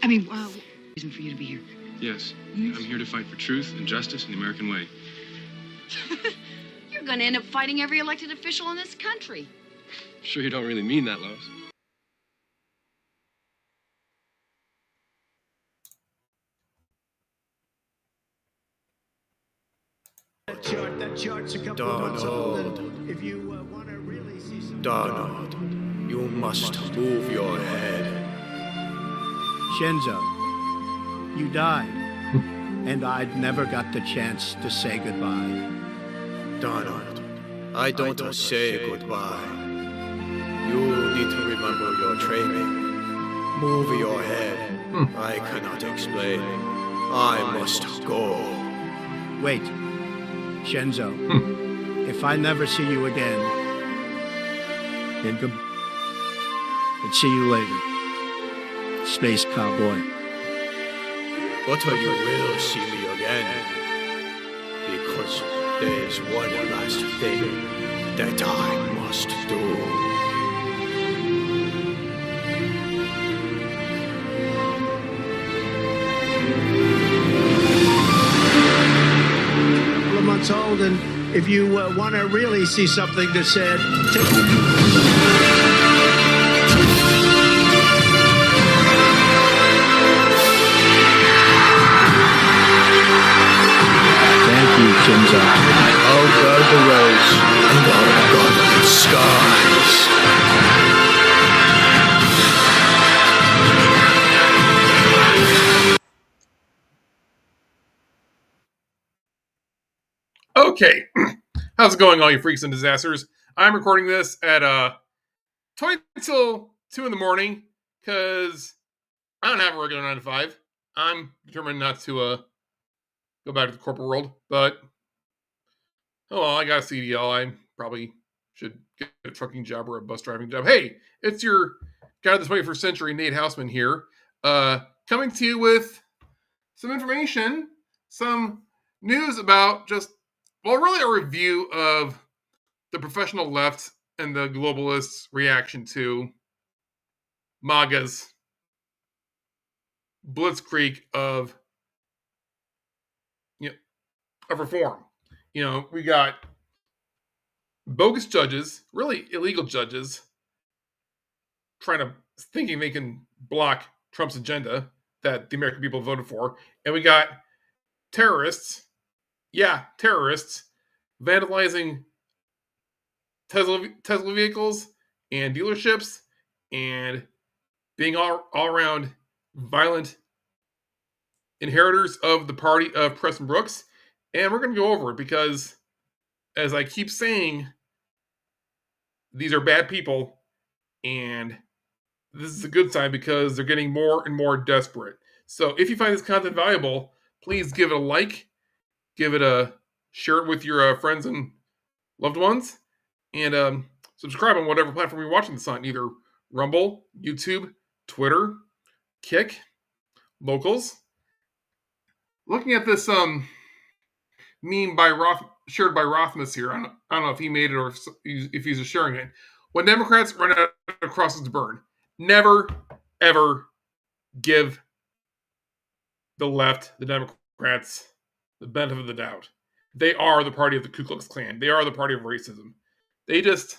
I mean, reason for you to be here. Yes, I'm here to fight for truth and justice in the American way. You're going to end up fighting every elected official in this country. Sure you don't really mean that, Lois? That chart's a couple of months old, and if you want to really see something... Donald, you must move your head. Shenzo, you died, and I'd never got the chance to say goodbye. Donald, I don't say goodbye. You need to remember your training. Move your head. I cannot explain. I must go. Wait, Shenzo, if I never see you again, then see you later, Space Cowboy. But you will see me again, because there's one last thing that I must do. Months old, and if you want to really see something that's said, thank you, Shinzo. I'll guard the roads and I'll guard the skies. Okay, how's it going, all you freaks and disasters? I'm recording this at 20 till 2 in the morning because I don't have a regular 9 to 5. I'm determined not to go back to the corporate world, but oh well, I got a CDL. I probably should get a trucking job or a bus driving job. Hey, it's your guy of the 21st century, Nate Houseman here, coming to you with some information, some news about really a review of the professional left and the globalists' reaction to MAGA's blitzkrieg of reform. We got bogus judges, really illegal judges, thinking they can block Trump's agenda that the American people voted for, and we got terrorists, vandalizing Tesla vehicles and dealerships and being all around violent inheritors of the party of Preston Brooks. And we're going to go over it because, as I keep saying, these are bad people, and this is a good sign because they're getting more and more desperate. So if you find this content valuable, please give it a like, share it with your friends and loved ones, and subscribe on whatever platform you're watching this on, either Rumble, YouTube, Twitter, Kick, Locals. Looking at this meme shared by Rothmus here, I don't know if he made it or if he's just sharing it. When Democrats run out of crosses to burn, never, ever give the left, the Democrats, the benefit of the doubt. They are the party of the Ku Klux Klan. They are the party of racism. They just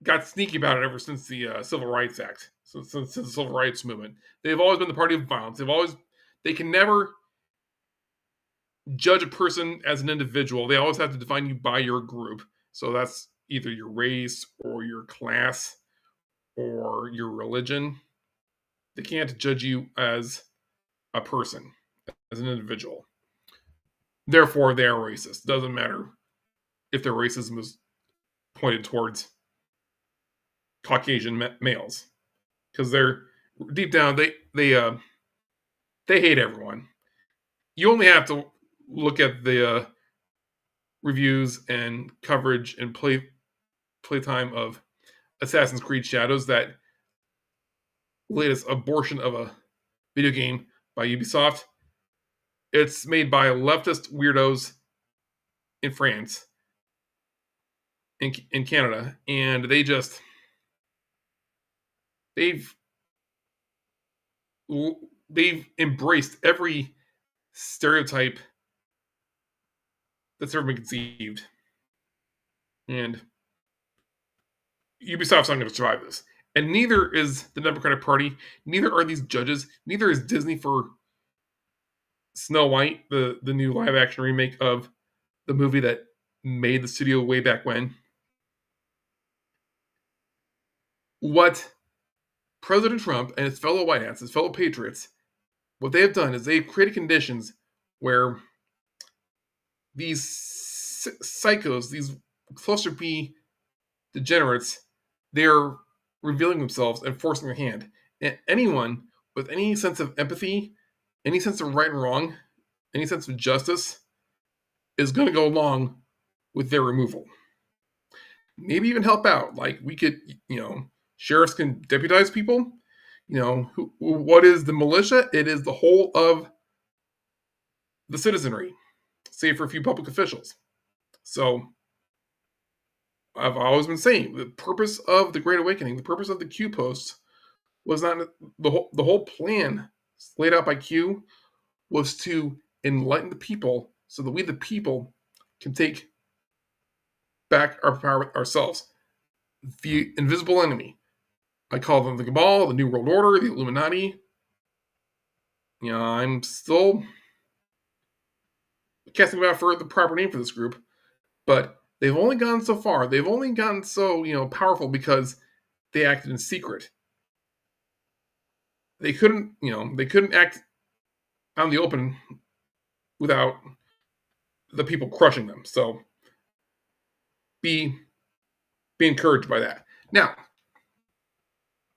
got sneaky about it ever since the Civil Rights Act, since the Civil Rights Movement. They've always been the party of violence. They can never judge a person as an individual. They always have to define you by your group. So that's either your race or your class or your religion. They can't judge you as a person, as an individual. Therefore, they are racist. Doesn't matter if their racism is pointed towards Caucasian males, because they're deep down they hate everyone. You only have to look at the reviews and coverage and playtime of Assassin's Creed Shadows, that latest abortion of a video game by Ubisoft. It's made by leftist weirdos in France, in Canada, and they've they've embraced every stereotype that's ever been conceived. And Ubisoft's not going to survive this. And neither is the Democratic Party. Neither are these judges. Neither is Disney for Snow White, the new live-action remake of the movie that made the studio way back when. What President Trump and his fellow White Hats, his fellow patriots, what they have done is they've created conditions where these psychos, these cluster B degenerates, they're revealing themselves and forcing their hand. And anyone with any sense of empathy, any sense of right and wrong, any sense of justice is going to go along with their removal. Maybe even help out. Like we could, sheriffs can deputize people. What is the militia? It is the whole of the citizenry, save for a few public officials. So I've always been saying the purpose of the Great Awakening, the purpose of the Q posts was not the whole plan laid out by Q was to enlighten the people so that we, the people, can take back our power ourselves. The invisible enemy. I call them the Cabal, the New World Order, the Illuminati. I'm still casting about for the proper name for this group, but they've only gone so far. They've only gotten so, powerful because they acted in secret. They couldn't act out in the open without the people crushing them. So be encouraged by that. Now,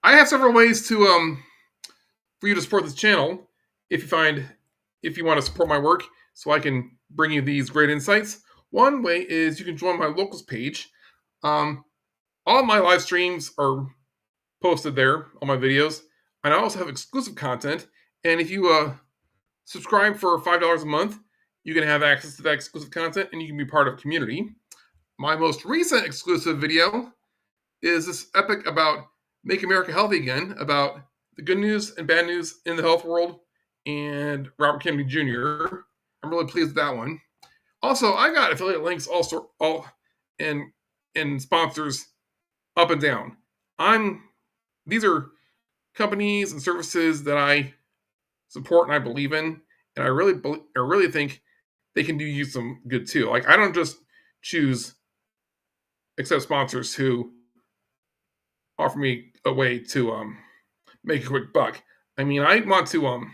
I have several ways to for you to support this channel if you want to support my work so I can bring you these great insights. One way is you can join my locals page. All my live streams are posted there, all my videos. And I also have exclusive content. And if you subscribe for $5 a month, you can have access to that exclusive content and you can be part of a community. My most recent exclusive video is this epic about Make America Healthy Again, about the good news and bad news in the health world and Robert Kennedy Jr. I'm really pleased with that one. Also, I got affiliate links all and sponsors up and down. These are companies and services that I support and I believe in, and I really think they can do you some good too. Like I don't just accept sponsors who offer me a way to make a quick buck. I mean, I want to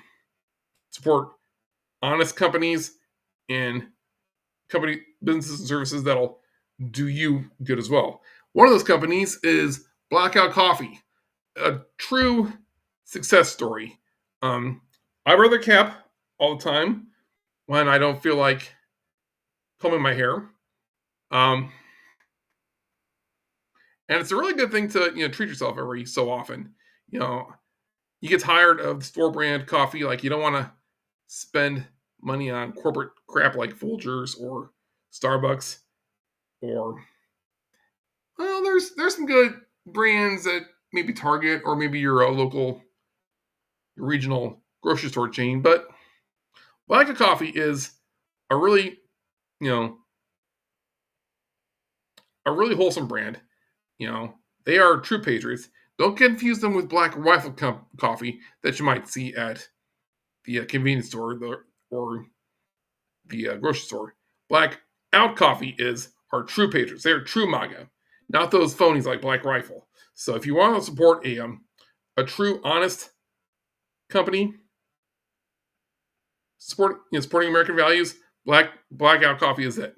support honest companies and company businesses and services that'll do you good as well. One of those companies is Blackout Coffee, a true success story. I wear the cap all the time when I don't feel like combing my hair. And it's a really good thing to treat yourself every so often. You get tired of the store brand coffee. Like you don't want to spend money on corporate crap like Folgers or Starbucks, or there's some good brands at maybe Target or maybe your local regional grocery store chain. But Blackout Coffee is a really wholesome brand. They are true patriots. Don't confuse them with Black Rifle coffee that you might see at the convenience store or the grocery store. Blackout Coffee are true patriots. They are true MAGA, not those phonies like Black Rifle. So if you want to support a true, honest company, supporting American values, Blackout Coffee is it.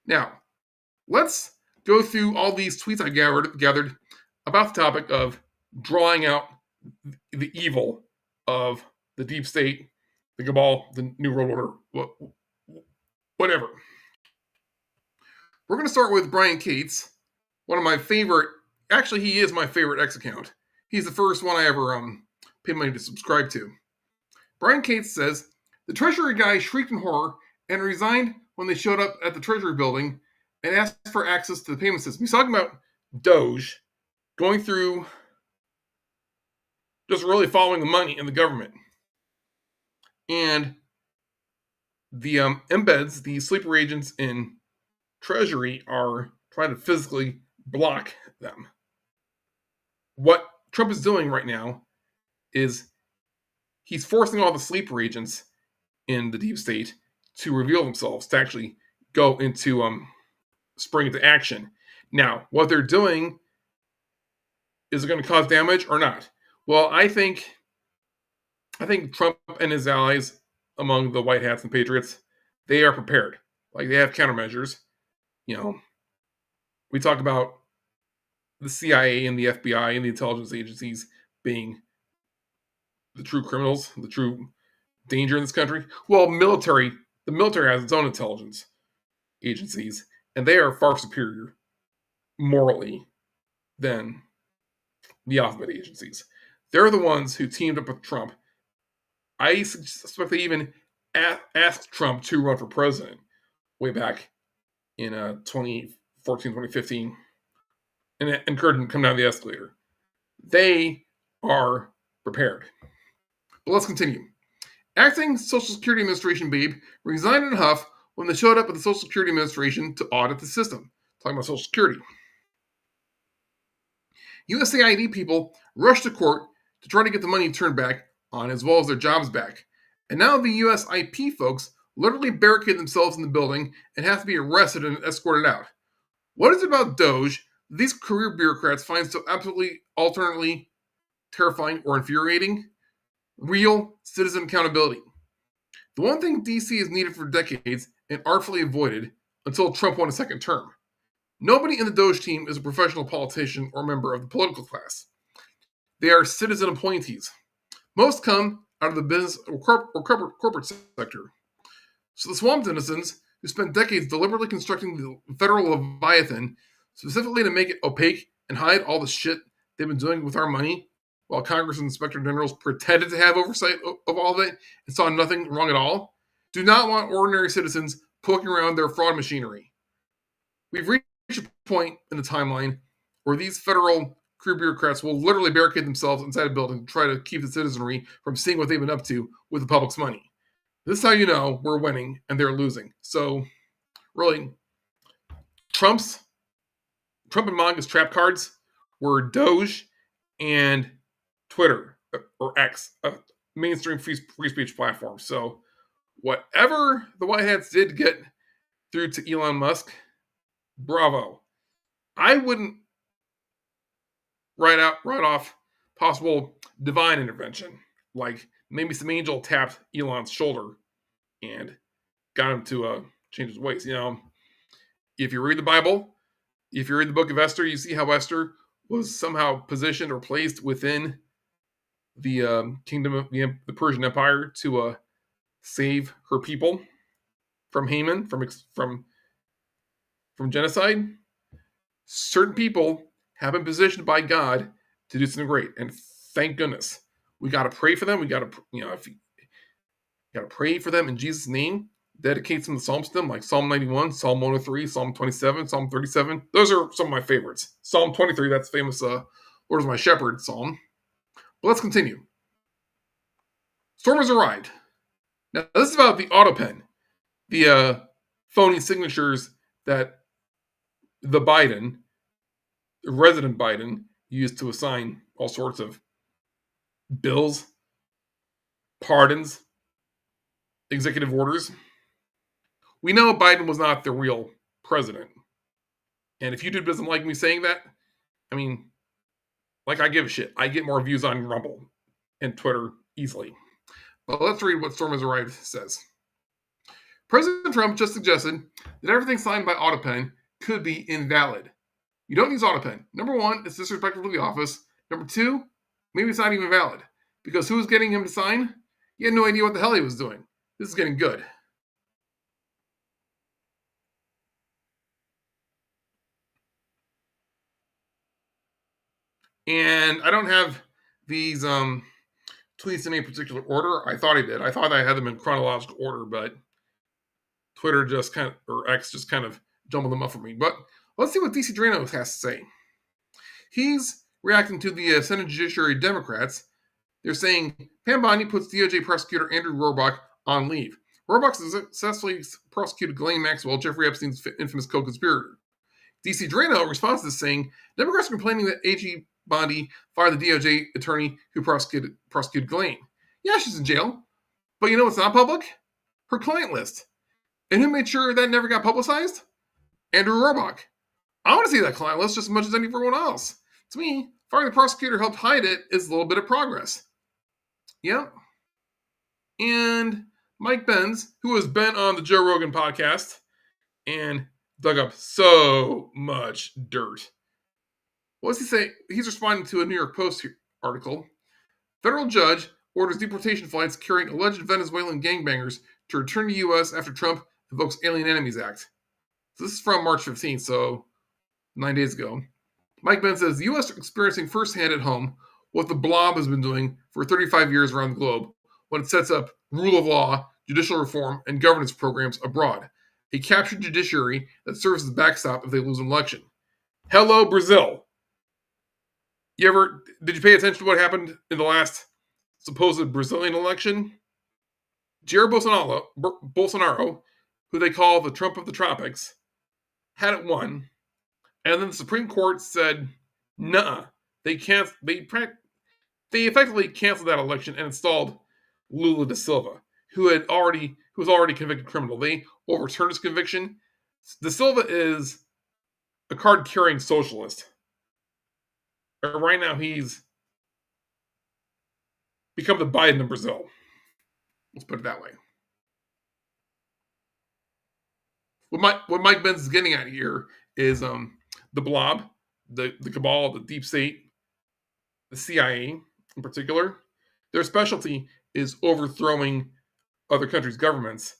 Now, let's go through all these tweets I gathered about the topic of drawing out the evil of the deep state, the cabal, the New World Order, whatever. We're going to start with Brian Cates, one of my favorite. Actually, he is my favorite X account. He's the first one I ever paid money to subscribe to. Brian Cates says, the Treasury guy shrieked in horror and resigned when they showed up at the Treasury building and asked for access to the payment system. He's talking about Doge going through just really following the money in the government. And the embeds, the sleeper agents in Treasury, are trying to physically block them. What Trump is doing right now is he's forcing all the sleeper agents in the deep state to reveal themselves, to actually go into spring into action. Now, what they're doing, is it going to cause damage or not? Well, I think Trump and his allies among the white hats and patriots, they are prepared. Like, they have countermeasures. You know, we talk about the CIA and the FBI and the intelligence agencies being the true criminals, the true danger in this country. Well, the military has its own intelligence agencies, and they are far superior morally than the alphabet agencies. They're the ones who teamed up with Trump. I suspect they even asked Trump to run for president way back in 2014, 2015, and encouraged him to come down the escalator. They are prepared. But let's continue. Acting Social Security Administration babe resigned in a huff when they showed up at the Social Security Administration to audit the system. Talking about Social Security. USAID people rushed to court to try to get the money turned back on, as well as their jobs back. And now the USIP folks literally barricade themselves in the building and have to be arrested and escorted out. What is it about Doge that these career bureaucrats find so absolutely alternately terrifying or infuriating? Real citizen accountability. The one thing DC has needed for decades and artfully avoided until Trump won a second term. Nobody in the Doge team is a professional politician or member of the political class. They are citizen appointees. Most come out of the business or corporate sector. So the swamp denizens, who spent decades deliberately constructing the federal Leviathan specifically to make it opaque and hide all the shit they've been doing with our money, while Congress and Inspector Generals pretended to have oversight of all of it and saw nothing wrong at all, do not want ordinary citizens poking around their fraud machinery. We've reached a point in the timeline where these federal career bureaucrats will literally barricade themselves inside a building to try to keep the citizenry from seeing what they've been up to with the public's money. This is how you know we're winning and they're losing. So, really, Trump and MAGA's trap cards were Doge and Twitter, or X, a mainstream free speech platform. So, whatever the White Hats did get through to Elon Musk, bravo. I wouldn't write off possible divine intervention, like maybe some angel tapped Elon's shoulder and got him to change his ways. You know, if you read the Bible, if you read the book of Esther, you see how Esther was somehow positioned or placed within the kingdom of the Persian Empire to save her people from Haman, from genocide. Certain people have been positioned by God to do something great, and thank goodness. We got to pray for them. We got to, if you got to pray for them in Jesus' name. Dedicate some of the Psalms to them, like Psalm 91, Psalm 103, Psalm 27, Psalm 37. Those are some of my favorites. Psalm 23, that's famous Lord is my shepherd psalm. But let's continue. Storm has arrived. Now, this is about the AutoPen, the phony signatures that the Resident Biden, used to assign all sorts of bills, pardons, executive orders. We know Biden was not the real president. And if YouTube doesn't like me saying that, I mean, I give a shit. I get more views on Rumble and Twitter easily. But let's read what Storm Has Arrived says. President Trump just suggested that everything signed by AutoPen could be invalid. You don't use AutoPen. Number one, it's disrespectful to the office. Number two, maybe it's not even valid. Because who was getting him to sign? He had no idea what the hell he was doing. This is getting good. And I don't have these tweets in any particular order. I thought I did. I thought I had them in chronological order, but Twitter or X just kind of jumbled them up for me. But let's see what DC Drano has to say. He's reacting to the Senate Judiciary Democrats They're saying Pam Bondi puts DOJ prosecutor Andrew Rohrbach on leave. Rohrbach successfully prosecuted Ghislaine Maxwell, Jeffrey Epstein's infamous co-conspirator. DC Drano responds to this saying, Democrats are complaining that AG Bondi fired the DOJ attorney who prosecuted Ghislaine. Yeah, she's in jail. But you know what's not public? Her client list. And who made sure that never got publicized? Andrew Rohrbach. I want to see that client list just as much as anyone else. To me, firing the prosecutor helped hide it is a little bit of progress. Yep. And Mike Benz, who has been on the Joe Rogan podcast and dug up so much dirt. What does he say? He's responding to a New York Post article. Federal judge orders deportation flights carrying alleged Venezuelan gangbangers to return to U.S. after Trump invokes Alien Enemies Act. So this is from March 15th, so 9 days ago. Mike Benz says the U.S. are experiencing firsthand at home what the blob has been doing for 35 years around the globe when it sets up rule of law, judicial reform, and governance programs abroad. A captured judiciary that serves as a backstop if they lose an election. Hello, Brazil. Did you pay attention to what happened in the last supposed Brazilian election? Jair Bolsonaro, who they call the Trump of the tropics, had it won. And then the Supreme Court said, nuh-uh. They effectively canceled that election and installed Lula da Silva, who was already a convicted criminal. They overturned his conviction. Da Silva is a card-carrying socialist. Right now, he's become the Biden of Brazil. Let's put it that way. What Mike Benz is getting at here is the blob, the cabal, the deep state, the CIA in particular. Their specialty is overthrowing other countries' governments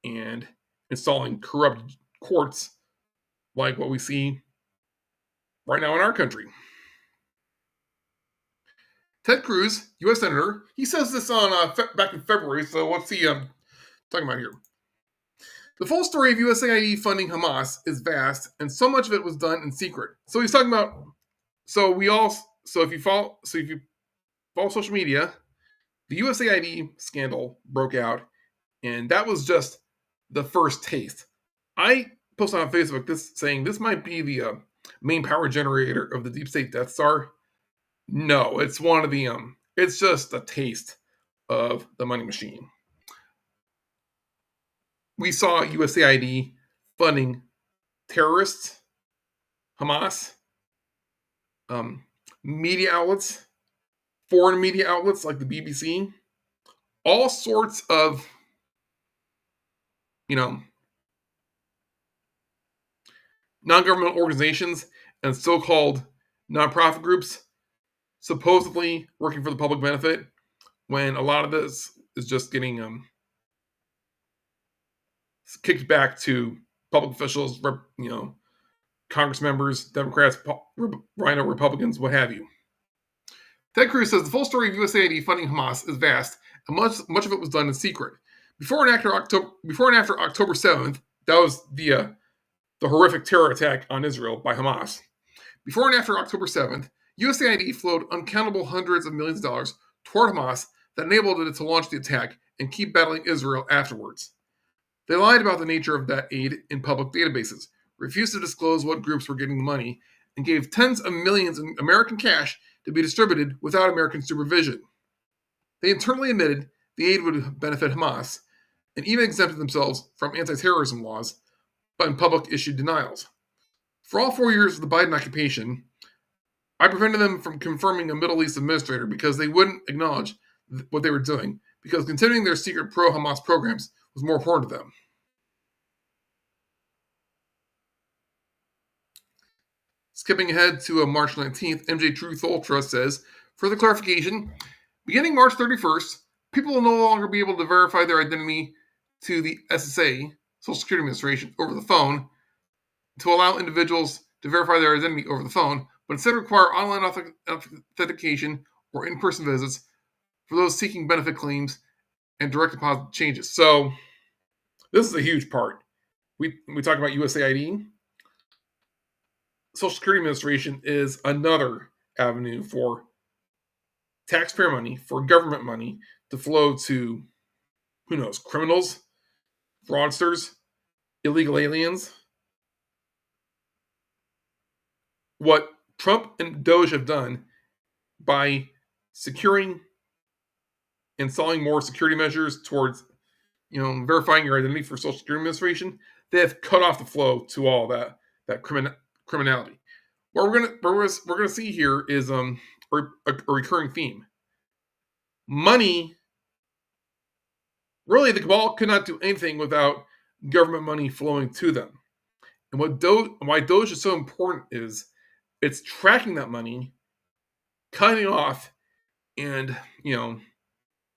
and installing corrupt courts like what we see right now in our country. Ted Cruz, U.S. Senator, he says this on back in February, so what's he talking about here? The full story of USAID funding Hamas is vast, and so much of it was done in secret. So he's talking about, if you follow social media, the USAID scandal broke out, and that was just the first taste. I posted on Facebook saying this might be the main power generator of the deep state Death Star. No, it's one of the it's just a taste of the money machine. We saw USAID funding terrorists, Hamas, media outlets, foreign media outlets like the BBC, all sorts of, non-governmental organizations and so-called nonprofit groups supposedly working for the public benefit, when a lot of this is just getting kicked back to public officials, Congress members, Democrats, Rhino Republicans, what have you. Ted Cruz says the full story of USAID funding Hamas is vast, and much of it was done in secret. Before and after October 7th, that was the horrific terror attack on Israel by Hamas. Before and after October 7th, USAID flowed uncountable hundreds of millions of dollars toward Hamas that enabled it to launch the attack and keep battling Israel afterwards. They lied about the nature of that aid in public databases, refused to disclose what groups were getting the money, and gave tens of millions in American cash to be distributed without American supervision. They internally admitted the aid would benefit Hamas, and even exempted themselves from anti-terrorism laws, but in public issued denials. For all 4 years of the Biden occupation, I prevented them from confirming a Middle East administrator because they wouldn't acknowledge what they were doing, because continuing their secret pro-Hamas programs was more important to them. Skipping ahead to March 19th, MJ Truth Ultra says, further clarification, beginning March 31st, people will no longer be able to verify their identity to the SSA, Social Security Administration, over the phone to allow individuals to verify their identity over the phone, but instead require online authentication or in-person visits for those seeking benefit claims and direct deposit changes. So this is a huge part. We talk about USAID. Social Security Administration is another avenue for taxpayer money, for government money to flow to, who knows, criminals, fraudsters, illegal aliens. What Trump and Doge have done by securing, installing more security measures towards, verifying your identity for Social Security Administration, they have cut off the flow to all that criminality. What we're gonna see here is a recurring theme. Money. Really, the cabal could not do anything without government money flowing to them. And why Doge is so important is it's tracking that money, cutting off, and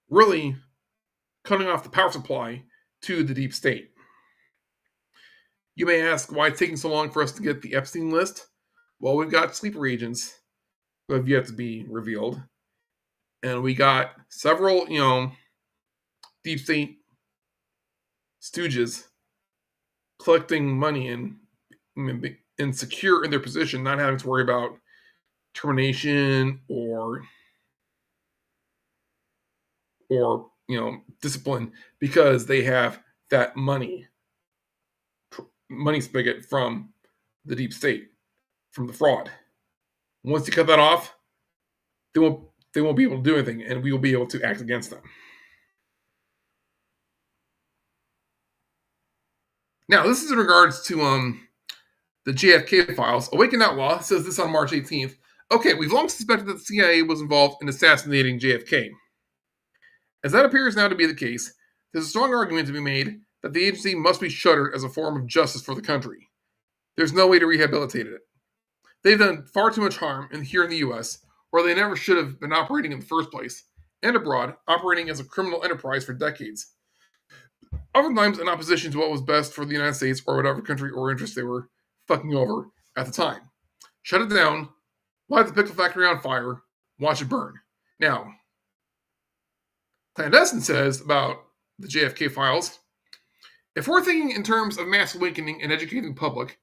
really cutting off the power supply to the deep state. You may ask why it's taking so long for us to get the Epstein list. Well, we've got sleeper agents who have yet to be revealed, and we got several, deep state stooges collecting money and secure in their position, not having to worry about termination or discipline, because they have that money spigot from the deep state, from the fraud. Once you cut that off, they won't be able to do anything, and we will be able to act against them. Now, this is in regards to the JFK files. Awakened Outlaw says this on March 18th. Okay, we've long suspected that the CIA was involved in assassinating JFK. As that appears now to be the case, there's a strong argument to be made that the agency must be shuttered as a form of justice for the country. There's no way to rehabilitate it. They've done far too much harm here in the U.S., where they never should have been operating in the first place, and abroad, operating as a criminal enterprise for decades. Oftentimes in opposition to what was best for the United States or whatever country or interest they were fucking over at the time. Shut it down, light the pickle factory on fire, watch it burn. Now, Clandestine says about the JFK files, if we're thinking in terms of mass awakening and educating the public,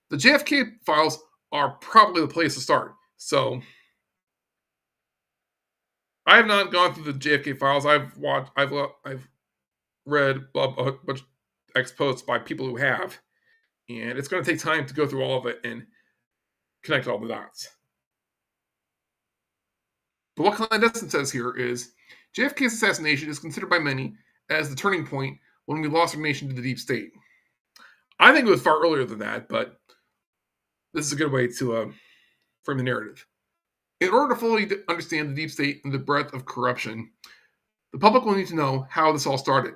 the JFK files are probably the place to start. So, I have not gone through the JFK files. I've read a bunch of ex-posts by people who have, and it's going to take time to go through all of it and connect all the dots. But what Clandestine says here is, JFK's assassination is considered by many as the turning point when we lost our nation to the deep state. I think it was far earlier than that, but this is a good way to frame the narrative. In order to fully understand the deep state and the breadth of corruption, the public will need to know how this all started.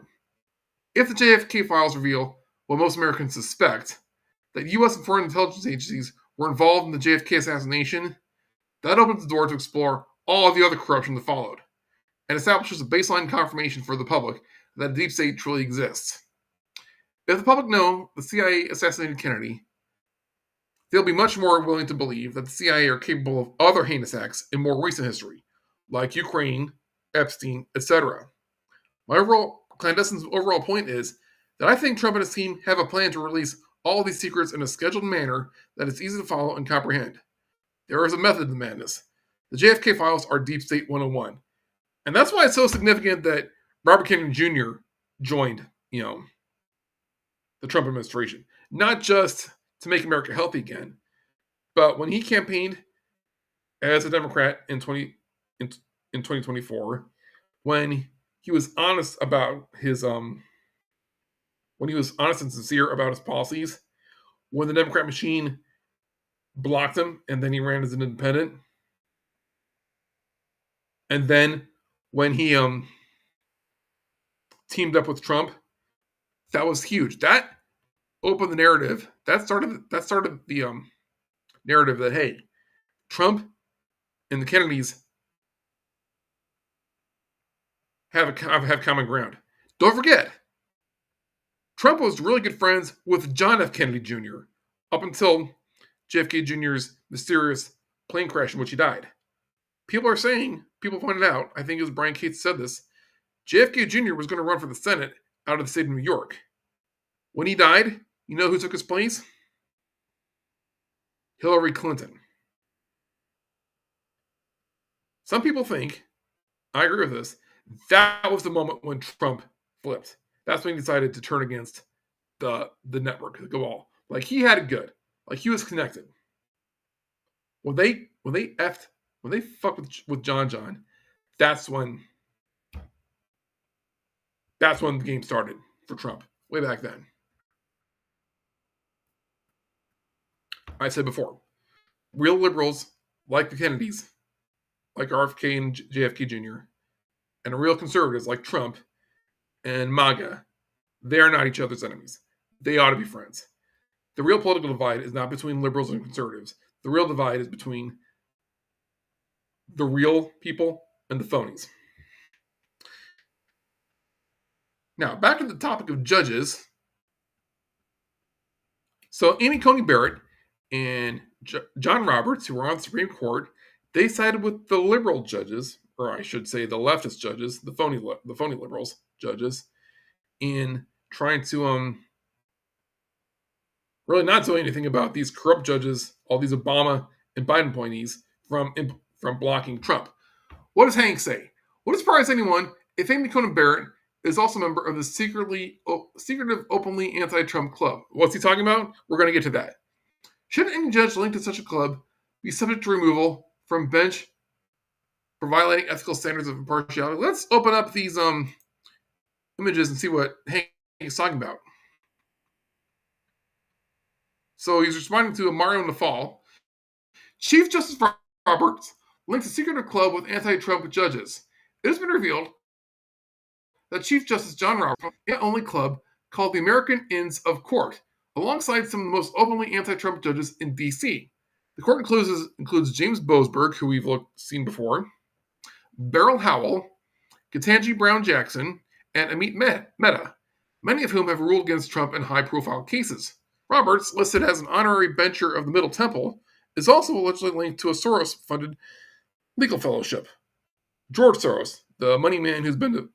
If the JFK files reveal what most Americans suspect, that U.S. and foreign intelligence agencies were involved in the JFK assassination, that opens the door to explore all of the other corruption that followed, and establishes a baseline confirmation for the public that the deep state truly exists. If the public know the CIA assassinated Kennedy, they'll be much more willing to believe that the CIA are capable of other heinous acts in more recent history, like Ukraine, Epstein, etc. Clandestine's overall point is that I think Trump and his team have a plan to release all these secrets in a scheduled manner that is easy to follow and comprehend. There is a method to the madness. The JFK files are Deep State 101. And that's why it's so significant that Robert Kennedy Jr. joined, the Trump administration. Not just to make America healthy again, but when he campaigned as a Democrat in 2024, when he was honest about his when he was honest and sincere about his policies, when the Democrat machine blocked him and then he ran as an independent, and then when he teamed up with Trump, that was huge. That opened the narrative. That started the narrative that, hey, Trump and the Kennedys have common ground. Don't forget, Trump was really good friends with John F. Kennedy Jr. up until JFK Jr.'s mysterious plane crash in which he died. People pointed out, I think it was Brian Cates said this, JFK Jr. was going to run for the Senate out of the state of New York. When he died, you know who took his place? Hillary Clinton. Some people think I agree with this. That was the moment when Trump flipped. That's when he decided to turn against the network, the cabal. Like, he had it good. Like, he was connected. When they fucked with John, that's when the game started for Trump. Way back then. I said before, real liberals like the Kennedys, like RFK and JFK Jr., and real conservatives like Trump and MAGA, they are not each other's enemies. They ought to be friends. The real political divide is not between liberals and conservatives. The real divide is between the real people and the phonies. Now, back to the topic of judges. So, Amy Coney Barrett and John Roberts, who were on the Supreme Court, they sided with the liberal judges, or I should say the leftist judges, the phony liberals judges, in trying to really not do anything about these corrupt judges, all these Obama and Biden appointees from blocking Trump. What does Hank say? Would it surprise anyone if Amy Coney Barrett is also a member of the secretive, openly anti-Trump club? What's he talking about? We're going to get to that. Should any judge linked to such a club be subject to removal from bench for violating ethical standards of impartiality? Let's open up these images and see what Hank is talking about. So he's responding to Mario Nafal. Chief Justice Roberts links a secretive club with anti-Trump judges. It has been revealed that Chief Justice John Roberts is the only club called the American Inns of Court, alongside some of the most openly anti-Trump judges in D.C. The court includes James Boasberg, who we've seen before, Beryl Howell, Ketanji Brown Jackson, and Amit Mehta, many of whom have ruled against Trump in high-profile cases. Roberts, listed as an honorary bencher of the Middle Temple, is also allegedly linked to a Soros-funded legal fellowship. George Soros, the money man who's been,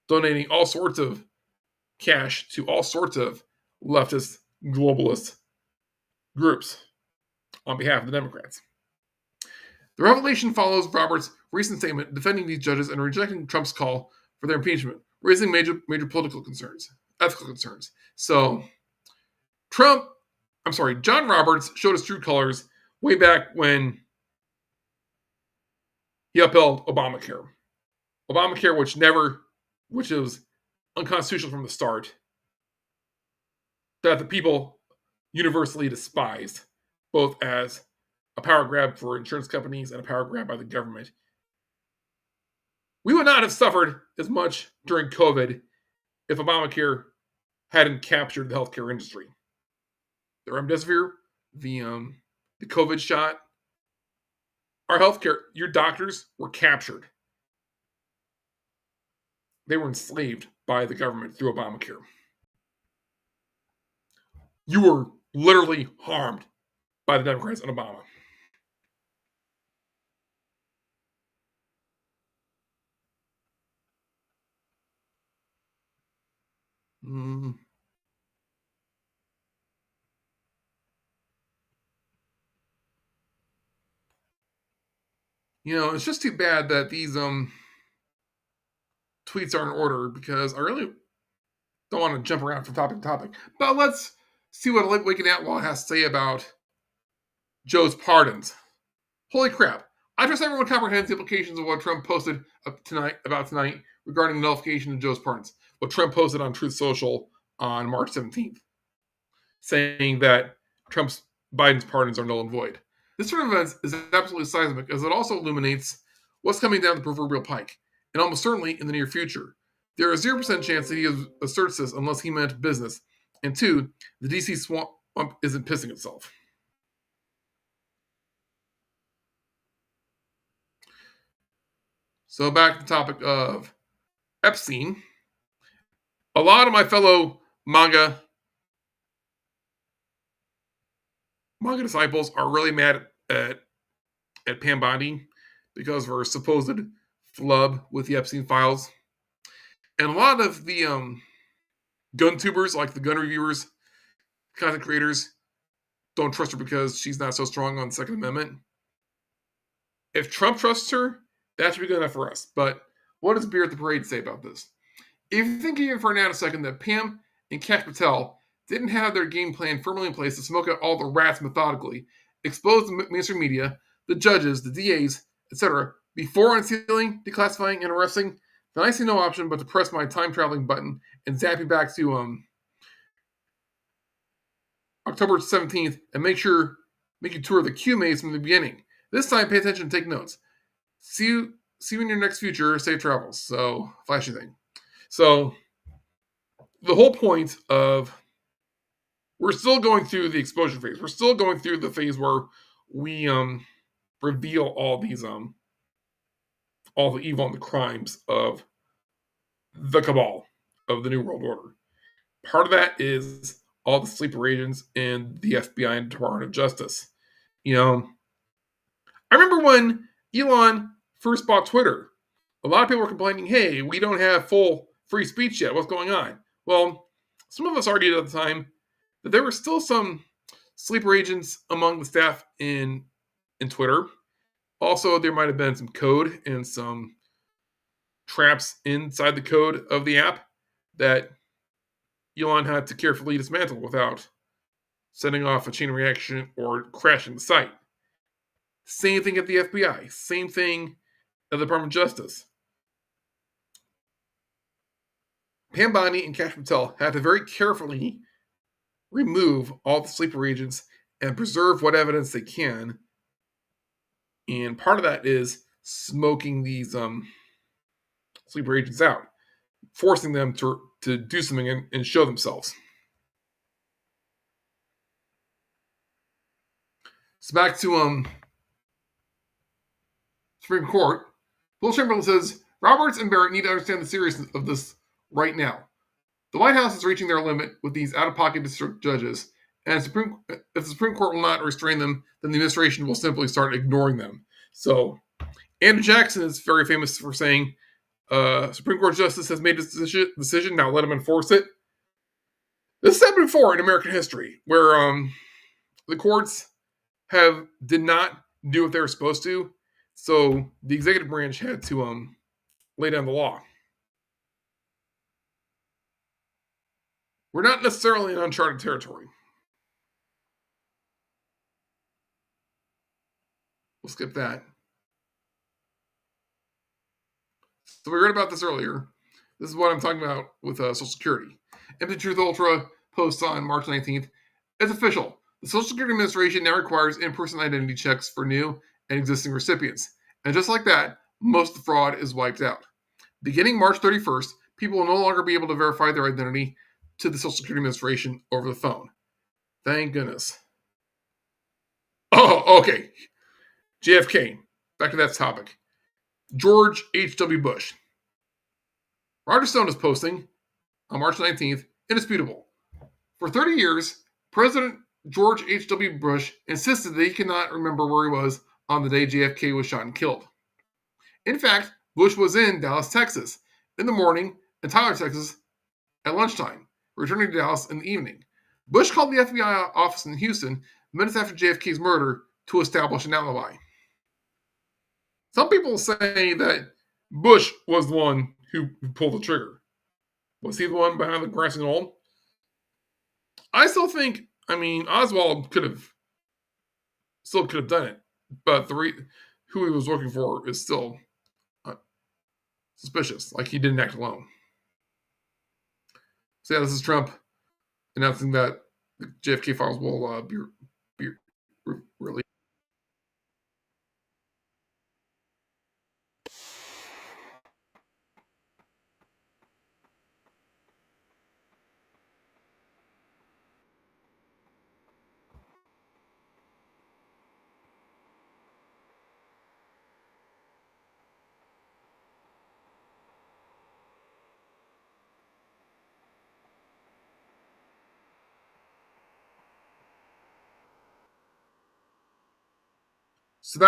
donating all sorts of cash to all sorts of leftist, globalist groups on behalf of the Democrats. The revelation follows Roberts' recent statement defending these judges and rejecting Trump's call for their impeachment, raising major political concerns, ethical concerns. So, John Roberts showed his true colors way back when he upheld Obamacare. Obamacare, which was unconstitutional from the start, that the people universally despised, both as a power grab for insurance companies and a power grab by the government. We would not have suffered as much during COVID if Obamacare hadn't captured the healthcare industry. The remdesivir, the COVID shot, our healthcare, your doctors were captured. They were enslaved by the government through Obamacare. You were literally harmed by the Democrats and Obama. It's just too bad that these tweets are in order, because I really don't want to jump around from topic to topic. But let's see what a Wicked Outlaw has to say about Joe's pardons. Holy crap. I trust everyone comprehends the implications of what Trump posted tonight regarding the nullification of Joe's pardons. What Trump posted on Truth Social on March 17th, saying that Biden's pardons are null and void. This sort of event is absolutely seismic, as it also illuminates what's coming down the proverbial pike, and almost certainly in the near future. There is 0% chance that he asserts this unless he meant business. And 2, the DC swamp isn't pissing itself. So back to the topic of Epstein. A lot of my fellow MAGA disciples are really mad at Pam Bondi because of her supposed flub with the Epstein files. And a lot of the gun tubers, like the gun reviewers, content creators, don't trust her because she's not so strong on the Second Amendment. If Trump trusts her, That should be good enough for us. But what does Beer at the Parade say about this? If you think even for a nanosecond that Pam and Kash Patel didn't have their game plan firmly in place to smoke out all the rats methodically, expose the mainstream media, the judges, the DAs, etc., before unsealing, declassifying, and arresting, then I see no option but to press my time-traveling button and zap you back to October 17th and make you tour the Q maze from the beginning. This time, pay attention and take notes. See you in your next future. Safe travels. So, flashy thing. So, the whole point of we're still going through the exposure phase. We're still going through the phase where we reveal all these all the evil and the crimes of the cabal of the New World Order. Part of that is all the sleeper agents in the FBI and Department of Justice. You know, I remember when Elon first bought Twitter, a lot of people were complaining, hey, we don't have full free speech yet. What's going on? Well, some of us argued at the time that there were still some sleeper agents among the staff in Twitter. Also, there might have been some code and some traps inside the code of the app that Elon had to carefully dismantle without setting off a chain reaction or crashing the site. Same thing at the FBI. Same thing at the Department of Justice. Pam Bondi and Kash Patel had to very carefully remove all the sleeper agents and preserve what evidence they can. And part of that is smoking these sleeper agents out, forcing them to do something and show themselves. So back to Supreme Court. Will Chamberlain says, Roberts and Barrett need to understand the seriousness of this right now. The White House is reaching their limit with these out-of-pocket district judges, and if the Supreme Court will not restrain them, then the administration will simply start ignoring them. So, Andrew Jackson is very famous for saying, Supreme Court justice has made this decision, now let him enforce it. This has happened before in American history, where the courts did not do what they were supposed to, so the executive branch had to lay down the law. We're not necessarily in uncharted territory. We'll skip that. So we read about this earlier. This is what I'm talking about with Social Security. Empty Truth Ultra posts on March 19th. It's official. The Social Security Administration now requires in-person identity checks for new and existing recipients. And just like that, most of the fraud is wiped out. Beginning March 31st, people will no longer be able to verify their identity to the Social Security Administration over the phone. Thank goodness. Oh, okay. JFK. Back to that topic. George H.W. Bush. Roger Stone is posting on March 19th, indisputable. For 30 years, President George H.W. Bush insisted that he could not remember where he was on the day JFK was shot and killed. In fact, Bush was in Dallas, Texas in the morning and Tyler, Texas at lunchtime, returning to Dallas in the evening. Bush called the FBI office in Houston minutes after JFK's murder to establish an alibi. Some people say that Bush was the one who pulled the trigger. Was he the one behind the grassy knoll? I still think, Oswald could have done it, but who he was looking for is still suspicious. Like he didn't act alone. So yeah, this is Trump announcing that the JFK files will be released. So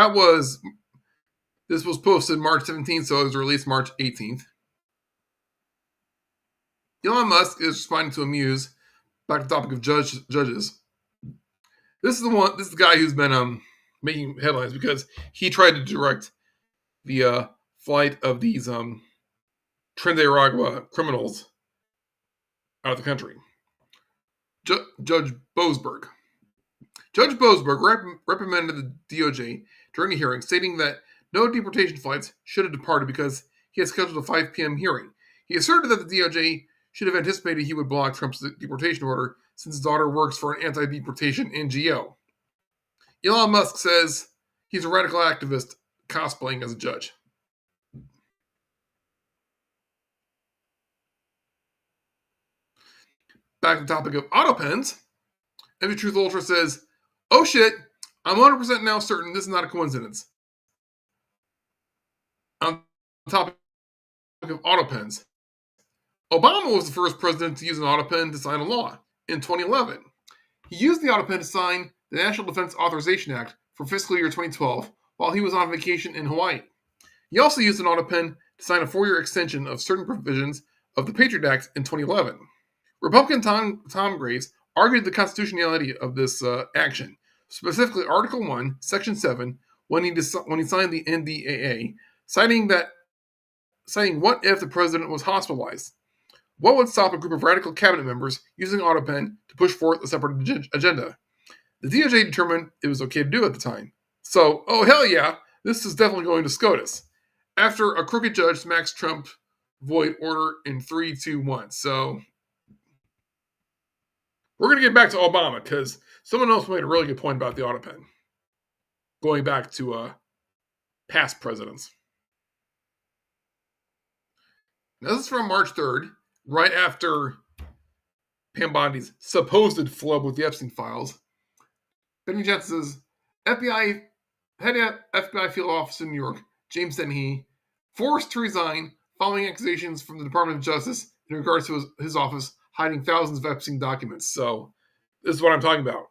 this was posted March 17th, so it was released March 18th. Elon Musk is responding to Amuse, back to the topic of judges. This is the guy who's been making headlines because he tried to direct the flight of these Trinidad criminals out of the country. Judge Boasberg. Judge Boasberg reprimanded the DOJ during a hearing, stating that no deportation flights should have departed because he had scheduled a 5 p.m. hearing. He asserted that the DOJ should have anticipated he would block Trump's deportation order since his daughter works for an anti-deportation NGO. Elon Musk says he's a radical activist cosplaying as a judge. Back to the topic of auto pens, Every Truth Ultra says, "Oh shit, I'm 100% now certain this is not a coincidence." On the topic of auto pens, Obama was the first president to use an auto pen to sign a law in 2011. He used the auto pen to sign the National Defense Authorization Act for fiscal year 2012 while he was on vacation in Hawaii. He also used an auto pen to sign a 4-year extension of certain provisions of the Patriot Act in 2011. Republican Tom Graves argued the constitutionality of this action, specifically Article 1, Section 7, when he signed the NDAA, citing what if the president was hospitalized? What would stop a group of radical cabinet members using auto pen to push forth a separate agenda? The DOJ determined it was okay to do at the time. So, oh hell yeah, this is definitely going to SCOTUS. After a crooked judge smacks Trump void order in 3, 2, 1. So, we're going to get back to Obama because someone else made a really good point about the auto pen. Going back to past presidents. Now, this is from March 3rd, right after Pam Bondi's supposed flub with the Epstein files. Benny Jensen says, head of FBI field office in New York, James Dennehy, forced to resign following accusations from the Department of Justice in regards to his office hiding thousands of Epstein documents. So, this is what I'm talking about.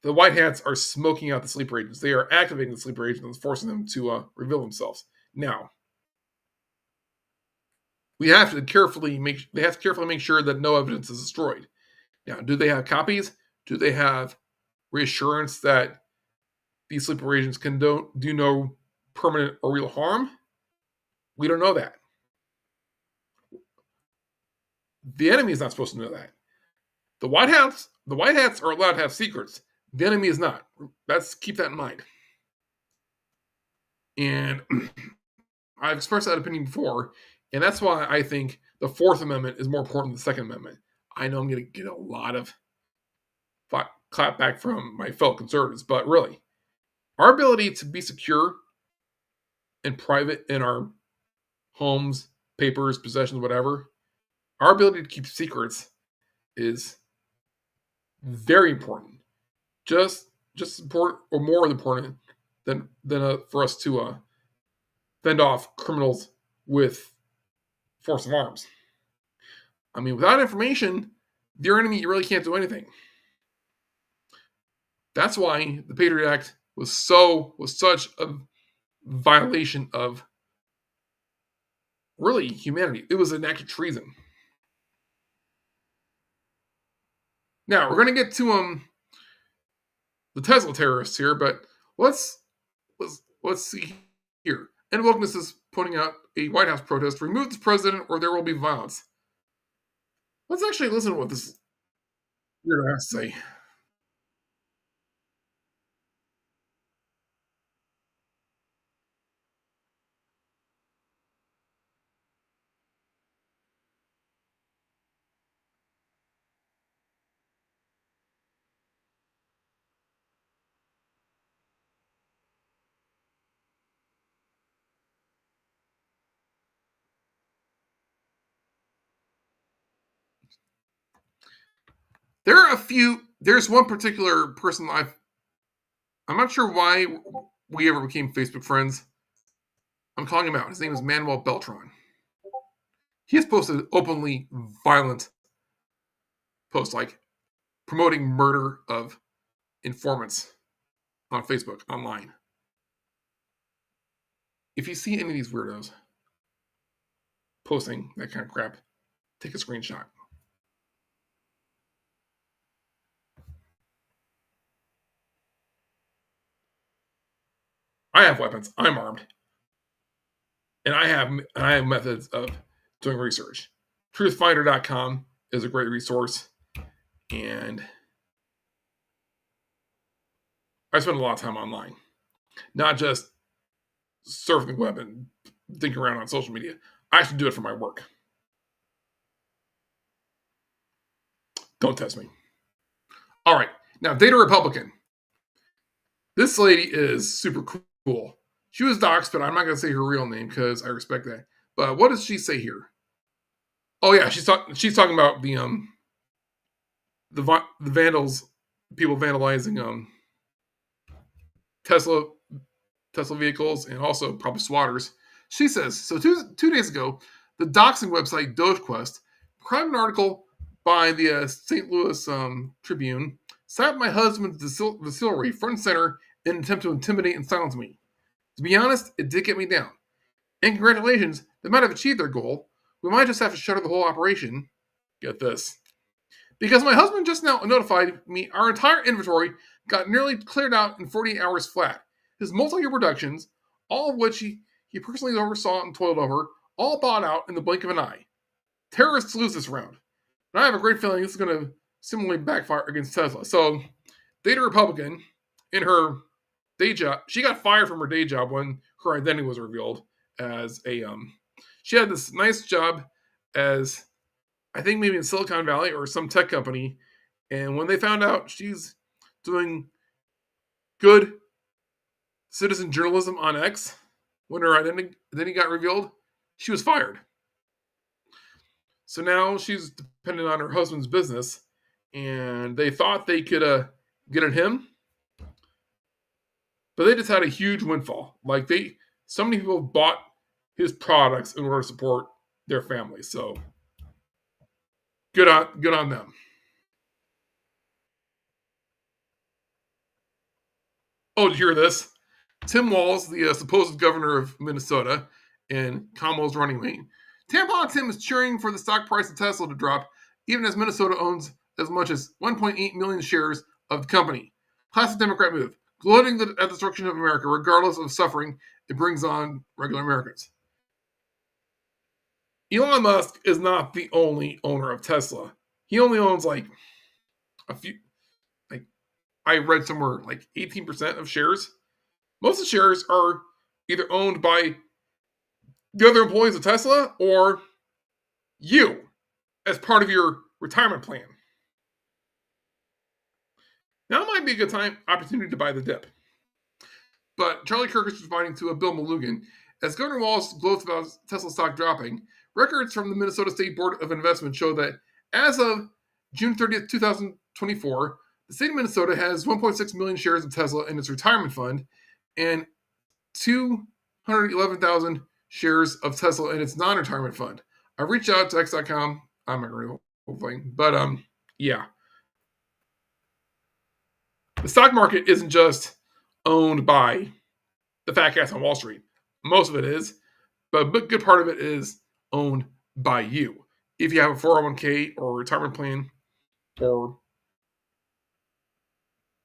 The White Hats are smoking out the sleeper agents. They are activating the sleeper agents and forcing them to reveal themselves. Now, they have to carefully make sure that no evidence is destroyed. Now, do they have copies? Do they have reassurance that these sleeper agents can do no permanent or real harm? We don't know that. The enemy is not supposed to know that. The White Hats are allowed to have secrets. The enemy is not. Let's keep that in mind. And I've expressed that opinion before, and that's why I think the Fourth Amendment is more important than the Second Amendment. I know I'm going to get a lot of clap back from my fellow conservatives, but really, our ability to be secure and private in our homes, papers, possessions, whatever, our ability to keep secrets is very important. Just important or more important than for us to fend off criminals with force of arms. I mean, without information, your enemy, you really can't do anything. That's why the Patriot Act was such a violation of really humanity. It was an act of treason. Now we're going to get to the Tesla terrorists here, but let's see here. And Wokeness is putting out a White House protest: remove this president or there will be violence. Let's actually listen to what this weirdo has to say. There's one particular person I'm not sure why we ever became Facebook friends. I'm calling him out. His name is Manuel Beltran. He has posted openly violent posts, like promoting murder of informants on Facebook, online. If you see any of these weirdos posting that kind of crap, take a screenshot. I have weapons. I'm armed. And I have methods of doing research. Truthfinder.com is a great resource, and I spend a lot of time online, not just surfing the web and thinking around on social media. I actually do it for my work. Don't test me. All right, now Data Republican. This lady is super cool. She was doxxed, but I'm not going to say her real name because I respect that. But what does she say here? Oh yeah, she's talking about the vandals, people vandalizing Tesla vehicles, and also probably swatters. She says, so 2 days ago, the doxing website DogeQuest provided an article by the St. Louis Tribune, slapped my husband's distillery front and center in an attempt to intimidate and silence me. To be honest, it did get me down. And congratulations, they might have achieved their goal. We might just have to shutter the whole operation. Get this. Because my husband just now notified me our entire inventory got nearly cleared out in 48 hours flat. His multi-year productions, all of which he personally oversaw and toiled over, all bought out in the blink of an eye. Terrorists lose this round. And I have a great feeling this is going to similarly backfire against Tesla. So, Data Republican, in her day job, she got fired from her day job when her identity was revealed as a, she had this nice job as, I think maybe in Silicon Valley or some tech company. And when they found out she's doing good citizen journalism on X, when her identity got revealed, she was fired. So now she's dependent on her husband's business, and they thought they could get at him, but they just had a huge windfall. Like so many people bought his products in order to support their family. So good on them. Oh, did you hear this? Tim Walz, the supposed governor of Minnesota and Kamala's running mate, Tampon Tim is cheering for the stock price of Tesla to drop, even as Minnesota owns as much as 1.8 million shares of the company. Classic Democrat move, gloating at the destruction of America, regardless of suffering it brings on regular Americans. Elon Musk is not the only owner of Tesla. He only owns like a few, like I read somewhere like 18% of shares. Most of the shares are either owned by the other employees of Tesla or you as part of your retirement plan. Now might be a good opportunity to buy the dip. But Charlie Kirk is responding to a Bill Malugin. As Governor Walz gloats about Tesla stock dropping, records from the Minnesota State Board of Investment show that as of June 30th, 2024, the state of Minnesota has 1.6 million shares of Tesla in its retirement fund and 211,000 shares of Tesla in its non-retirement fund. I reached out to X.com. I'm not going to read the whole thing, but yeah. The stock market isn't just owned by the fat cats on Wall Street. Most of it is, but a good part of it is owned by you. If you have a 401k or a retirement plan or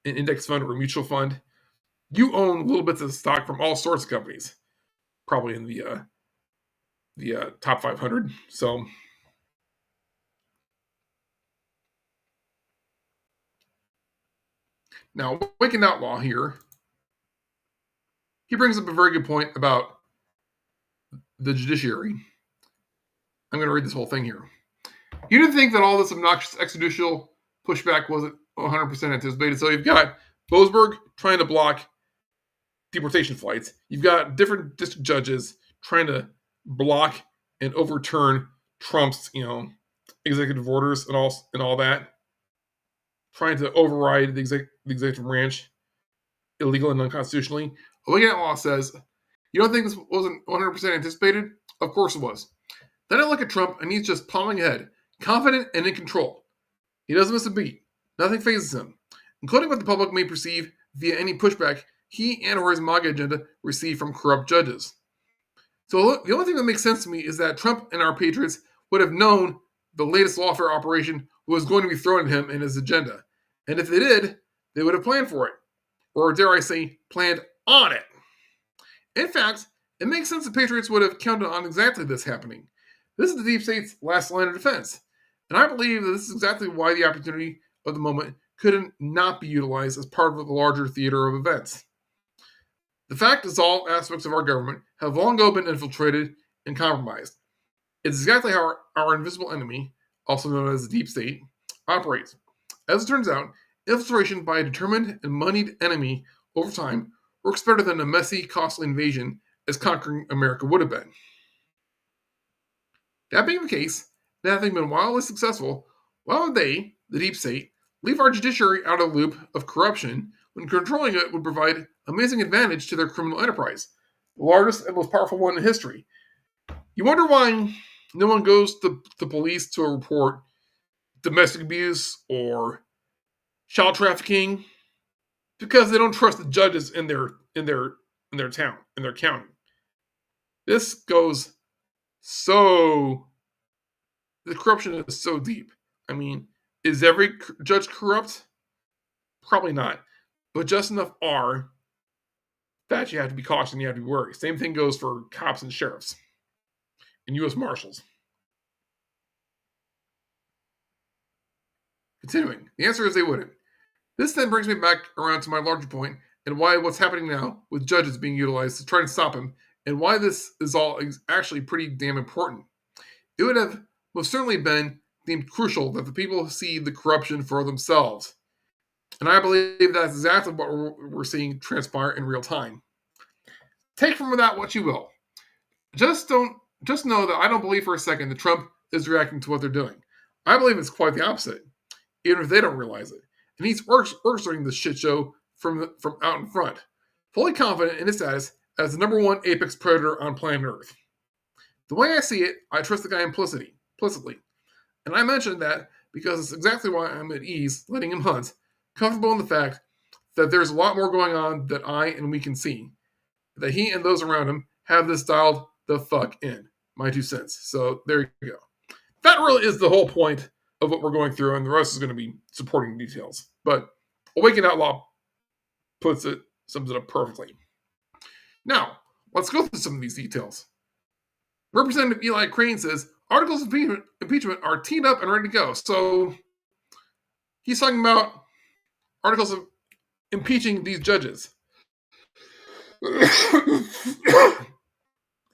an index fund or a mutual fund, you own little bits of stock from all sorts of companies, probably in the top 500. So now, Waking Outlaw here, he brings up a very good point about the judiciary. I'm going to read this whole thing here. You didn't think that all this obnoxious extrajudicial pushback wasn't 100% anticipated. So you've got Boasberg trying to block deportation flights. You've got different district judges trying to block and overturn Trump's, executive orders and all that, trying to override the executive branch illegally and unconstitutionally. Waking Outlaw says, you don't think this wasn't 100% anticipated? Of course it was. Then I look at Trump, and he's just plowing ahead, confident and in control. He doesn't miss a beat. Nothing phases him, including what the public may perceive via any pushback he and or his MAGA agenda receive from corrupt judges. So the only thing that makes sense to me is that Trump and our patriots would have known the latest lawfare operation was going to be thrown at him and his agenda. And if they did, they would have planned for it. Or dare I say, planned on it. In fact, It makes sense the Patriots would have counted on exactly this happening. This is the deep state's last line of defense. And I believe that this is exactly why the opportunity of the moment could not be utilized as part of the larger theater of events. The fact is all aspects of our government have long ago been infiltrated and compromised. It's exactly how our invisible enemy, also known as the deep state, operates. As it turns out, infiltration by a determined and moneyed enemy over time works better than a messy, costly invasion as conquering America would have been. That being the case, and having been wildly successful, why would they, the deep state, leave our judiciary out of the loop of corruption when controlling it would provide amazing advantage to their criminal enterprise, the largest and most powerful one in history? You wonder why no one goes to the police to report domestic abuse or child trafficking? Because they don't trust the judges in their town, in their county. This goes so... The corruption is so deep. I mean, is every judge corrupt? Probably not. But just enough are that you have to be cautious and you have to be worried. Same thing goes for cops and sheriffs and U.S. Marshals. Continuing, the answer is they wouldn't. This then brings me back around to my larger point and why what's happening now with judges being utilized to try to stop him and why this is all actually pretty damn important. It would have most certainly been deemed crucial that the people see the corruption for themselves. And I believe that's exactly what we're seeing transpire in real time. Take from that what you will. Just know that I don't believe for a second that Trump is reacting to what they're doing. I believe it's quite the opposite, even if they don't realize it. And he's orchestrating this shit show from out in front, fully confident in his status as the number one apex predator on planet Earth. The way I see it, I trust the guy implicitly. And I mentioned that because it's exactly why I'm at ease letting him hunt, comfortable in the fact that there's a lot more going on that I and we can see. That he and those around him have this dialed the fuck in. My 2 cents. So there you go. That really is the whole point of what we're going through, and the rest is going to be supporting details. But Awaken Outlaw sums it up perfectly. Now, let's go through some of these details. Representative Eli Crane says, articles of impeachment are teed up and ready to go. So he's talking about articles of impeaching these judges.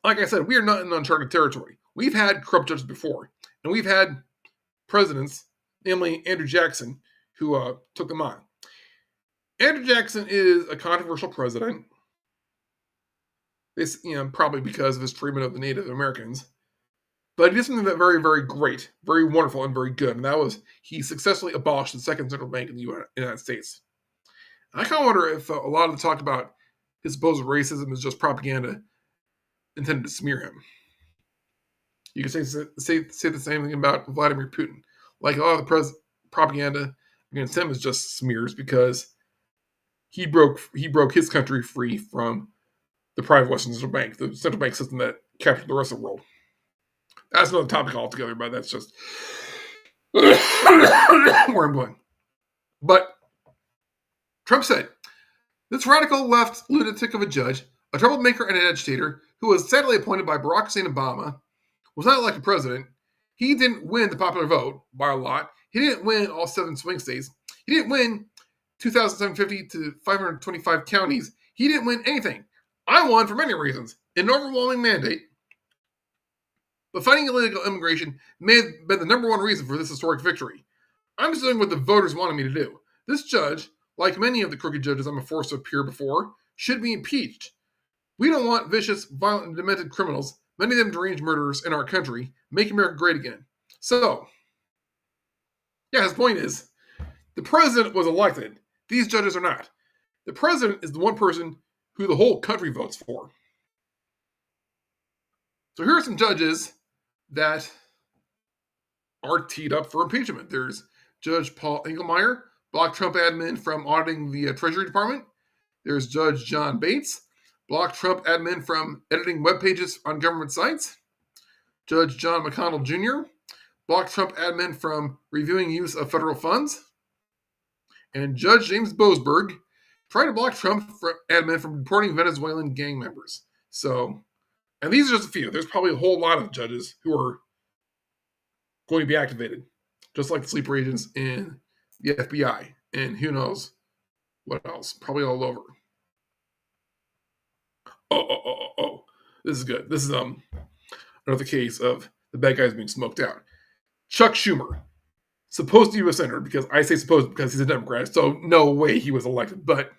Like I said, we are not in uncharted territory. We've had corrupt judges before, and we've had presidents, namely Andrew Jackson, who took them on. Andrew Jackson is a controversial president. This, probably because of his treatment of the Native Americans. But he did something that very, very great, very wonderful, and very good. And that was he successfully abolished the second central bank in the United States. And I kind of wonder if a lot of the talk about his supposed racism is just propaganda intended to smear him. You can say the same thing about Vladimir Putin. Like a lot of the propaganda against him is just smears because he broke his country free from the private Western Central Bank, the central bank system that captured the rest of the world. That's another topic altogether, but that's just where I'm going. But Trump said, this radical left lunatic of a judge, a troublemaker and an agitator, who was sadly appointed by Barack Hussein Obama, was not elected president. He didn't win the popular vote by a lot. He didn't win all 7 swing states. He didn't win 2,750 to 525 counties. He didn't win anything. I won for many reasons. An overwhelming mandate. But fighting illegal immigration may have been the number one reason for this historic victory. I'm just doing what the voters wanted me to do. This judge, like many of the crooked judges I'm forced to appear before, should be impeached. We don't want vicious, violent, and demented criminals, many of them deranged murderers in our country, make America great again. So, his point is, the president was elected. These judges are not. The president is the one person who the whole country votes for. So here are some judges that are teed up for impeachment. There's Judge Paul Engelmeyer, blocked Trump admin from auditing the Treasury Department. There's Judge John Bates, blocked Trump admin from editing web pages on government sites. Judge John McConnell Jr., blocked Trump admin from reviewing use of federal funds. And Judge James Boasberg tried to block Trump admin from deporting Venezuelan gang members. So And these are just a few. There's probably a whole lot of judges who are going to be activated, just like the sleeper agents in the FBI, and who knows what else. Probably all over. Oh. This is good. This is another case of the bad guys being smoked out. Chuck Schumer, supposed to be a senator, because I say supposed because he's a Democrat, so no way he was elected. But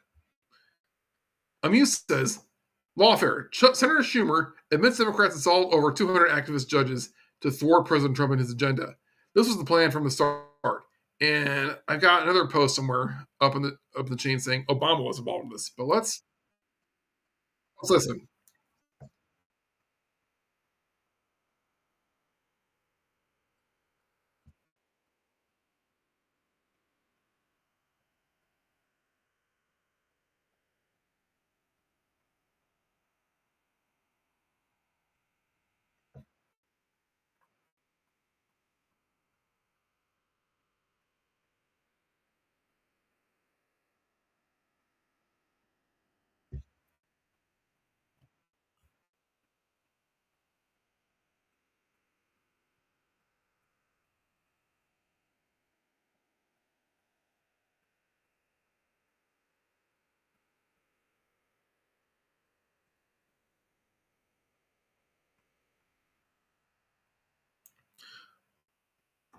Amuse says, lawfare. Senator Schumer admits Democrats installed over 200 activist judges to thwart President Trump and his agenda. This was the plan from the start. And I've got another post somewhere up the chain saying Obama was involved in this. But let's listen.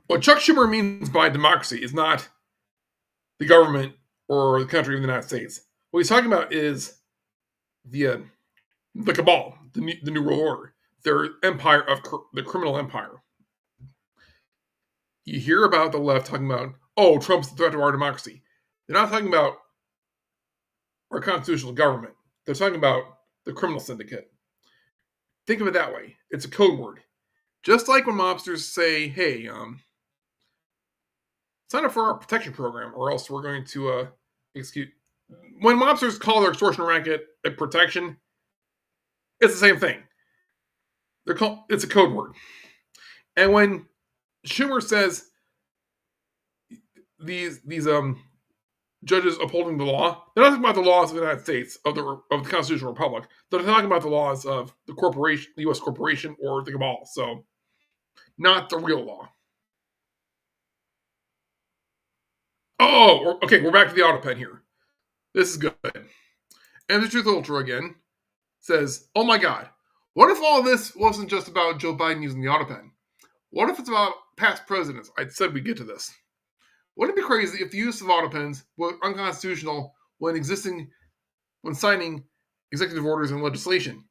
What Chuck Schumer means by democracy is not the government or the country of the United States. What he's talking about is the cabal, the New World Order, their empire of the criminal empire. You hear about the left talking about, oh, Trump's the threat to our democracy. They're not talking about our constitutional government. They're talking about the criminal syndicate. Think of it that way. It's a code word. Just like when mobsters say, hey, sign up for our protection program, or else we're going to execute. When mobsters call their extortion racket a protection, it's the same thing. It's a code word. And when Schumer says these judges upholding the law, they're not talking about the laws of the United States, of the constitutional republic. They're talking about the laws of the corporation, the U.S. corporation, or the cabal. So, not the real law. Oh, okay, we're back to the auto pen here. This is good. And the Truth Ultra again says, oh my God, what if all this wasn't just about Joe Biden using the auto pen? What if it's about past presidents? I said we'd get to this. Wouldn't it be crazy if the use of auto pens were unconstitutional when signing executive orders and legislation?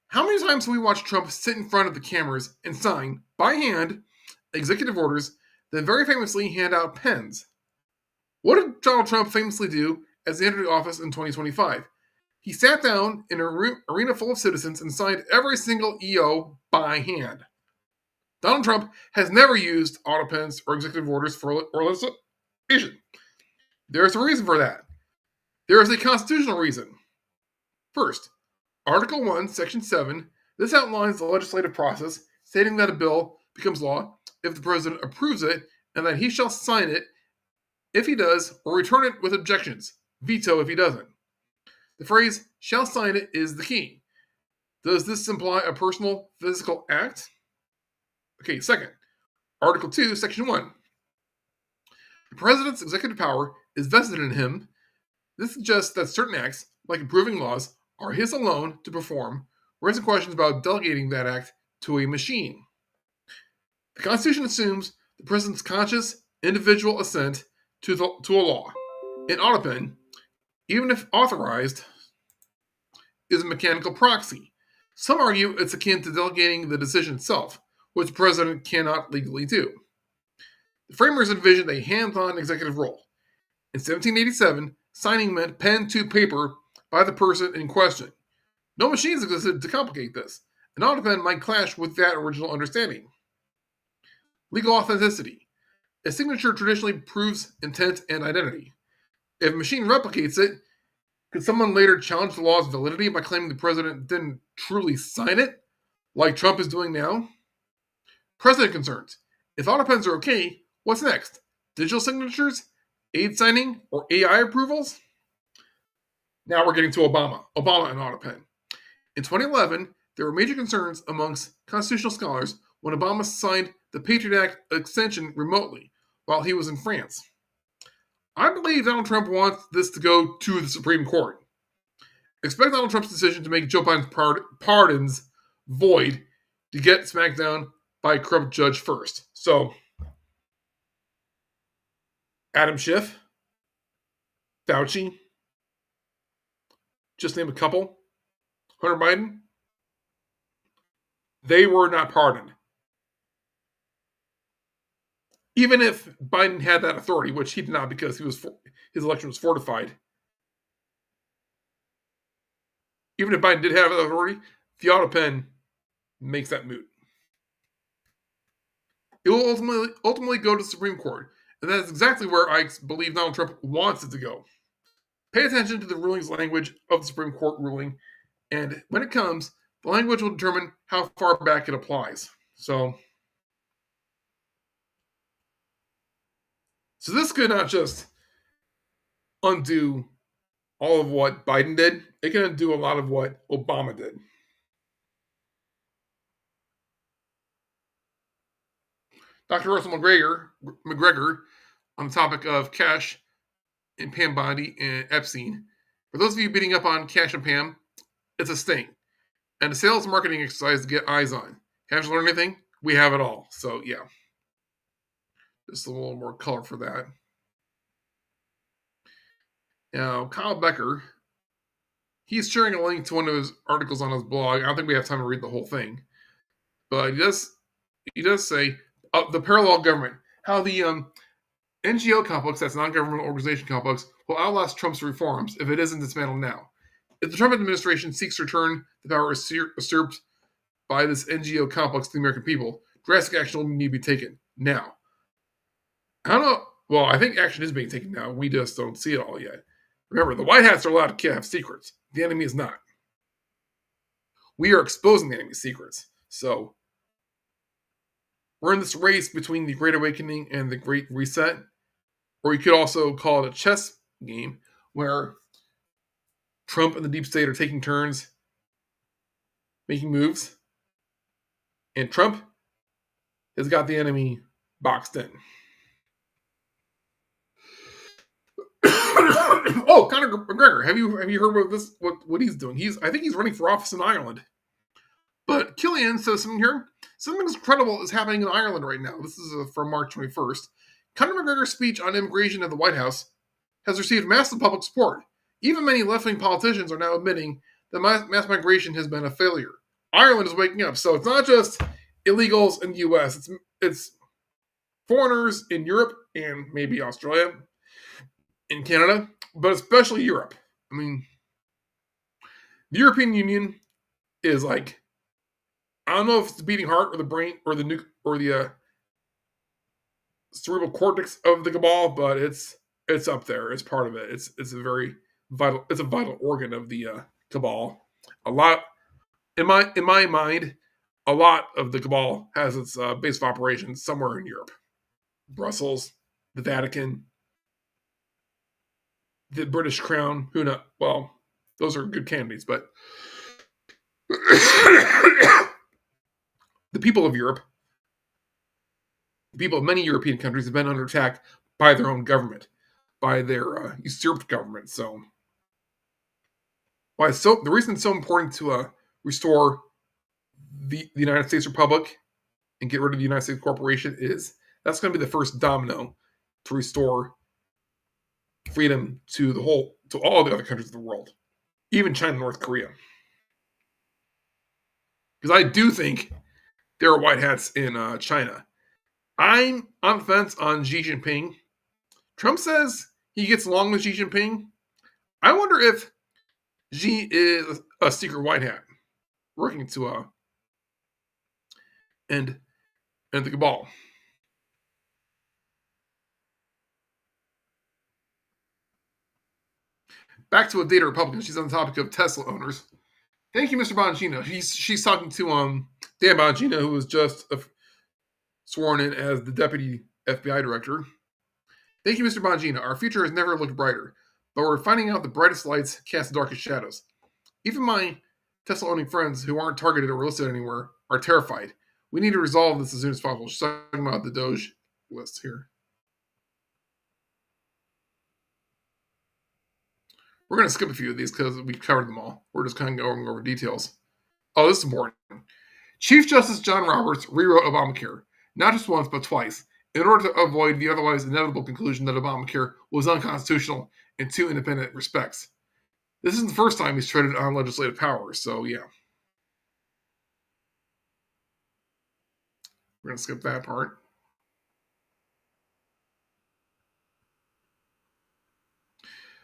How many times have we watched Trump sit in front of the cameras and sign, by hand, executive orders, then very famously hand out pens? What did Donald Trump famously do as he entered office in 2025? He sat down in an arena full of citizens and signed every single EO by hand. Donald Trump has never used auto pens or executive orders for legislation. There is a reason for that. There is a constitutional reason. First, Article 1, Section 7, this outlines the legislative process, stating that a bill becomes law if the president approves it, and that he shall sign it if he does, or return it with objections, veto if he doesn't. The phrase, shall sign it, is the key. Does this imply a personal, physical act? Okay, second, Article 2, Section 1. The president's executive power is vested in him. This suggests that certain acts, like approving laws, are his alone to perform, raising questions about delegating that act to a machine. The Constitution assumes the president's conscious, individual assent to a law. An auto pen, even if authorized, is a mechanical proxy. Some argue it's akin to delegating the decision itself, which the president cannot legally do. The framers envisioned a hands-on executive role. In 1787, signing meant pen to paper by the person in question. No machines existed to complicate this. An auto pen might clash with that original understanding. Legal authenticity. A signature traditionally proves intent and identity. If a machine replicates it, could someone later challenge the law's validity by claiming the president didn't truly sign it, like Trump is doing now? Precedent concerns. If auto pens are okay, what's next? Digital signatures? Aid signing? Or AI approvals? Now we're getting to Obama and auto pen. In 2011, there were major concerns amongst constitutional scholars when Obama signed the Patriot Act extension remotely while he was in France. I believe Donald Trump wants this to go to the Supreme Court. Expect Donald Trump's decision to make Joe Biden's pardons void to get smacked down by a corrupt judge first. So, Adam Schiff, Fauci, just name a couple, Hunter Biden, they were not pardoned. Even if Biden had that authority, which he did not because his election was fortified. Even if Biden did have that authority, the auto pen makes that moot. It will ultimately go to the Supreme Court, and that is exactly where I believe Donald Trump wants it to go. Pay attention to the ruling's language of the Supreme Court ruling, and when it comes, the language will determine how far back it applies. So this could not just undo all of what Biden did. It can undo a lot of what Obama did. Dr. Russell McGregor, on the topic of Cash and Pam Bondi and Epstein. For those of you beating up on Cash and Pam, it's a sting. And a sales marketing exercise to get eyes on. Haven't you learned anything? We have it all. So, yeah. Just a little more color for that. Now, Kyle Becker, he's sharing a link to one of his articles on his blog. I don't think we have time to read the whole thing. But he does say the parallel government, how the NGO complex, that's non-governmental organization complex, will outlast Trump's reforms if it isn't dismantled now. If the Trump administration seeks to return the power usurped by this NGO complex to the American people, drastic action will need to be taken now. I don't know. Well, I think action is being taken now. We just don't see it all yet. Remember, the White Hats are allowed to have secrets. The enemy is not. We are exposing the enemy's secrets. So, we're in this race between the Great Awakening and the Great Reset. Or you could also call it a chess game where Trump and the deep state are taking turns making moves. And Trump has got the enemy boxed in. Oh, Conor McGregor. Have you heard about this? What he's doing? I think he's running for office in Ireland. But Killian says something here. Something incredible is happening in Ireland right now. This is from March 21st. Conor McGregor's speech on immigration at the White House has received massive public support. Even many left-wing politicians are now admitting that mass migration has been a failure. Ireland is waking up. So it's not just illegals in the U.S. It's foreigners in Europe and maybe Australia, in Canada, but especially Europe. I mean, the European Union is like, I don't know if it's the beating heart or the brain or the cerebral cortex of the cabal, but it's up there. It's part of it. It's a very vital. It's a vital organ of the cabal. A lot, in my mind, a lot of the cabal has its base of operations somewhere in Europe, Brussels, the Vatican, the British Crown. Who knows? Well, those are good candidates, but the people of Europe, the people of many European countries have been under attack by their own government, by their usurped government. So, the reason it's so important to restore the United States Republic and get rid of the United States Corporation is that's going to be the first domino to restore freedom to all the other countries of the world, even China and North Korea. Because I do think there are white hats in China. I'm on the fence on Xi Jinping. Trump says he gets along with Xi Jinping. I wonder if Xi is a secret white hat working to end the cabal. Back to a data Republican. She's on the topic of Tesla owners. Thank you, Mr. Bongino. She's talking to Dan Bongino, who was just sworn in as the deputy FBI director. Thank you, Mr. Bongino. Our future has never looked brighter, but we're finding out the brightest lights cast the darkest shadows. Even my Tesla-owning friends who aren't targeted or listed anywhere are terrified. We need to resolve this as soon as possible. She's talking about the Doge list here. We're going to skip a few of these because we've covered them all. We're just kind of going over details. Oh, this is important. Chief Justice John Roberts rewrote Obamacare, not just once, but twice, in order to avoid the otherwise inevitable conclusion that Obamacare was unconstitutional in two independent respects. This isn't the first time he's treaded on legislative power, so yeah. We're going to skip that part.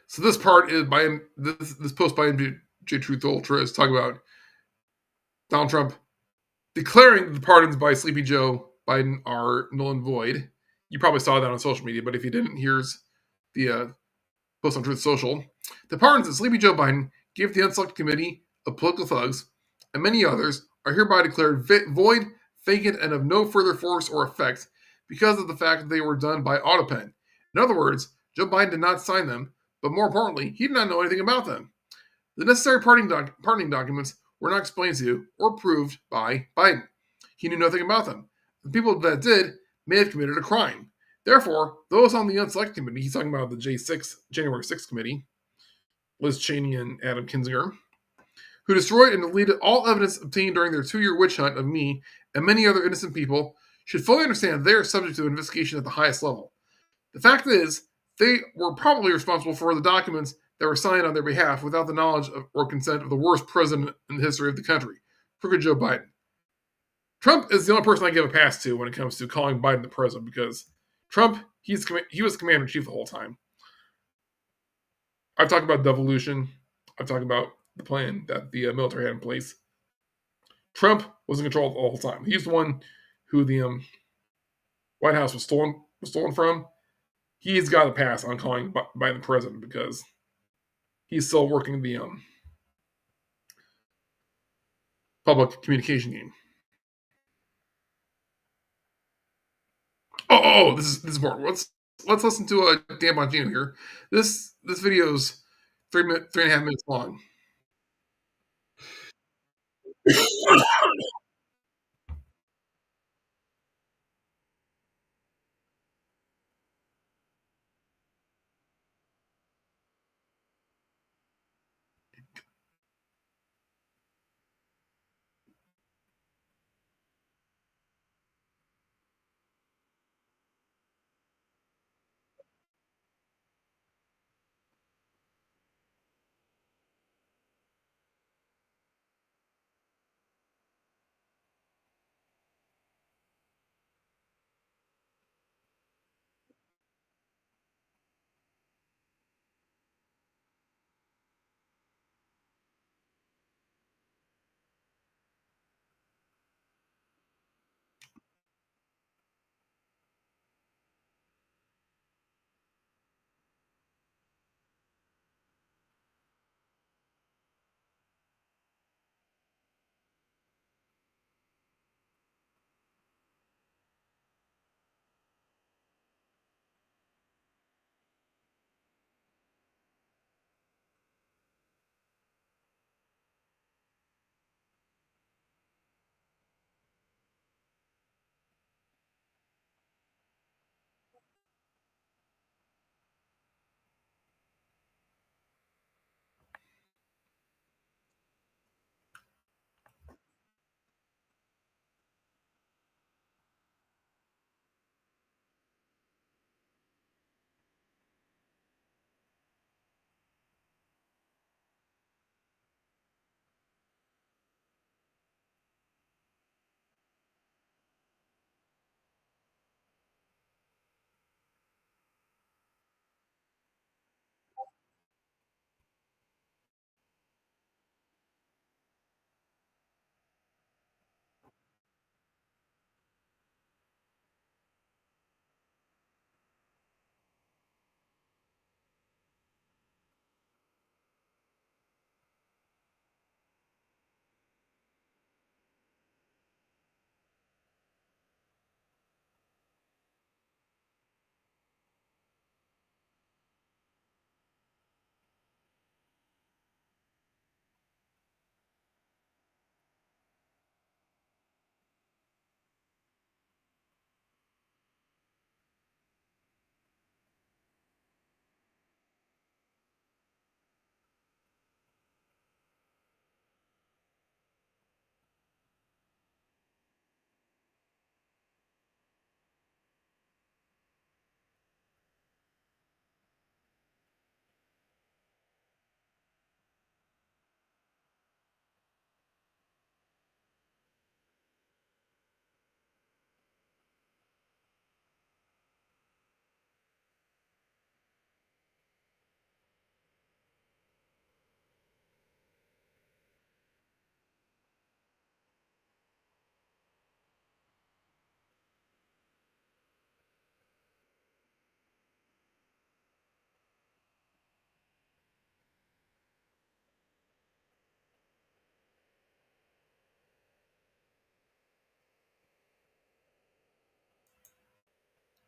So this part is by this post by MJ Truth Ultra is talking about Donald Trump declaring that the pardons by Sleepy Joe Biden are null and void. You probably saw that on social media, but if you didn't, here's the post on Truth Social. The pardons that Sleepy Joe Biden gave the Unselect Committee of Political Thugs and many others are hereby declared void, vacant, and of no further force or effect because of the fact that they were done by autopen. In other words, Joe Biden did not sign them, but more importantly, he did not know anything about them. The necessary pardoning documents were not explained to or approved by Biden. He knew nothing about them. The people that did may have committed a crime. Therefore, those on the Unselect Committee, he's talking about the January 6th Committee, Liz Cheney and Adam Kinzinger, who destroyed and deleted all evidence obtained during their 2-year witch hunt of me and many other innocent people, should fully understand they are subject to investigation at the highest level. The fact is, they were probably responsible for the documents that were signed on their behalf without the knowledge or consent of the worst president in the history of the country, crooked Joe Biden. Trump is the only person I give a pass to when it comes to calling Biden the president, because Trump, he was commander-in-chief the whole time. I've talked about devolution. I've talked about the plan that the military had in place. Trump was in control the whole time. He's the one who the White House was stolen from. He's got a pass on calling Biden the president because he's still working the public communication game. This is important. Let's listen to Dan Bongino here. This video's 3.5 minutes long.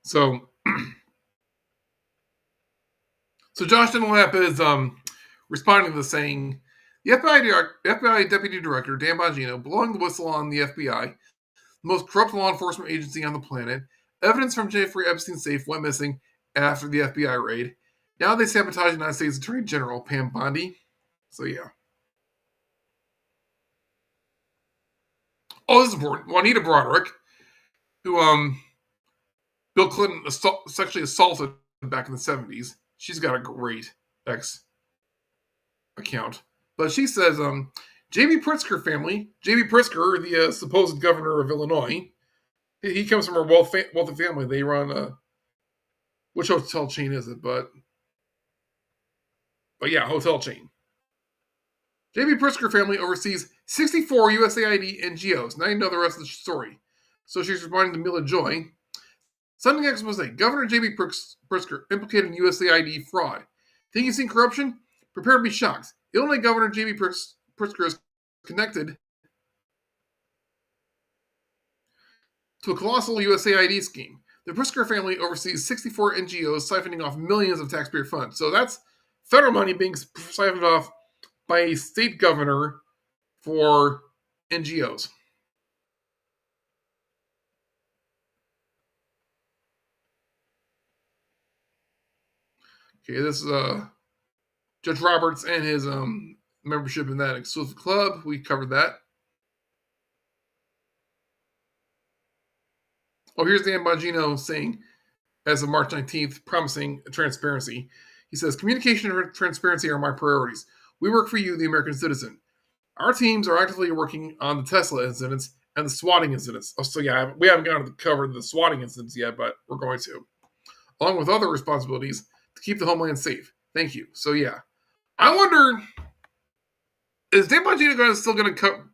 So Josh Dunlap is responding to this, saying the FBI Deputy Director Dan Bongino blowing the whistle on the FBI, the most corrupt law enforcement agency on the planet. Evidence from Jeffrey Epstein's safe went missing after the FBI raid. Now they sabotage United States Attorney General Pam Bondi. So yeah. Oh, this is important. Juanita Broderick, who Bill Clinton sexually assaulted back in the 70s. She's got a great X account. But she says, J.B. Pritzker family, J.B. Pritzker, the supposed governor of Illinois, he comes from a wealthy family. They run which hotel chain is it? But yeah, hotel chain. J.B. Pritzker family oversees 64 USAID NGOs. Now you know the rest of the story. So she's responding to Mila Joy. Sending expose. Governor J.B. Pritzker implicated in USAID fraud. Think you've seen corruption? Prepare to be shocked. Illinois Governor J.B. Pritzker is connected to a colossal USAID scheme. The Pritzker family oversees 64 NGOs siphoning off millions of taxpayer funds. So that's federal money being siphoned off by a state governor for NGOs. Okay, this is Judge Roberts and his membership in that exclusive club. We covered that. Oh, here's Dan Bongino saying, as of March 19th, promising transparency. He says, communication and transparency are my priorities. We work for you, the American citizen. Our teams are actively working on the Tesla incidents and the swatting incidents. Oh, so yeah, we haven't gotten to cover the swatting incidents yet, but we're going to. Along with other responsibilities to keep the homeland safe. Thank you. So yeah. I wonder, is Dan Bongino still going to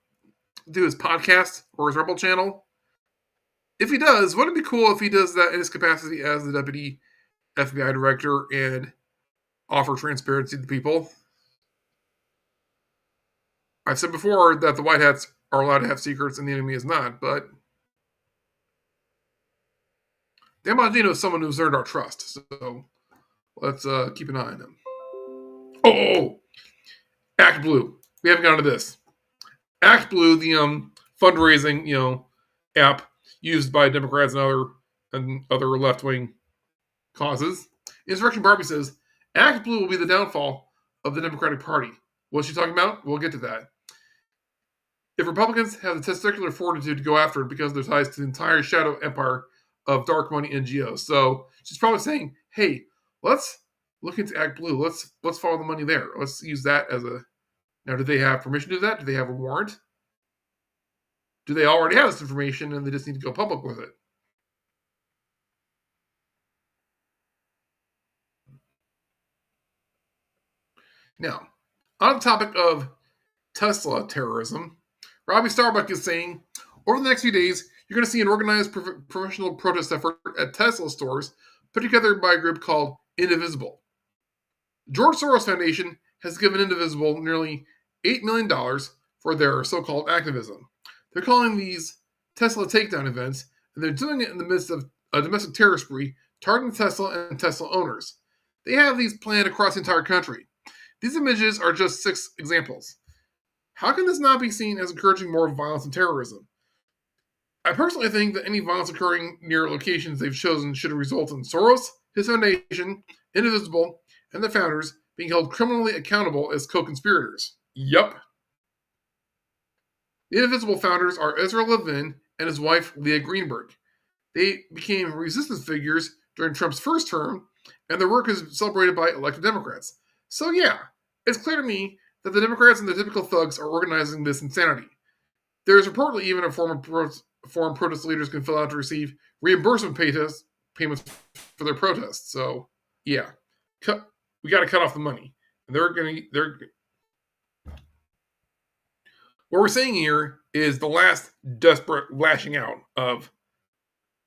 do his podcast or his Rebel channel? If he does, wouldn't it be cool if he does that in his capacity as the deputy FBI director and offer transparency to people? I've said before that the White Hats are allowed to have secrets and the enemy is not, but Dan Bongino is someone who's earned our trust, so let's keep an eye on him. Oh, Act Blue. We haven't gotten to this. Act Blue, the fundraising, app used by Democrats and other left-wing causes. Insurrection Barbie says, Act Blue will be the downfall of the Democratic Party. What's she talking about? We'll get to that. If Republicans have the testicular fortitude to go after it because of their ties to the entire shadow empire of dark money NGOs. So she's probably saying, hey, let's look into Act Blue. Let's follow the money there. Let's use that as a... Now, do they have permission to do that? Do they have a warrant? Do they already have this information and they just need to go public with it? Now, on the topic of Tesla terrorism, Robbie Starbuck is saying, over the next few days, you're going to see an organized professional protest effort at Tesla stores put together by a group called Indivisible. George Soros Foundation has given Indivisible nearly $8 million for their so-called activism. They're calling these Tesla takedown events, and they're doing it in the midst of a domestic terror spree targeting Tesla and Tesla owners. They have these planned across the entire country. These images are just 6 examples. How can this not be seen as encouraging more violence and terrorism? I personally think that any violence occurring near locations they've chosen should result in Soros, his foundation, Indivisible, and the founders being held criminally accountable as co-conspirators. Yup. The Indivisible founders are Ezra Levin and his wife, Leah Greenberg. They became resistance figures during Trump's first term, and their work is celebrated by elected Democrats. So yeah, it's clear to me that the Democrats and the typical thugs are organizing this insanity. There is reportedly even a form protest leaders can fill out to receive reimbursement payments for their protests. So yeah, we got to cut off the money. And what we're saying here is the last desperate lashing out of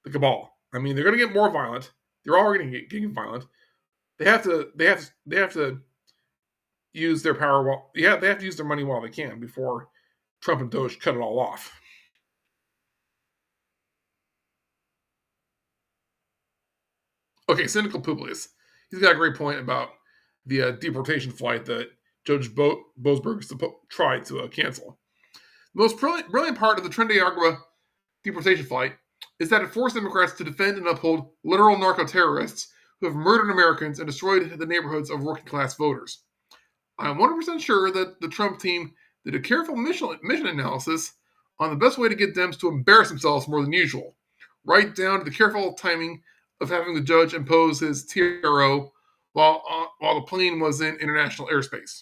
the cabal. I mean, they're going to get more violent. They're already getting violent. They have to use their power they have to use their money while they can before Trump and Doge cut it all off. Okay, cynical Publius. He's got a great point about the deportation flight that Judge Boasberg tried to cancel. The most brilliant part of the Trinidad deportation flight is that it forced Democrats to defend and uphold literal narco-terrorists who have murdered Americans and destroyed the neighborhoods of working-class voters. I'm 100% sure that the Trump team did a careful mission analysis on the best way to get Dems to embarrass themselves more than usual, right down to the careful timing of having the judge impose his TRO while the plane was in international airspace.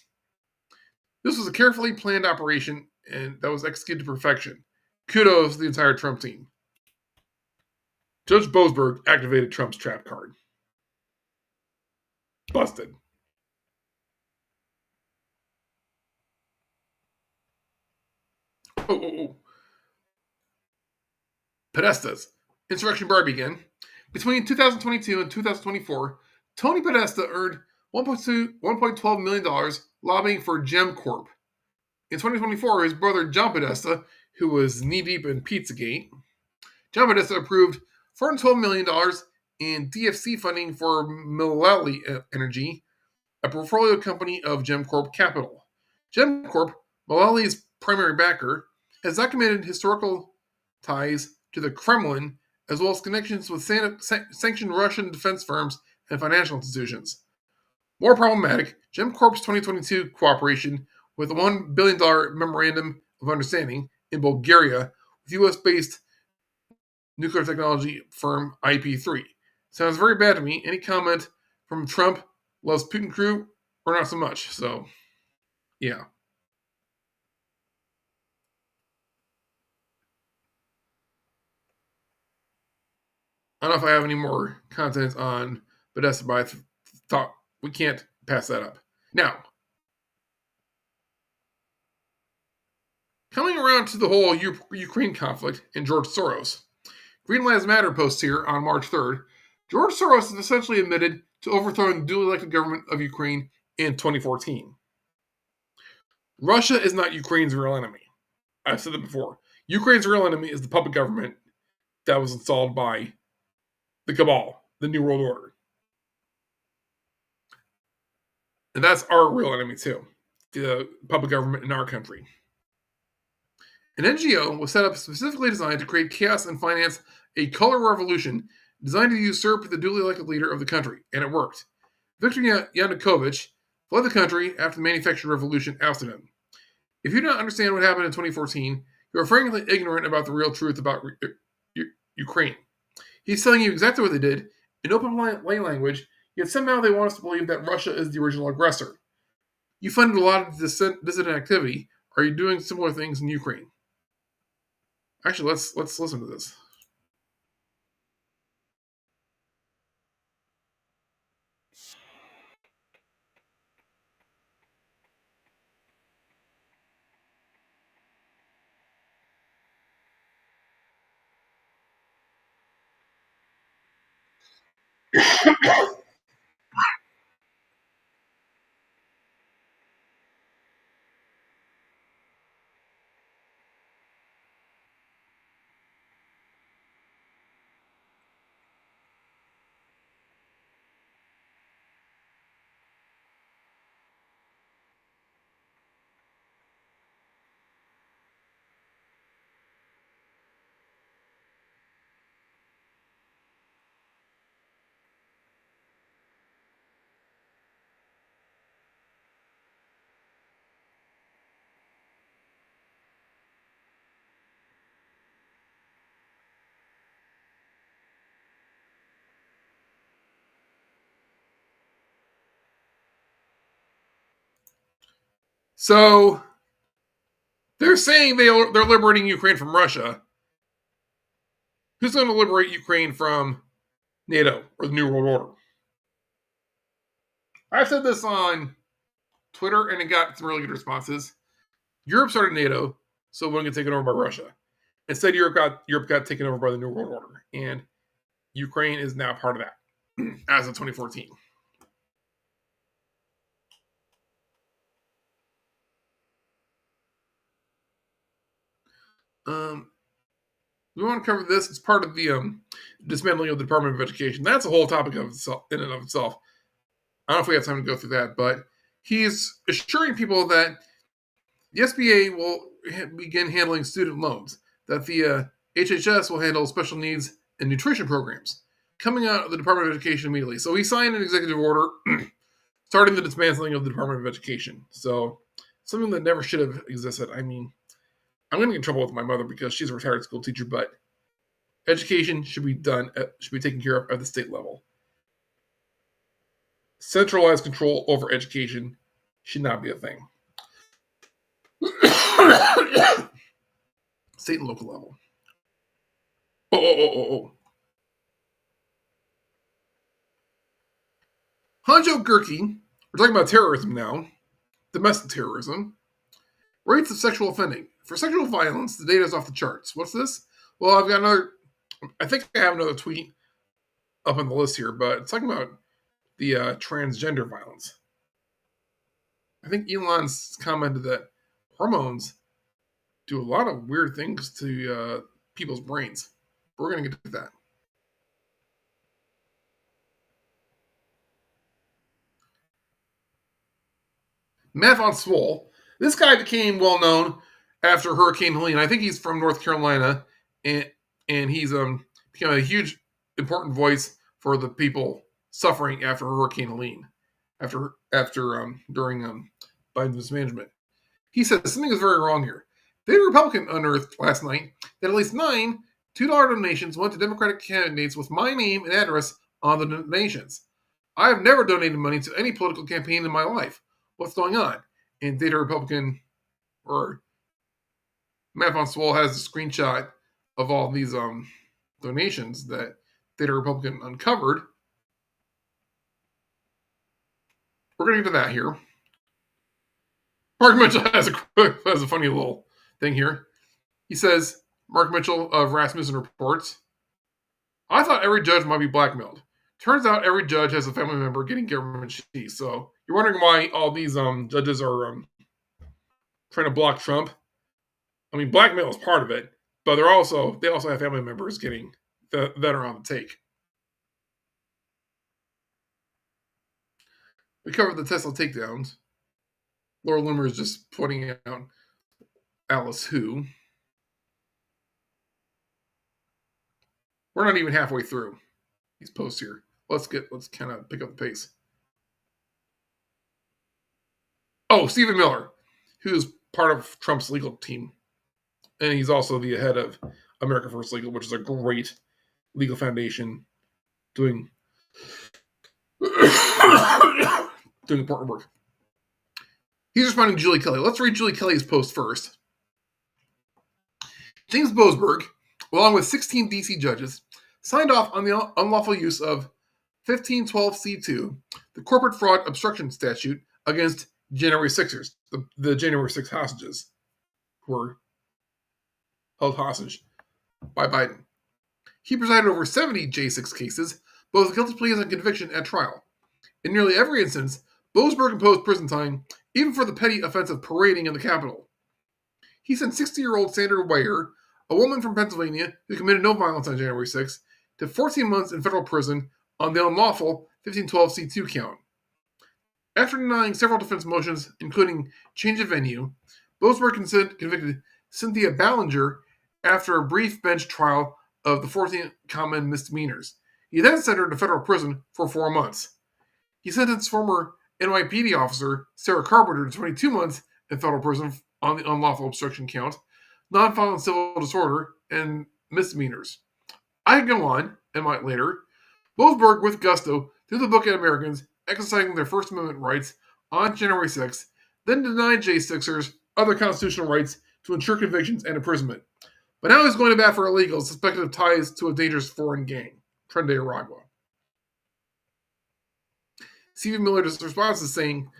This was a carefully planned operation, and that was executed to perfection. Kudos to the entire Trump team. Judge Boasberg activated Trump's trap card. Busted. Oh. Podesta's Insurrection Barbie again. Between 2022 and 2024, Tony Podesta earned $1.12 million lobbying for Gem Corp. In 2024, his brother John Podesta, who was knee-deep in Pizzagate, John Podesta approved $412 million in DFC funding for Mullally Energy, a portfolio company of Gem Corp Capital. Gem Corp, Mullally's primary backer, has documented historical ties to the Kremlin, as well as connections with sanctioned Russian defense firms and financial institutions. More problematic, Gem Corp's 2022 cooperation with a $1 billion memorandum of understanding in Bulgaria with U.S.-based nuclear technology firm IP3. Sounds very bad to me. Any comment from Trump loves Putin crew or not so much? So, yeah. I don't know if I have any more content on Podesta, but I thought we can't pass that up. Now, coming around to the whole Ukraine conflict and George Soros. Green Lives Matter posts here on March 3rd. George Soros has essentially admitted to overthrowing the duly elected government of Ukraine in 2014. Russia is not Ukraine's real enemy. I've said that before. Ukraine's real enemy is the puppet government that was installed by the cabal, the New World Order. And that's our real enemy too, the puppet government in our country. An NGO was set up specifically designed to create chaos and finance a color revolution designed to usurp the duly elected leader of the country, and it worked. Viktor Yanukovych fled the country after the manufactured revolution ousted him. If you don't understand what happened in 2014, you are frankly ignorant about the real truth about Ukraine. He's telling you exactly what they did in open plain language, yet somehow they want us to believe that Russia is the original aggressor. You funded a lot of dissident activity. Are you doing similar things in Ukraine? Actually, let's listen to this. So they're saying they're liberating Ukraine from Russia. Who's going to liberate Ukraine from NATO or the New World Order? I said this on Twitter, and it got some really good responses. Europe started NATO, so it wouldn't get taken over by Russia. Instead, Europe got taken over by the New World Order, and Ukraine is now part of that as of 2014. We want to cover this. It's part of the dismantling of the Department of Education. That's a whole topic of itself, in and of itself. I don't know if we have time to go through that, but he's assuring people that the SBA will begin handling student loans, that the HHS will handle special needs and nutrition programs coming out of the Department of Education immediately. So he signed an executive order starting the dismantling of the Department of Education. So something that never should have existed. I mean, I'm going to get in trouble with my mother because she's a retired school teacher, but education should be taken care of at the state level. Centralized control over education should not be a thing. State and local level. Hanjo Gurki, we're talking about terrorism now, domestic terrorism, rates of sexual offending. For sexual violence, the data is off the charts. What's this? Well, I've got I think I have another tweet up on the list here, but it's talking about the transgender violence. I think Elon's commented that hormones do a lot of weird things to people's brains. We're going to get to that. Matt Von Swole. This guy became well known after Hurricane Helene. I think he's from North Carolina, and he's become a huge, important voice for the people suffering after Hurricane Helene, during Biden's mismanagement. He says something is very wrong here. The Republican unearthed last night that at least 9 $2 donations went to Democratic candidates with my name and address on the donations. I have never donated money to any political campaign in my life. What's going on? And Data Republican, or Matt Von Swole, has a screenshot of all these donations that Data Republican uncovered. We're going to get to that here. Mark Mitchell has a funny little thing here. He says, Mark Mitchell of Rasmussen reports, I thought every judge might be blackmailed. Turns out every judge has a family member getting government cheese. So you're wondering why all these judges are trying to block Trump. I mean, blackmail is part of it, but they also have family members getting that are on the take. We covered the Tesla takedowns. Laura Loomer is just pointing out Alice Who. We're not even halfway through these posts here. Let's kind of pick up the pace. Oh, Stephen Miller, who's part of Trump's legal team. And he's also the head of America First Legal, which is a great legal foundation doing important work. He's responding to Julie Kelly. Let's read Julie Kelly's post first. James Boasberg, along with 16 D.C. judges, signed off on the unlawful use of 1512C2, the corporate fraud obstruction statute, against January 6ers, the January 6 hostages who were held hostage by Biden. He presided over 70 J6 cases, both guilty pleas and conviction at trial. In nearly every instance, Boasberg imposed prison time, even for the petty offense of parading in the Capitol. He sent 60-year-old Sandra Weyer, a woman from Pennsylvania who committed no violence on January 6, to 14 months in federal prison on the unlawful 1512C2 count. After denying several defense motions, including change of venue, Boasberg convicted Cynthia Ballinger after a brief bench trial of the 14 common misdemeanors. He then sent her to federal prison for 4 months. He sentenced former NYPD officer Sarah Carpenter to 22 months in federal prison on the unlawful obstruction count, nonviolent civil disorder, and misdemeanors. I could go on, and might later. Boasberg, with gusto, threw the book at Americans exercising their First Amendment rights on January 6th, then denied J6ers other constitutional rights to ensure convictions and imprisonment. But now he's going to bat for illegals suspected of ties to a dangerous foreign gang, Tren de Aragua. Stephen Miller's response is saying,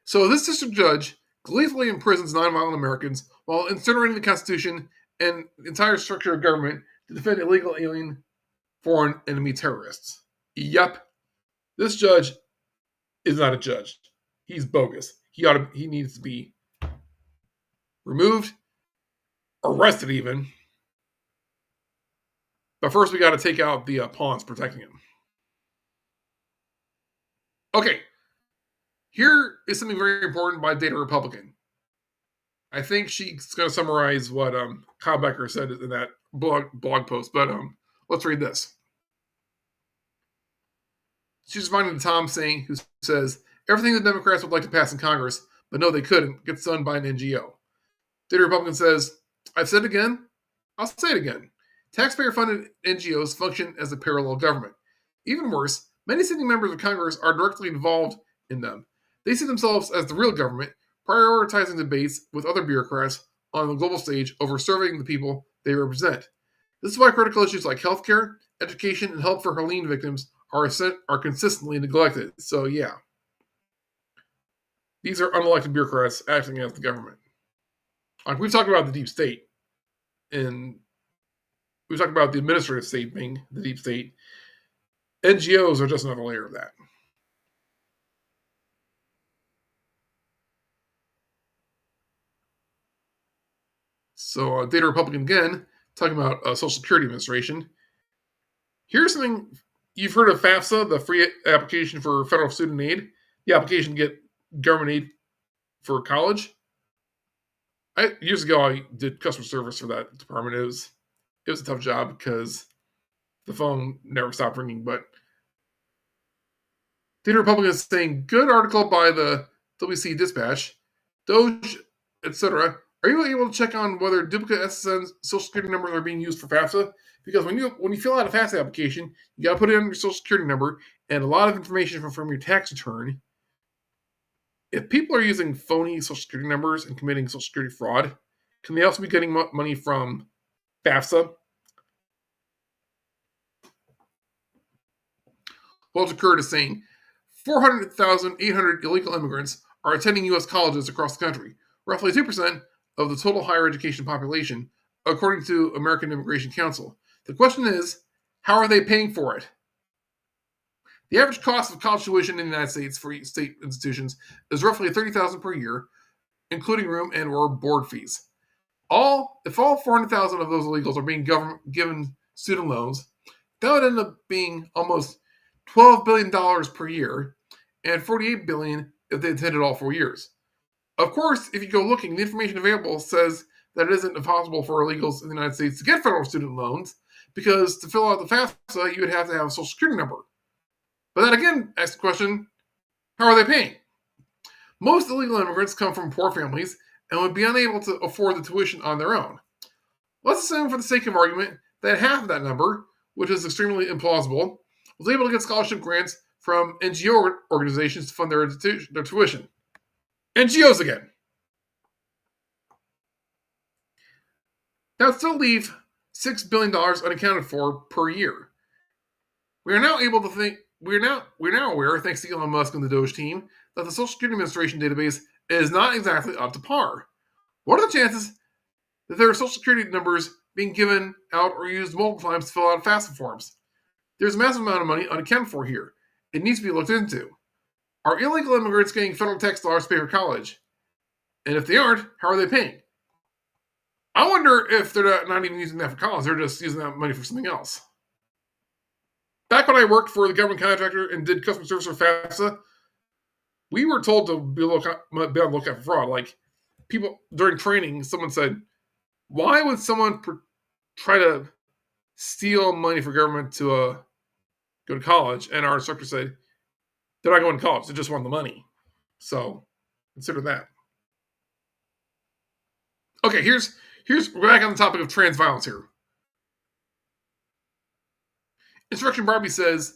so this district judge gleefully imprisons nonviolent Americans while incinerating the Constitution and the entire structure of government to defend illegal alien foreign enemy terrorists. Yep. This judge is not a judge. He's bogus. He needs to be removed, arrested even, But first, we got to take out the pawns protecting him. Okay, here is something very important by Data Republican. I think she's going to summarize what Kyle Becker said in that blog post, but let's read this. She's responding to Tom Singh, who says, everything the Democrats would like to pass in Congress, but no, they couldn't, gets done by an NGO. Data Republican says, I've said it again, I'll say it again. Taxpayer-funded NGOs function as a parallel government. Even worse, many sitting members of Congress are directly involved in them. They see themselves as the real government, prioritizing debates with other bureaucrats on the global stage over serving the people they represent. This is why critical issues like healthcare, education, and help for Helene victims are consistently neglected. So, yeah. These are unelected bureaucrats acting as the government. Like, we've talked about the deep state, and we've talked about the administrative state being the deep state. NGOs are just another layer of that. So, Data Republican again, talking about Social Security Administration. Here's something you've heard of FAFSA, the free application for federal student aid. The application to get government aid for college. Years ago, I did customer service for that department. It was a tough job because the phone never stopped ringing. But Data Republican is saying, good article by the WC Dispatch, Doge, etc. Are you able to check on whether duplicate SSN Social Security numbers are being used for FAFSA? Because when you fill out a FAFSA application, you got to put in your Social Security number and a lot of information from your tax return. If people are using phony Social Security numbers and committing Social Security fraud, can they also be getting money from FAFSA? Walter Curd is saying 400,800 illegal immigrants are attending U.S. colleges across the country, roughly 2% of the total higher education population, according to American Immigration Council. The question is, how are they paying for it? The average cost of college tuition in the United States for state institutions is roughly $30,000 per year, including room and or board fees. If all 400,000 of those illegals are being given student loans, that would end up being almost $12 billion per year, and $48 billion if they attended all 4 years. Of course, if you go looking, the information available says that it isn't impossible for illegals in the United States to get federal student loans, because to fill out the FAFSA, you would have to have a Social Security number. But that again asks the question, how are they paying? Most illegal immigrants come from poor families and would be unable to afford the tuition on their own. Let's assume, for the sake of argument, that half of that number, which is extremely implausible, was able to get scholarship grants from NGO organizations to fund their tuition. NGOs again. That would still leave $6 billion unaccounted for per year. We are now aware, thanks to Elon Musk and the Doge team, that the Social Security Administration database is not exactly up to par. What are the chances that there are Social Security numbers being given out or used multiple times to fill out FAFSA forms? There's a massive amount of money unaccounted for here. It needs to be looked into. Are illegal immigrants getting federal tax dollars to pay for college? And if they aren't, how are they paying? I wonder if they're not even using that for college, they're just using that money for something else. Back when I worked for the government contractor and did customer service for FAFSA, we were told to be on the lookout for fraud. Like, people, during training, someone said, why would someone try to steal money for government to go to college? And our instructor said, they're not going to college, they just want the money. So, consider that. Okay, we're back on the topic of trans violence here. Instruction Barbie says,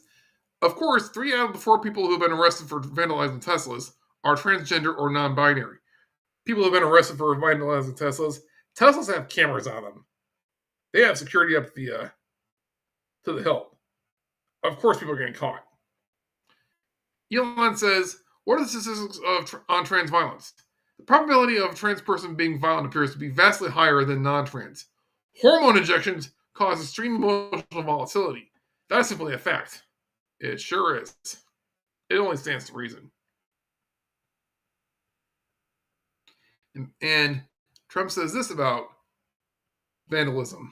of course, 3 out of the 4 people who have been arrested for vandalizing Teslas are transgender or non-binary. People who have been arrested for vandalizing Teslas have cameras on them. They have security up to the hilt. Of course, people are getting caught. Elon says, what are the statistics on trans violence? The probability of a trans person being violent appears to be vastly higher than non-trans. Hormone injections cause extreme emotional volatility. That is simply a fact. It sure is. It only stands to reason. And Trump says this about vandalism.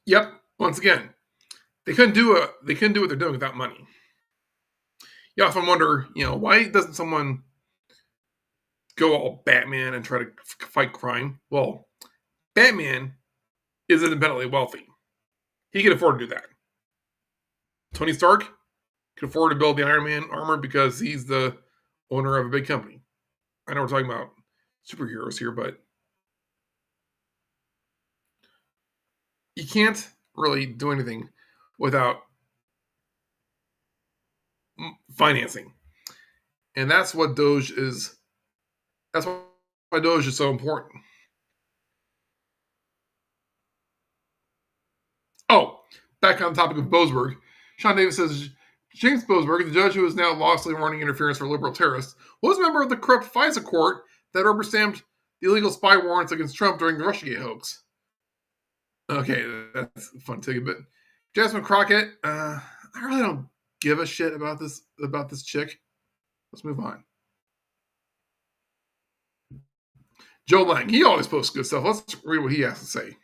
Yep. Once again, they couldn't do what they're doing without money. You often wonder, why doesn't someone go all Batman and try to fight crime? Well, Batman is independently wealthy. He can afford to do that. Tony Stark can afford to build the Iron Man armor because he's the owner of a big company. I know we're talking about superheroes here, but you can't really do anything without financing. And that's what Doge is. That's why Doge is so important. Oh, back on the topic of Boasberg, Sean Davis says James Boasberg, the judge who is now lawfully warning interference for liberal terrorists, was a member of the corrupt FISA court that rubber stamped the illegal spy warrants against Trump during the Russiagate hoax. Okay, that's fun to take, but Jasmine Crockett, I really don't give a shit about this chick. Let's move on. Joe Lang, he always posts good stuff. Let's read what he has to say.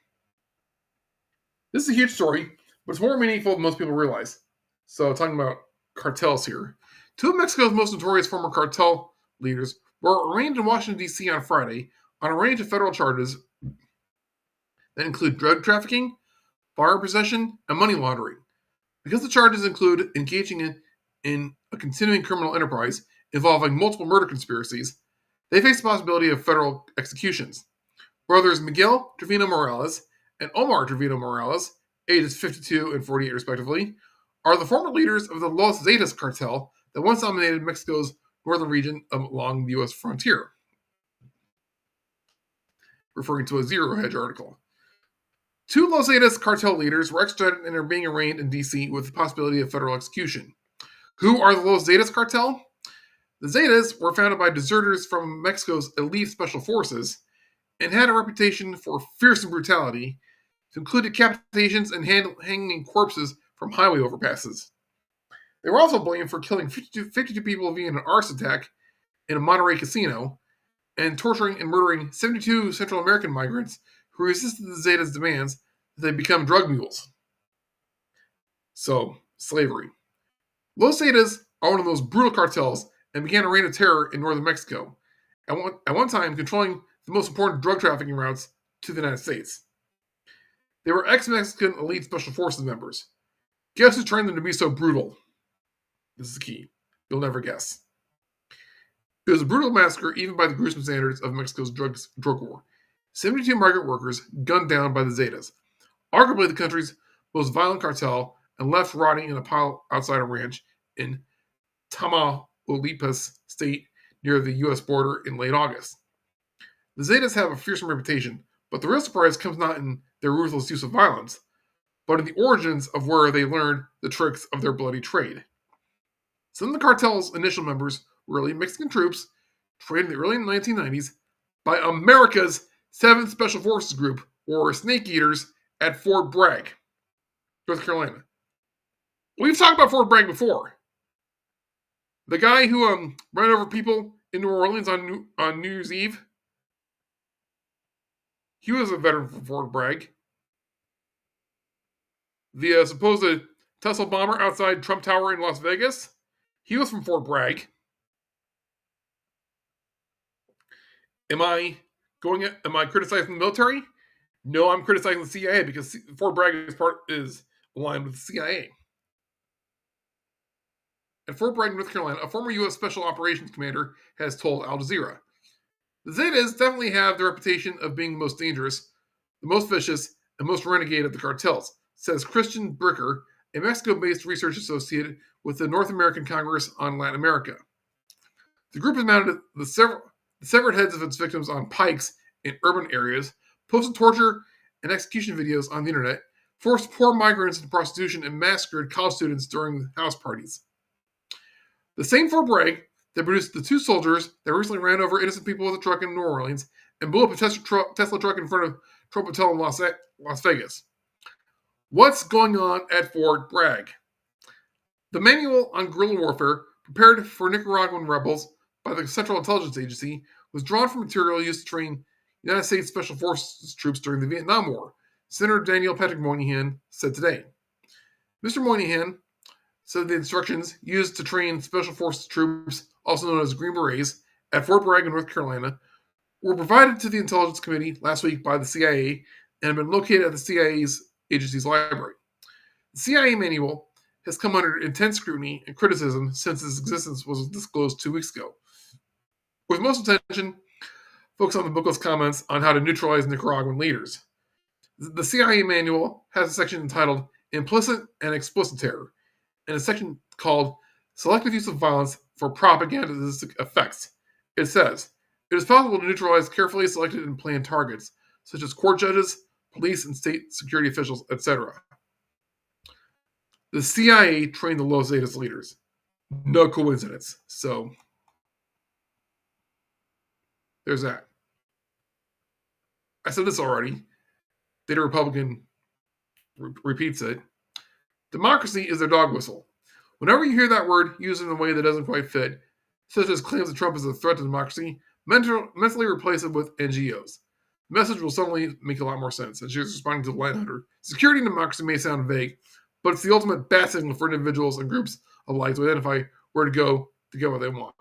This is a huge story, but it's more meaningful than most people realize. So, talking about cartels here. Two of Mexico's most notorious former cartel leaders were arraigned in Washington, D.C. on Friday on a range of federal charges that include drug trafficking, firearm possession, and money laundering. Because the charges include engaging in a continuing criminal enterprise involving multiple murder conspiracies, they face the possibility of federal executions. Brothers Miguel Trevino Morales and Omar Trevino Morales, ages 52 and 48 respectively, are the former leaders of the Los Zetas cartel that once dominated Mexico's northern region along the U.S. frontier. Referring to a Zero Hedge article. Two Los Zetas cartel leaders were extradited and are being arraigned in D.C. with the possibility of federal execution. Who are the Los Zetas cartel? The Zetas were founded by deserters from Mexico's elite special forces and had a reputation for fearsome brutality, to include decapitations and hanging corpses from highway overpasses. They were also blamed for killing 52 people via an arson attack in a Monterey casino and torturing and murdering 72 Central American migrants who resisted the Zetas' demands that they become drug mules. So, slavery. Los Zetas are one of those brutal cartels and began a reign of terror in northern Mexico, at one time controlling the most important drug trafficking routes to the United States. They were ex-Mexican elite special forces members. Guess who trained them to be so brutal? This is the key. You'll never guess. It was a brutal massacre even by the gruesome standards of Mexico's drug war. 72 migrant workers gunned down by the Zetas, arguably the country's most violent cartel, and left rotting in a pile outside a ranch in Tamaulipas state near the U.S. border in late August. The Zetas have a fearsome reputation, but the real surprise comes not in their ruthless use of violence, but in the origins of where they learned the tricks of their bloody trade. Some of the cartel's initial members were elite Mexican troops trained in the early 1990s by America's 7th Special Forces Group, or Snake Eaters, at Fort Bragg, North Carolina. We've talked about Fort Bragg before. The guy who ran over people in New Orleans on New Year's Eve, he was a veteran from Fort Bragg. The supposed Tesla bomber outside Trump Tower in Las Vegas, he was from Fort Bragg. Am I criticizing the military? No, I'm criticizing the CIA because Fort Bragg is aligned with the CIA. At Fort Bragg, North Carolina, a former U.S. Special Operations Commander has told Al Jazeera, the Zetas definitely have the reputation of being the most dangerous, the most vicious, and most renegade of the cartels, says Christian Bricker, a Mexico-based research associate with the North American Congress on Latin America. The group has mounted the severed heads of its victims on pikes in urban areas, posted torture and execution videos on the internet, forced poor migrants into prostitution, and massacred college students during house parties. The same Fort Bragg that produced the two soldiers that recently ran over innocent people with a truck in New Orleans and blew up a Tesla truck in front of Trump Hotel in Las Vegas. What's going on at Fort Bragg? The Manual on Guerrilla Warfare, prepared for Nicaraguan rebels by the Central Intelligence Agency, was drawn from material used to train United States Special Forces troops during the Vietnam War, Senator Daniel Patrick Moynihan said today. Mr. Moynihan said the instructions used to train Special Forces troops, also known as Green Berets, at Fort Bragg in North Carolina, were provided to the Intelligence Committee last week by the CIA and have been located at the CIA's agency's library. The CIA manual has come under intense scrutiny and criticism since its existence was disclosed 2 weeks ago, with most attention focused on the booklet's comments on how to neutralize Nicaraguan leaders. The CIA manual has a section entitled Implicit and Explicit Terror, and a section called Selective Use of Violence for Propagandistic Effects. It says, it is possible to neutralize carefully selected and planned targets, such as court judges, police and state security officials, etc. The CIA trained the Los Zetas leaders. No coincidence. So, there's that. I said this already. Data Republican repeats it. Democracy is their dog whistle. Whenever you hear that word used in a way that doesn't quite fit, such as claims that Trump is a threat to democracy, mentally replace it with NGOs. The message will suddenly make a lot more sense. And she was responding to the line hunter. Security and democracy may sound vague, but it's the ultimate bat signal for individuals and groups alike to identify where to go to get what they want.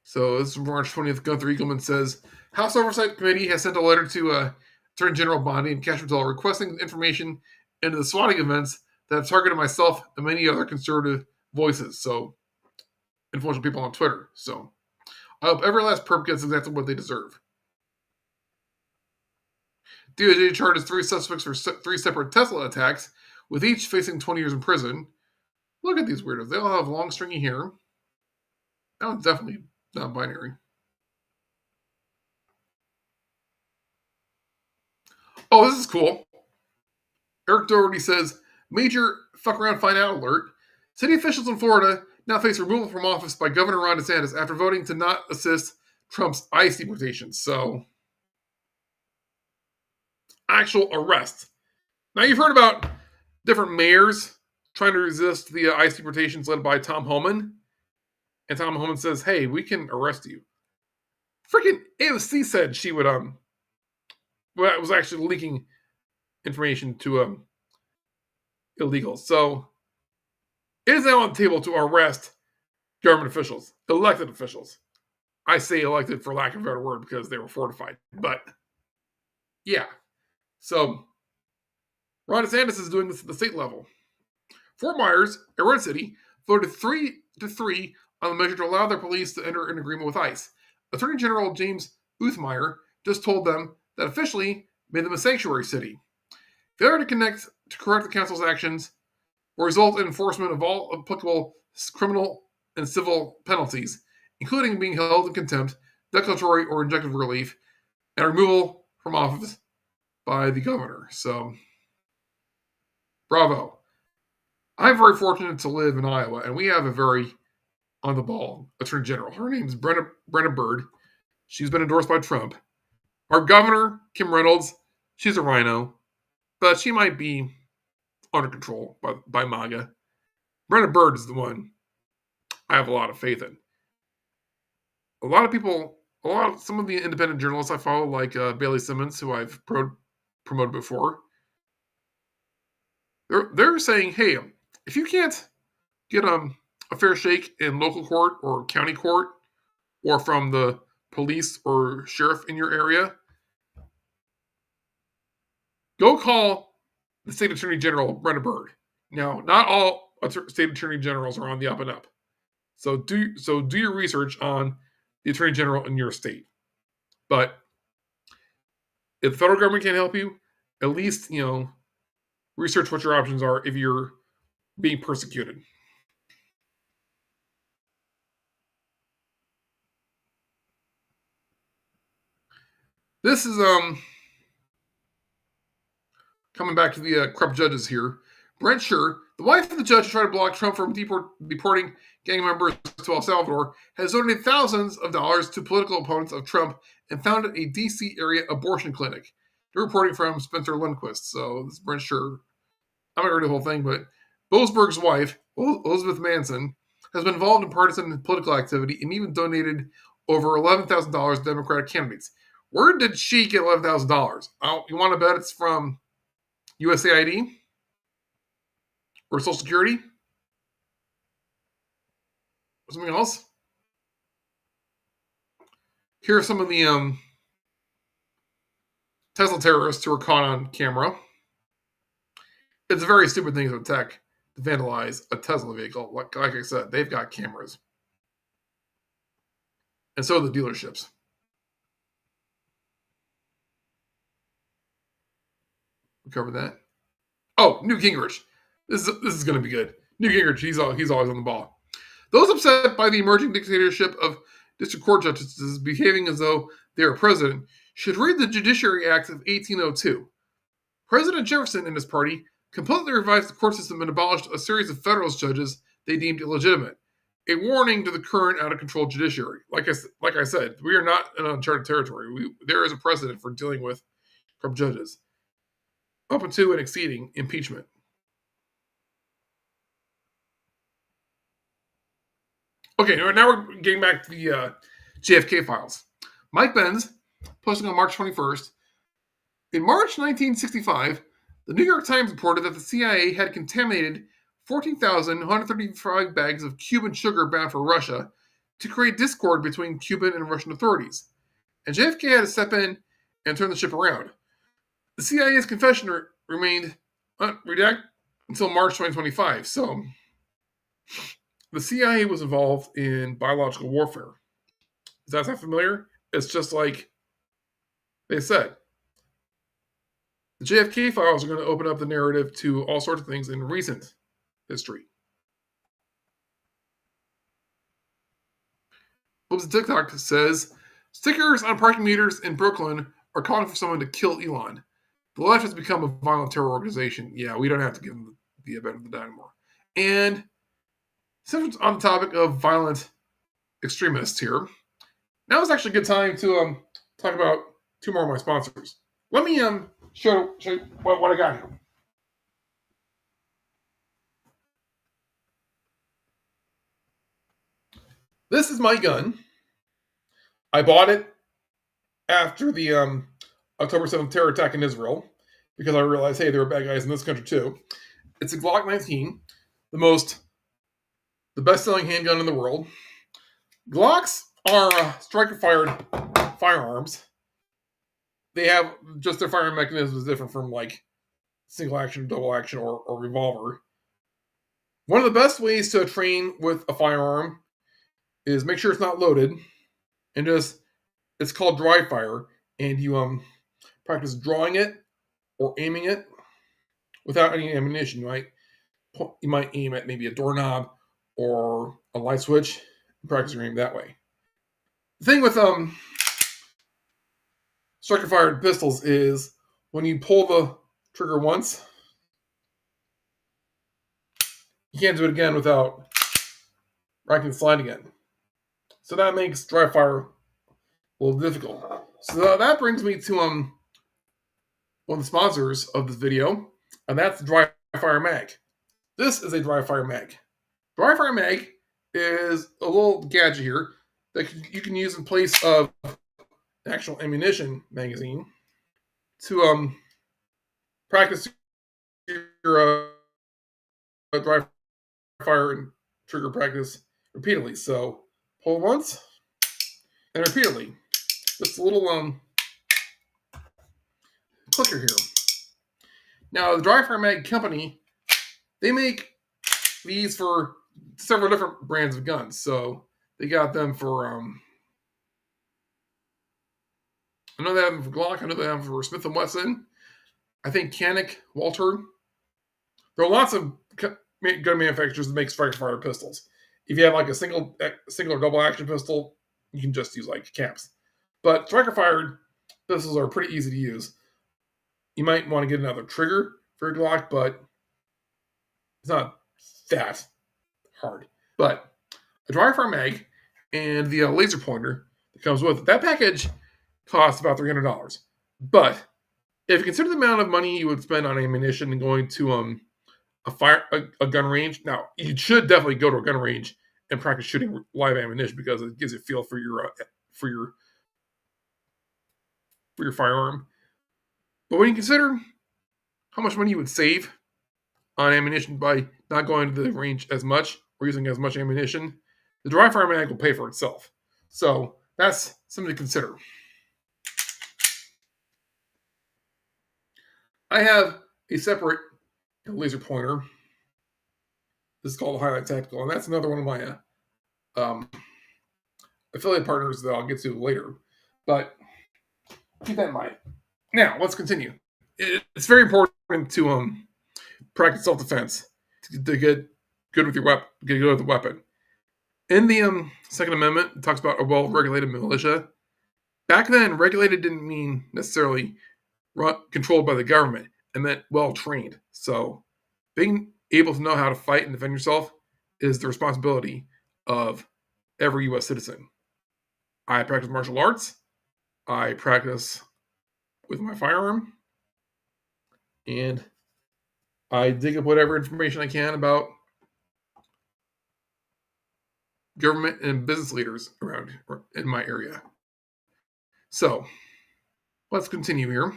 So this is March 20th. Gunther Eagleman says, House Oversight Committee has sent a letter to Attorney General Bondi and Cash Patel requesting information into the swatting events that have targeted myself and many other conservative voices. So, influential people on Twitter. So, I hope every last perp gets exactly what they deserve. DOJ charges 3 suspects for 3 separate Tesla attacks, with each facing 20 years in prison. Look at these weirdos. They all have long, stringy hair. That one's definitely non-binary. Oh, this is cool. Eric Doherty says, major fuck around find out alert. City officials in Florida now face removal from office by Governor Ron DeSantis after voting to not assist Trump's ICE deportation. So, actual arrest. Now, you've heard about different mayors trying to resist the ICE deportations led by Tom Homan. And Tom Homan says, hey, we can arrest you. Freaking AOC said she would, was actually leaking information to illegals. So, it is now on the table to arrest government officials, elected officials. I say elected for lack of a better word because they were fortified. But, yeah. So, Ron DeSantis is doing this at the state level. Fort Myers, a red city, voted 3-3 on the measure to allow their police to enter an agreement with ICE. Attorney General James Uthmeyer just told them that officially made them a sanctuary city. Failure to correct the council's actions will result in enforcement of all applicable criminal and civil penalties, including being held in contempt, declaratory or injunctive relief, and removal from office by the governor. So, bravo. I'm very fortunate to live in Iowa, and we have a very on-the-ball Attorney General. Her name is Brenna Bird. She's been endorsed by Trump. Our governor, Kim Reynolds, she's a rhino, but she might be under control by MAGA. Brenna Bird is the one I have a lot of faith in. A lot of people, some of the independent journalists I follow, like Bailey Simmons, who I've promoted before, they're saying, hey, if you can't get a fair shake in local court or county court or from the police or sheriff in your area, go call the state attorney general, Brenna Bird. Now, not all state attorney generals are on the up and up. So do your research on the attorney general in your state. But if the federal government can't help you, at least, research what your options are if you're being persecuted. This is coming back to the corrupt judges here. Brent Scher, the wife of the judge who tried to block Trump from deporting gang members to El Salvador, has donated thousands of dollars to political opponents of Trump and founded a D.C. area abortion clinic. They're reporting from Spencer Lundquist. So this is Brent Scher. I'm not going to read the whole thing, but Boasberg's wife, Elizabeth Manson, has been involved in partisan and political activity and even donated over $11,000 Democratic candidates. Where did she get $11,000? You want to bet it's from USAID or Social Security or something else? Here are some of the Tesla terrorists who were caught on camera. It's a very stupid thing to attack, to vandalize a Tesla vehicle. Like I said, they've got cameras. And so do the dealerships. We covered that. Oh, Newt Gingrich. This is going to be good. Newt Gingrich, he's always on the ball. Those upset by the emerging dictatorship of district court justices behaving as though they are president should read the Judiciary Act of 1802. President Jefferson and his party completely revised the court system and abolished a series of Federalist judges they deemed illegitimate. A warning to the current out-of-control judiciary. Like I said, we are not in uncharted territory. There is a precedent for dealing with corrupt judges, up to and exceeding impeachment. Okay, now we're getting back to the JFK files. Mike Benz, posting on March 21st. In March 1965, the New York Times reported that the CIA had contaminated 14,135 bags of Cuban sugar bound for Russia to create discord between Cuban and Russian authorities. And JFK had to step in and turn the ship around. The CIA's confession remained redacted until March 2025. So, the CIA was involved in biological warfare. Does that sound familiar? It's just like they said. The JFK files are going to open up the narrative to all sorts of things in recent history. Bogus TikTok says, stickers on parking meters in Brooklyn are calling for someone to kill Elon. The left has become a violent terror organization. Yeah, we don't have to give them the benefit of the doubt anymore. And since on the topic of violent extremists here, now is actually a good time to talk about two more of my sponsors. Let me show you what I got here. This is my gun. I bought it after the October 7th terror attack in Israel because I realized, hey, there are bad guys in this country too. It's a Glock 19, the best-selling handgun in the world. Glocks are striker-fired firearms. They have just their firing mechanism is different from like single action, double action, or revolver. One of the best ways to train with a firearm is make sure it's not loaded, and it's called dry fire, and you practice drawing it or aiming it without any ammunition. You might aim at maybe a doorknob or a light switch and practice your aim that way. The thing with striker-fired pistols is when you pull the trigger once, you can't do it again without racking the slide again. So that makes dry fire a little difficult. So that brings me to one of the sponsors of this video, and that's the Dry Fire Mag. This is a Dry Fire Mag. Dry Fire Mag is a little gadget here that you can use in place of an actual ammunition magazine to practice your dry fire and trigger practice repeatedly. So pull once and repeatedly. Just a little clicker here. Now the Dry Fire Mag company, they make these for several different brands of guns. So they got them for I know they have them for Glock. I know they have them for Smith & Wesson. I think Canik, Walter. There are lots of gun manufacturers that make striker-fired pistols. If you have like a single or double action pistol, you can just use like caps. But striker-fired pistols are pretty easy to use. You might want to get another trigger for your Glock, but it's not that hard. But a Dry Fire Mag and the laser pointer that comes with it, that package costs about $300. But if you consider the amount of money you would spend on ammunition and going to a gun range, now you should definitely go to a gun range and practice shooting live ammunition because it gives you a feel for your for your firearm. But when you consider how much money you would save on ammunition by not going to the range as much or using as much ammunition, the dry fire mag will pay for itself. So that's something to consider. I have a separate laser pointer. This is called the Highlight Tactical, and that's another one of my affiliate partners that I'll get to later. But keep that in mind. Now, let's continue. It's very important to practice self-defense to get good with your weapon. Get good with the weapon. In the Second Amendment, it talks about a well-regulated militia. Back then, regulated didn't mean necessarily controlled by the government. It meant well-trained. So being able to know how to fight and defend yourself is the responsibility of every U.S. citizen. I practice martial arts. I practice with my firearm. And I dig up whatever information I can about government and business leaders around in my area. So, let's continue here.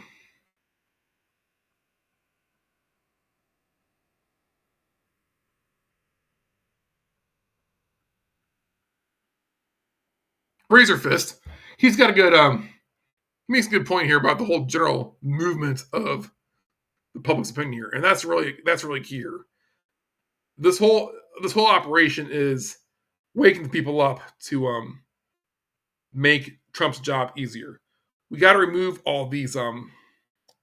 Razor Fist, he's got a good, he makes a good point here about the whole general movement of the public's opinion here, and that's really key here. This whole operation is waking the people up to make Trump's job easier. We got to remove all these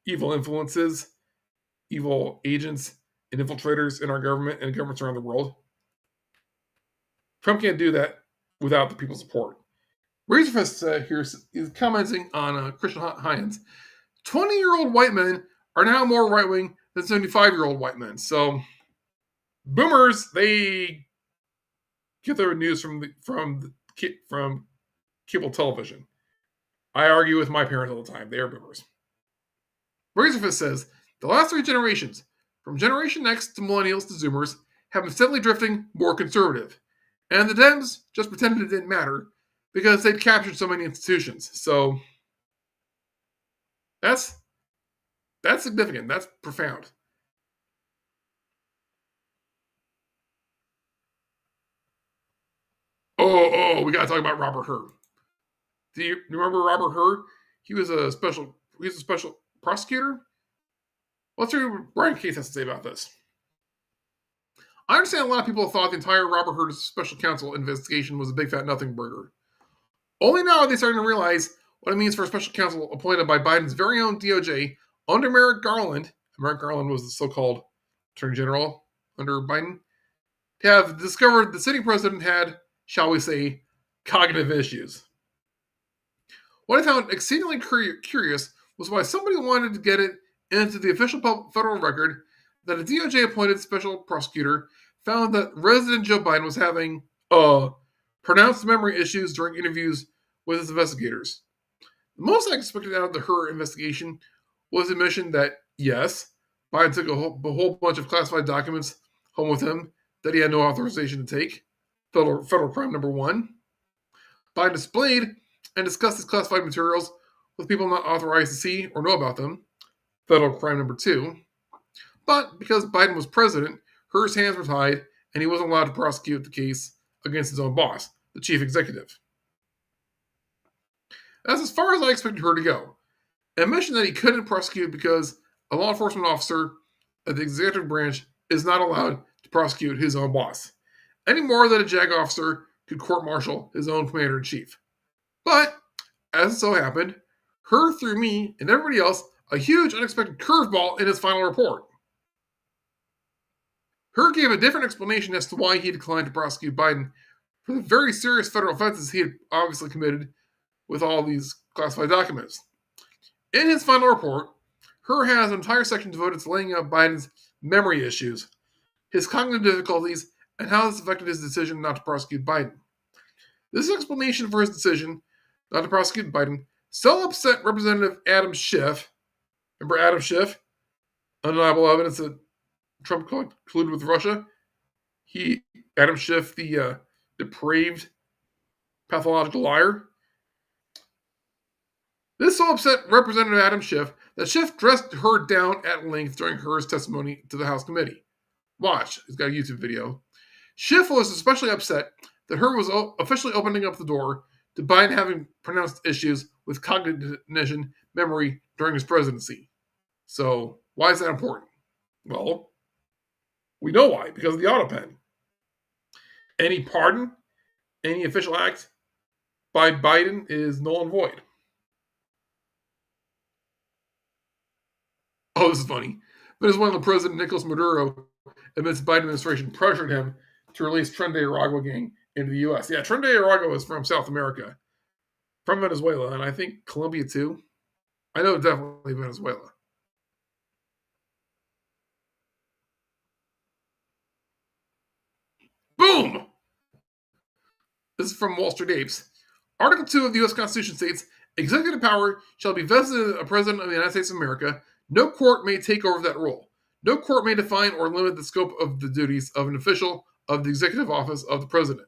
evil influences, evil agents, and infiltrators in our government and governments around the world. Trump can't do that without the people's support. Razorfist here is commenting on Christian Hines. 20-year-old white men are now more right-wing than 75-year-old white men. So, boomers, they get their news from cable television. I argue with my parents all the time. They are boomers. Razorfist says, the last 3 generations, from Generation X to Millennials to Zoomers, have been steadily drifting more conservative. And the Dems just pretended it didn't matter because they'd captured so many institutions. So that's significant. That's profound. Oh, we got to talk about Robert Hur. Do you remember Robert Hur? He was a special prosecutor. Let's hear what Brian Case has to say about this. I understand a lot of people thought the entire Robert Hur special counsel investigation was a big fat nothing burger. Only now are they starting to realize what it means for a special counsel appointed by Biden's very own DOJ under Merrick Garland. Merrick Garland was the so-called Attorney General under Biden. To have discovered the sitting president had, shall we say, cognitive issues. What I found exceedingly curious was why somebody wanted to get it into the official federal record that a DOJ-appointed special prosecutor found that President Joe Biden was having pronounced memory issues during interviews with his investigators. The most I expected out of the Hur investigation was the admission that, yes, Biden took a whole bunch of classified documents home with him that he had no authorization to take. Federal crime number 1. Biden displayed and discussed his classified materials with people not authorized to see or know about them. Federal crime number 2. But because Biden was president, Hur's hands were tied, and he wasn't allowed to prosecute the case against his own boss, the chief executive. That's as far as I expected Hur to go. An admission that he couldn't prosecute because a law enforcement officer at the executive branch is not allowed to prosecute his own boss, any more than a JAG officer could court-martial his own commander-in-chief. But, as it so happened, Hur threw me and everybody else a huge unexpected curveball in his final report. Hur gave a different explanation as to why he declined to prosecute Biden for the very serious federal offenses he had obviously committed with all these classified documents. In his final report, Hur has an entire section devoted to laying out Biden's memory issues, his cognitive difficulties, and how this affected his decision not to prosecute Biden. This explanation for his decision not to prosecute Biden so upset Representative Adam Schiff. Remember Adam Schiff? Undeniable evidence that Trump colluded with Russia. Adam Schiff, the depraved, pathological liar. This so upset Representative Adam Schiff that Schiff dressed her down at length during her testimony to the House committee. Watch. He's got a YouTube video. Schiff was especially upset that Her was officially opening up the door to Biden having pronounced issues with cognition memory during his presidency. So, why is that important? Well, we know why, because of the auto pen. Any pardon, any official act by Biden is null and void. Oh, this is funny. Venezuelan President Nicolas Maduro admits Biden administration pressured him to release Tren de Aragua gang into the U.S. Yeah, Tren de Aragua is from South America, from Venezuela, and I think Colombia too. I know definitely Venezuela. Boom! This is from Wall Street Apes. Article 2 of the U.S. Constitution states, executive power shall be vested in a president of the United States of America. No court may take over that role. No court may define or limit the scope of the duties of an official of the executive office of the president.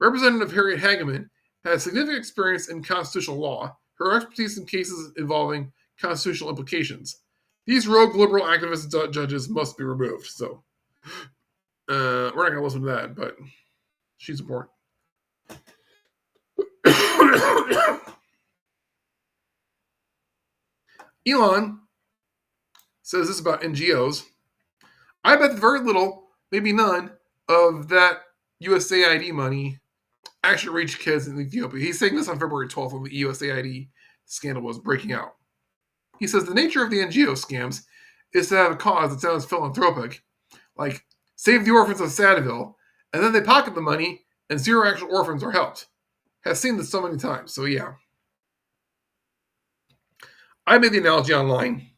Representative Harriet Hageman has significant experience in constitutional law, her expertise in cases involving constitutional implications. These rogue liberal activist judges must be removed. So, we're not going to listen to that, but she's important. Elon says this about NGOs. I bet very little, maybe none, of that USAID money actually reached kids in Ethiopia. He's saying this on February 12th when the USAID scandal was breaking out. He says the nature of the NGO scams is to have a cause that sounds philanthropic, like save the orphans of Sadville, and then they pocket the money and zero actual orphans are helped. Has seen this so many times, so yeah. I made the analogy online.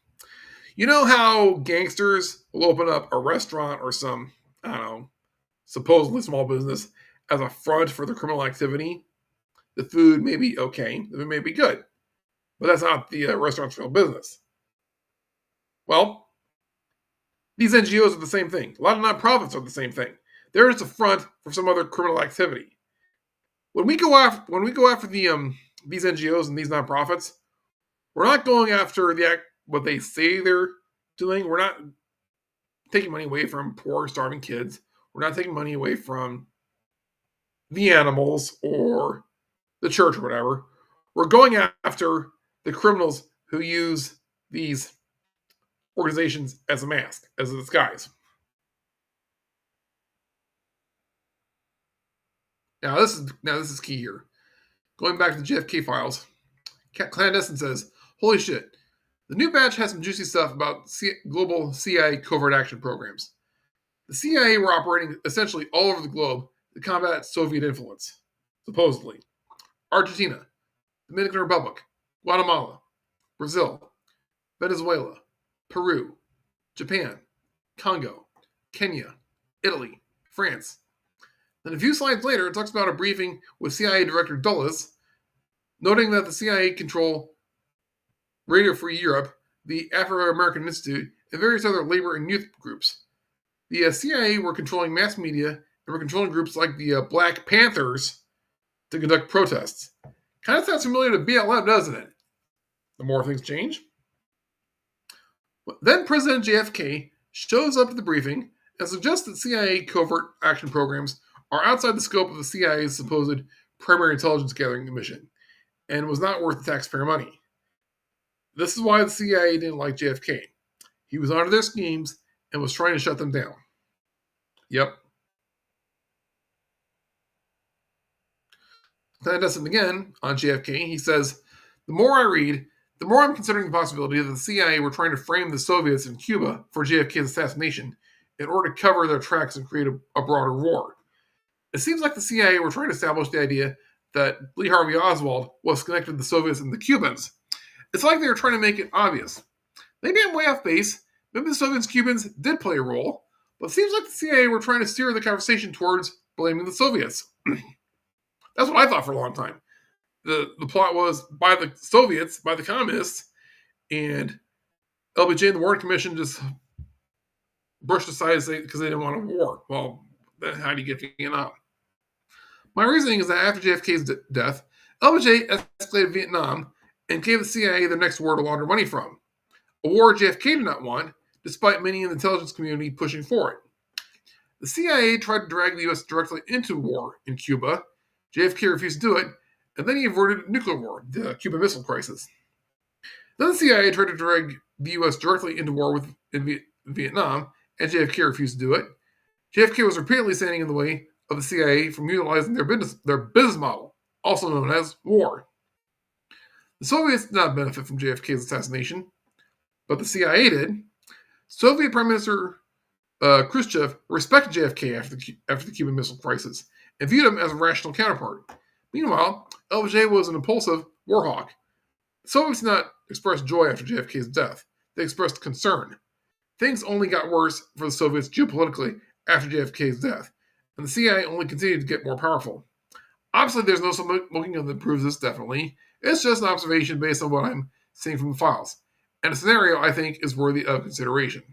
You know how gangsters will open up a restaurant or some, I don't know, supposedly small business as a front for their criminal activity? The food may be okay, the food may be good, but that's not the restaurant's real business. Well, these NGOs are the same thing. A lot of nonprofits are the same thing. They're just a front for some other criminal activity. When we go after these NGOs and these nonprofits, we're not going after what they say they're doing. We're not taking money away from poor, starving kids. We're not taking money away from the animals or the church or whatever. We're going after the criminals who use these organizations as a mask, as a disguise. Now this is key here. Going back to the JFK files, Clandestine says, holy shit, the new batch has some juicy stuff about global CIA covert action programs. The CIA were operating essentially all over the globe to combat Soviet influence, supposedly. Argentina, Dominican Republic, Guatemala, Brazil, Venezuela, Peru, Japan, Congo, Kenya, Italy, France. Then a few slides later, it talks about a briefing with CIA Director Dulles, noting that the CIA control Radio Free Europe, the Afro-American Institute, and various other labor and youth groups. The CIA were controlling mass media and were controlling groups like the Black Panthers to conduct protests. Kind of sounds familiar to BLM, doesn't it? The more things change. Then President JFK shows up at the briefing and suggests that CIA covert action programs are outside the scope of the CIA's supposed primary intelligence gathering mission and was not worth the taxpayer money. This is why the CIA didn't like JFK. He was onto their schemes and was trying to shut them down. Yep. Clandestine again on JFK. He says, the more I read, the more I'm considering the possibility that the CIA were trying to frame the Soviets in Cuba for JFK's assassination in order to cover their tracks and create a broader war. It seems like the CIA were trying to establish the idea that Lee Harvey Oswald was connected to the Soviets and the Cubans. It's like they were trying to make it obvious. Maybe I'm way off base. Maybe the Soviets and Cubans did play a role, but it seems like the CIA were trying to steer the conversation towards blaming the Soviets. That's what I thought for a long time. The plot was by the Soviets, by the communists, and LBJ and the Warren Commission just brushed aside because they didn't want a war. Well, then how do you get Vietnam? My reasoning is that after JFK's death, LBJ escalated Vietnam and gave the CIA their next war to launder money from. A war JFK did not want, despite many in the intelligence community pushing for it. The CIA tried to drag the U.S. directly into war in Cuba. JFK refused to do it, and then he averted a nuclear war, the Cuban Missile Crisis. Then the CIA tried to drag the U.S. directly into war in Vietnam, and JFK refused to do it. JFK was repeatedly standing in the way of the CIA from utilizing their business model, also known as war. The Soviets did not benefit from JFK's assassination, but the CIA did. Soviet Prime Minister Khrushchev respected JFK after the Cuban Missile Crisis and viewed him as a rational counterpart. Meanwhile, LBJ was an impulsive war hawk. The Soviets did not express joy after JFK's death. They expressed concern. Things only got worse for the Soviets geopolitically after JFK's death, and the CIA only continued to get more powerful. Obviously, there's no smoking gun that proves this definitely. It's just an observation based on what I'm seeing from the files, and a scenario I think is worthy of consideration.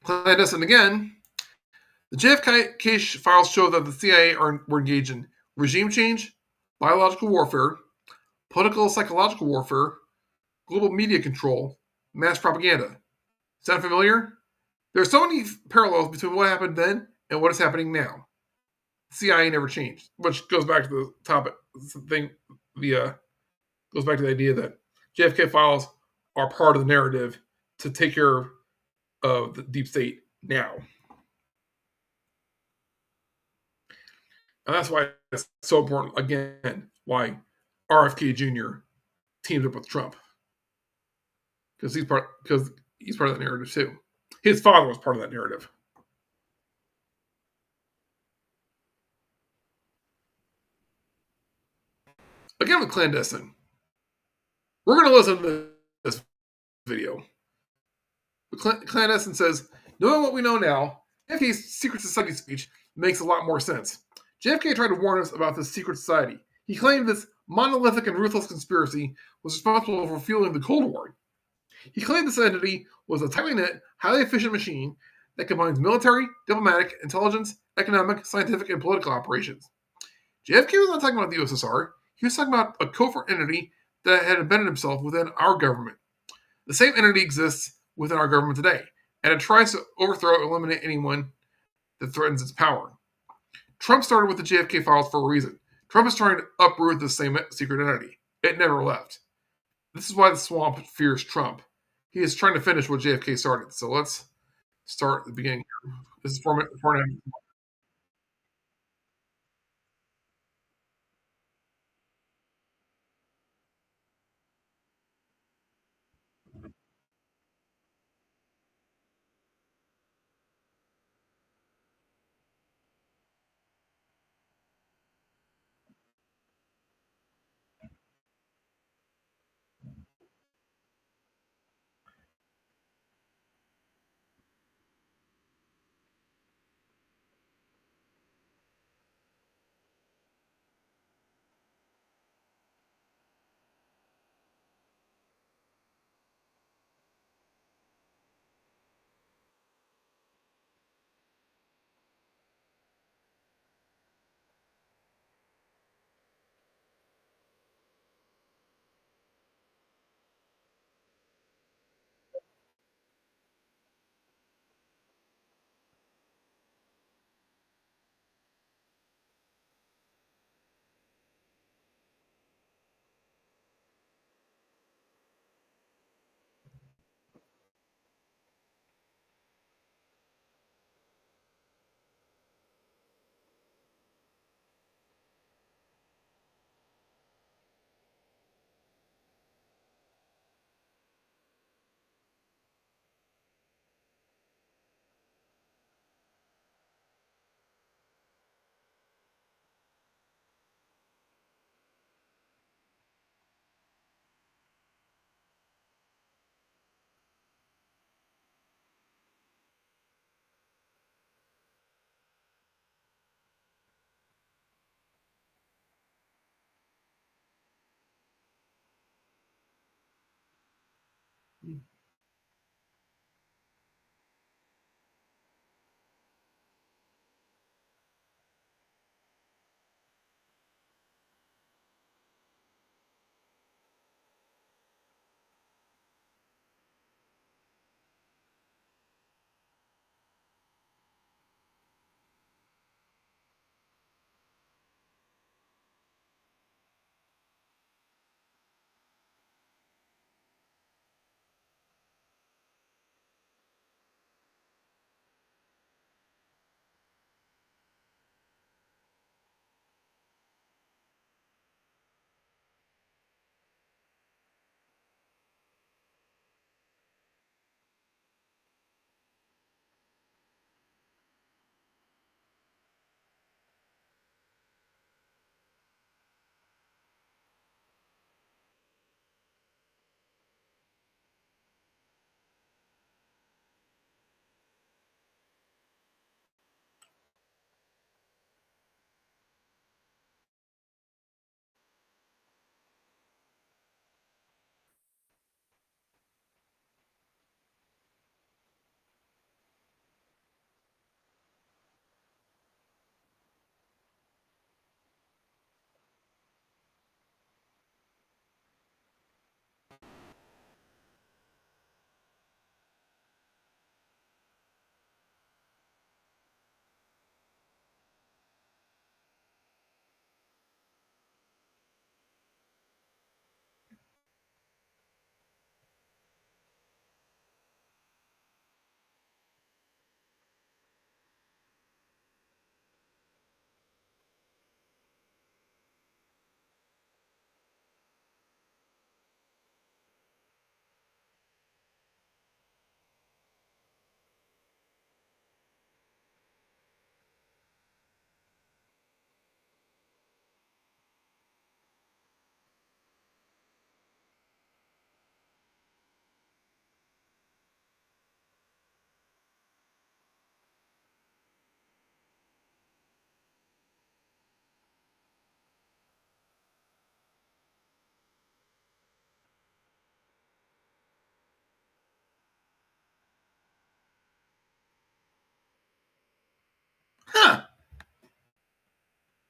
Clandestine again. The JFK files show that the CIA were engaged in regime change, biological warfare, political psychological warfare, global media control, mass propaganda. Sound familiar? There are so many parallels between what happened then and what is happening now. The CIA never changed, which goes back to the topic thing. Goes back to the idea that JFK files are part of the narrative to take care of the deep state now. And that's why it's so important, again, why RFK Jr. teamed up with Trump. Because he's part of that narrative too. His father was part of that narrative. Again with clandestine. We're going to listen to this video. Clandestine says, knowing what we know now, JFK's secret society speech makes a lot more sense. JFK tried to warn us about this secret society. He claimed this monolithic and ruthless conspiracy was responsible for fueling the Cold War. He claimed this entity was a tightly knit, highly efficient machine that combines military, diplomatic, intelligence, economic, scientific, and political operations. JFK was not talking about the USSR. He was talking about a covert entity that had embedded himself within our government. The same entity exists within our government today, and it tries to overthrow or eliminate anyone that threatens its power. Trump started with the JFK files for a reason. Trump is trying to uproot the same secret entity. It never left. This is why the swamp fears Trump. He is trying to finish what JFK started. So let's start at the beginning here. This is 4.5.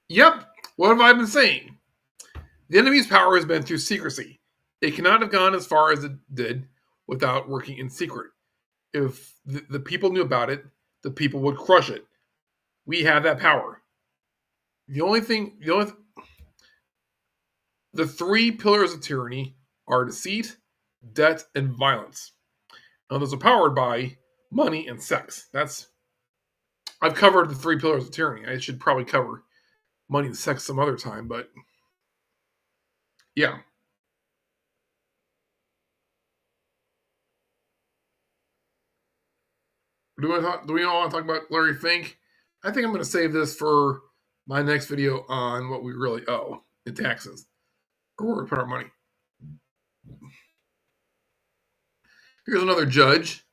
Yep, what have I been saying? The enemy's power has been through secrecy. It cannot have gone as far as it did without working in secret. If the people knew about it, the people would crush it. We have that power. The three pillars of tyranny are deceit, debt, and violence. And those are powered by money and sex. I've covered the three pillars of tyranny. I should probably cover money and sex some other time, but yeah. Do we all want to talk about Larry Fink? I think I'm going to save this for my next video on what we really owe in taxes, or where we put our money. Here's another judge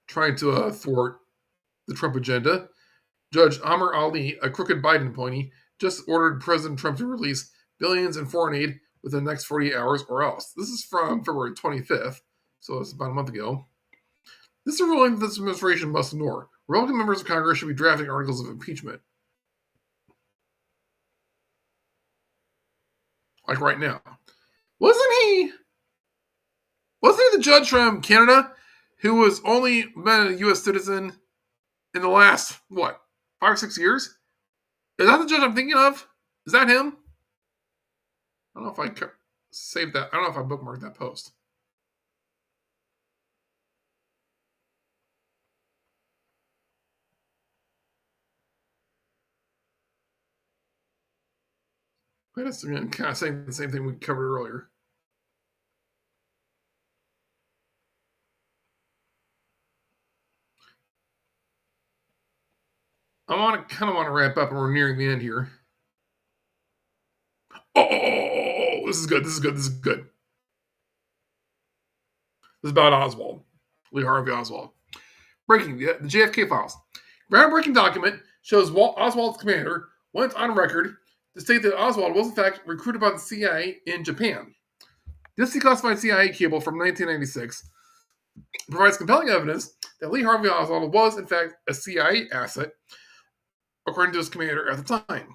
trying to thwart the Trump agenda. Judge Amr Ali, a crooked Biden appointee, just ordered President Trump to release billions in foreign aid within the next 48 hours or else. This is from February 25th, so it's about a month ago. This is a ruling that this administration must ignore. Republican members of Congress should be drafting articles of impeachment. Like right now. Wasn't he the judge from Canada who was only been a U.S. citizen in the last, 5 or 6 years? Is that the judge I'm thinking of? Is that him? I don't know if I saved that. I don't know if I bookmarked that post. Wait a second, kind of saying the same thing we covered earlier. I kind of want to wrap up, and we're nearing the end here. Oh, this is good. This is good. This is about Oswald, Lee Harvey Oswald. Breaking the JFK files. Groundbreaking document shows Oswald's commander went on record to state that Oswald was in fact recruited by the CIA in Japan. This declassified CIA cable from 1996 provides compelling evidence that Lee Harvey Oswald was in fact a CIA asset, according to his commander at the time.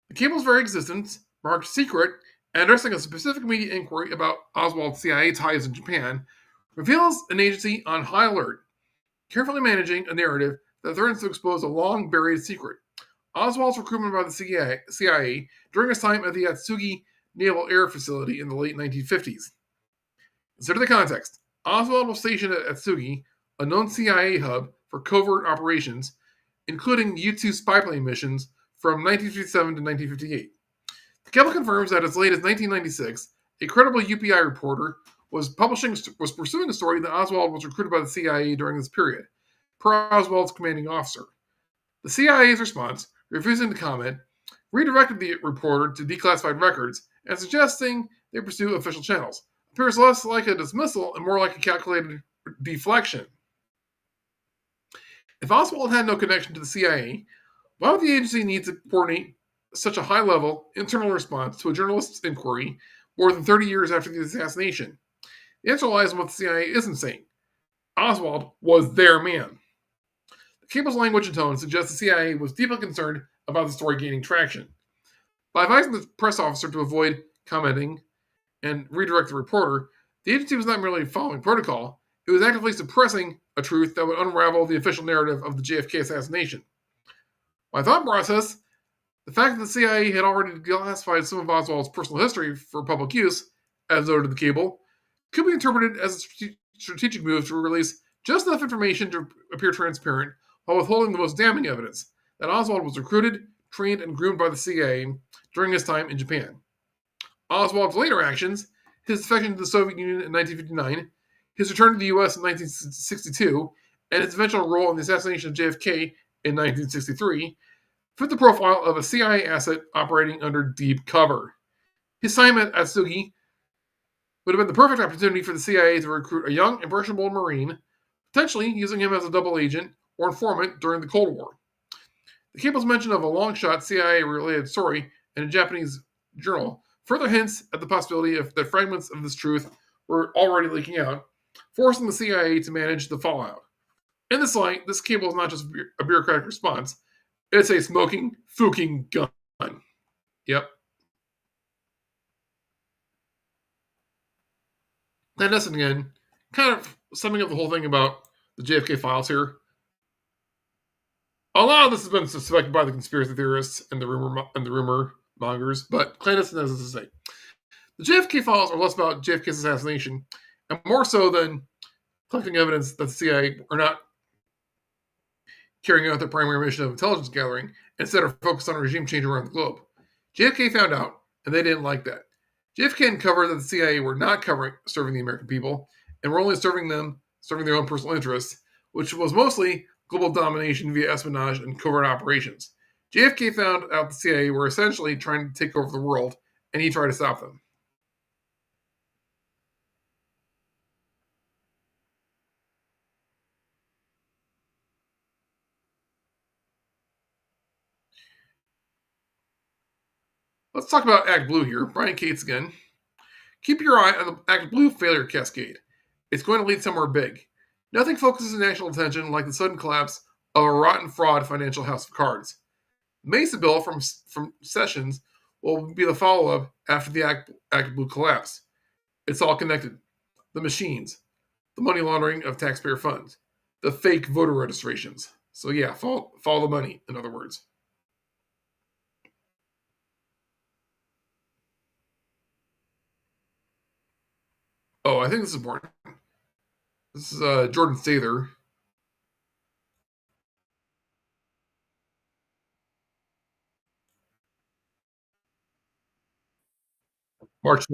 The cable's very existence, marked secret, and addressing a specific media inquiry about Oswald's CIA ties in Japan, reveals an agency on high alert, carefully managing a narrative that threatens to expose a long-buried secret. Oswald's recruitment by the CIA during his time at the Atsugi Naval Air Facility in the late 1950s. Consider the context. Oswald was stationed at Atsugi, a known CIA hub for covert operations, including U-2 spy plane missions from 1957 to 1958. The cable confirms that as late as 1996, a credible UPI reporter was pursuing a story that Oswald was recruited by the CIA during this period, per Oswald's commanding officer. The CIA's response, refusing to comment, redirected the reporter to declassified records and suggesting they pursue official channels. Appears less like a dismissal and more like a calculated deflection. If Oswald had no connection to the CIA, why would the agency need to coordinate such a high-level internal response to a journalist's inquiry more than 30 years after the assassination? The answer lies in what the CIA isn't saying. Oswald was their man. The cable's language and tone suggest the CIA was deeply concerned about the story gaining traction. By advising the press officer to avoid commenting and redirect the reporter, the agency was not merely following protocol, it was actively suppressing a truth that would unravel the official narrative of the JFK assassination. My thought process, the fact that the CIA had already declassified some of Oswald's personal history for public use, as noted in the cable, could be interpreted as a strategic move to release just enough information to appear transparent while withholding the most damning evidence that Oswald was recruited, trained, and groomed by the CIA during his time in Japan. Oswald's later actions, his defection to the Soviet Union in 1959, his return to the U.S. in 1962, and his eventual role in the assassination of JFK in 1963, fit the profile of a CIA asset operating under deep cover. His time at Atsugi would have been the perfect opportunity for the CIA to recruit a young, impressionable Marine, potentially using him as a double agent or informant during the Cold War. The cable's mention of a long-shot CIA-related story in a Japanese journal further hints at the possibility that fragments of this truth were already leaking out, forcing the CIA to manage the fallout. In this light, this cable is not just a bureaucratic response, it's a smoking, fucking gun. Yep. And that's again, kind of summing up the whole thing about the JFK files here. A lot of this has been suspected by the conspiracy theorists and the rumor mongers, but clandestine has this to say. The JFK files are less about JFK's assassination and more so than collecting evidence that the CIA are not carrying out their primary mission of intelligence gathering, instead of focused on regime change around the globe. JFK found out, and they didn't like that. JFK uncovered that the CIA were not serving the American people, and were only serving their own personal interests, which was mostly global domination via espionage and covert operations. JFK found out the CIA were essentially trying to take over the world, and he tried to stop them. Let's talk about Act Blue here. Brian Cates again. Keep your eye on the Act Blue failure cascade. It's going to lead somewhere big. Nothing focuses national attention like the sudden collapse of a rotten fraud financial house of cards. The Mesa bill from Sessions will be the follow-up after the Act Blue collapse. It's all connected. The machines, the money laundering of taxpayer funds, the fake voter registrations. So yeah, follow the money, in other words. Oh, I think this is important. This is Jordan Sather. March.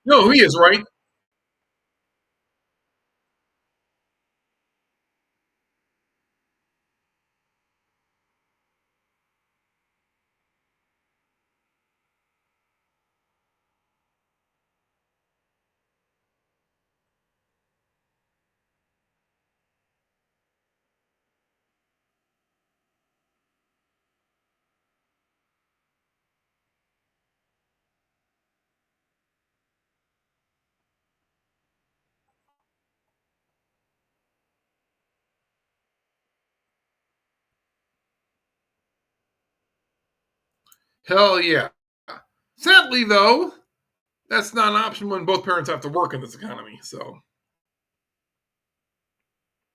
No, he is right. Hell yeah. Sadly, though, that's not an option when both parents have to work in this economy. So,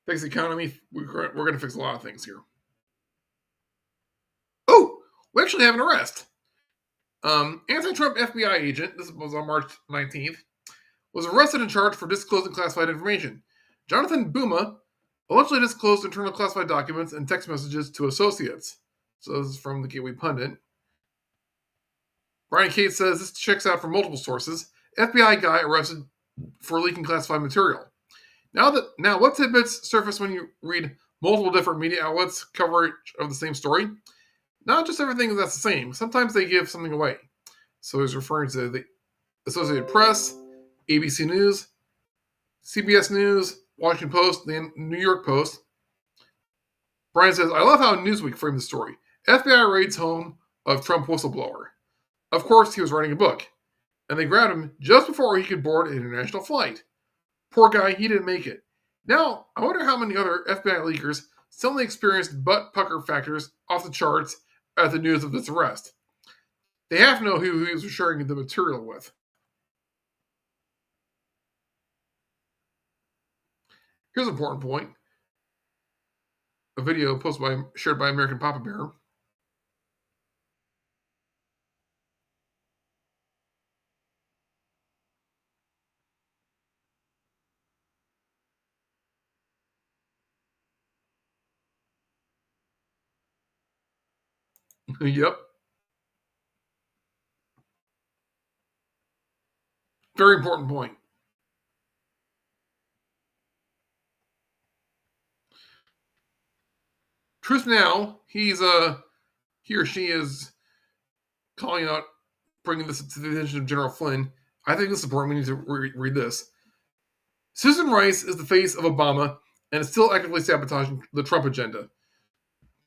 fix the economy. We're going to fix a lot of things here. Oh, we actually have an arrest. Anti-Trump FBI agent, this was on March 19th, was arrested and charged for disclosing classified information. Jonathan Buma allegedly disclosed internal classified documents and text messages to associates. So this is from the Gateway Pundit. Brian Cates says this checks out from multiple sources. FBI guy arrested for leaking classified material. Now what tidbits surface when you read multiple different media outlets coverage of the same story? Not just everything that's the same. Sometimes they give something away. So he's referring to the Associated Press, ABC News, CBS News, Washington Post, the New York Post. Brian says, I love how Newsweek framed the story. FBI raids home of Trump whistleblower. Of course, he was writing a book, and they grabbed him just before he could board an international flight. Poor guy, he didn't make it. Now, I wonder how many other FBI leakers suddenly experienced butt pucker factors off the charts at the news of this arrest. They have to know who he was sharing the material with. Here's an important point. A video shared by American Papa Bear. Yep. Very important point. Truth Now, he or she is calling out, bringing this to the attention of General Flynn. I think this is important. We need to read this. Susan Rice is the face of Obama and is still actively sabotaging the Trump agenda.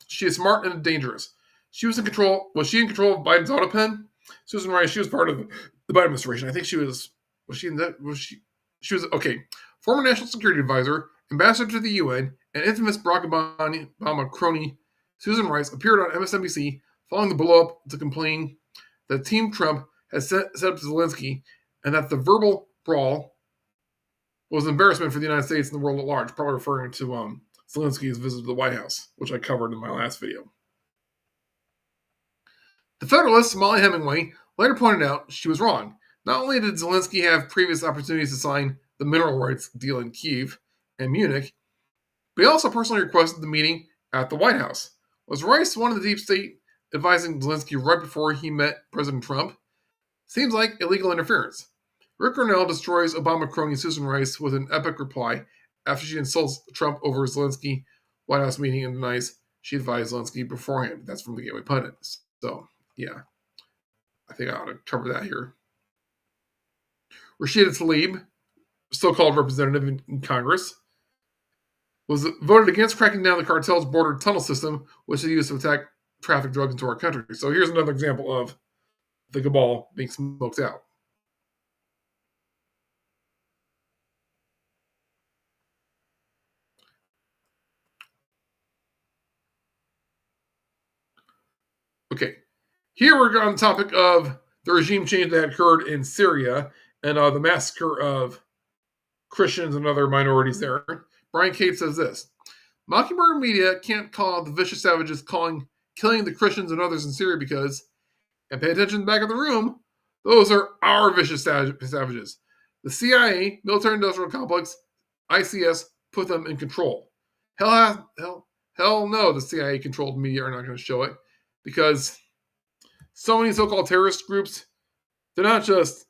She is smart and dangerous. She was in control. Was she in control of Biden's auto pen? Susan Rice, she was part of the Biden administration. I think she was she in that? She was, okay. Former National Security Advisor, ambassador to the UN, and infamous Barack Obama crony Susan Rice appeared on MSNBC following the blow-up to complain that Team Trump has set up Zelensky and that the verbal brawl was an embarrassment for the United States and the world at large, probably referring to Zelensky's visit to the White House, which I covered in my last video. The Federalist, Molly Hemingway, later pointed out she was wrong. Not only did Zelensky have previous opportunities to sign the mineral rights deal in Kyiv and Munich, but he also personally requested the meeting at the White House. Was Rice one of the deep state advising Zelensky right before he met President Trump? Seems like illegal interference. Rick Grenell destroys Obama crony Susan Rice with an epic reply after she insults Trump over a Zelensky White House meeting and denies she advised Zelensky beforehand. That's from the Gateway Pundit. So, yeah. I think I ought to cover that here. Rashida Tlaib, so-called representative in Congress, was voted against cracking down the cartel's border tunnel system, which they used to attack traffic drugs into our country. So here's another example of the cabal being smoked out. Okay, here we're on the topic of the regime change that occurred in Syria and the massacre of Christians and other minorities there. Brian Cate says this: Mockingbird media can't call the vicious savages killing the Christians and others in Syria because, and pay attention back of the room, those are our vicious savages. The CIA, military-industrial complex, ICS, put them in control. Hell no, the CIA-controlled media are not going to show it, because so many so-called terrorist groups, they're not just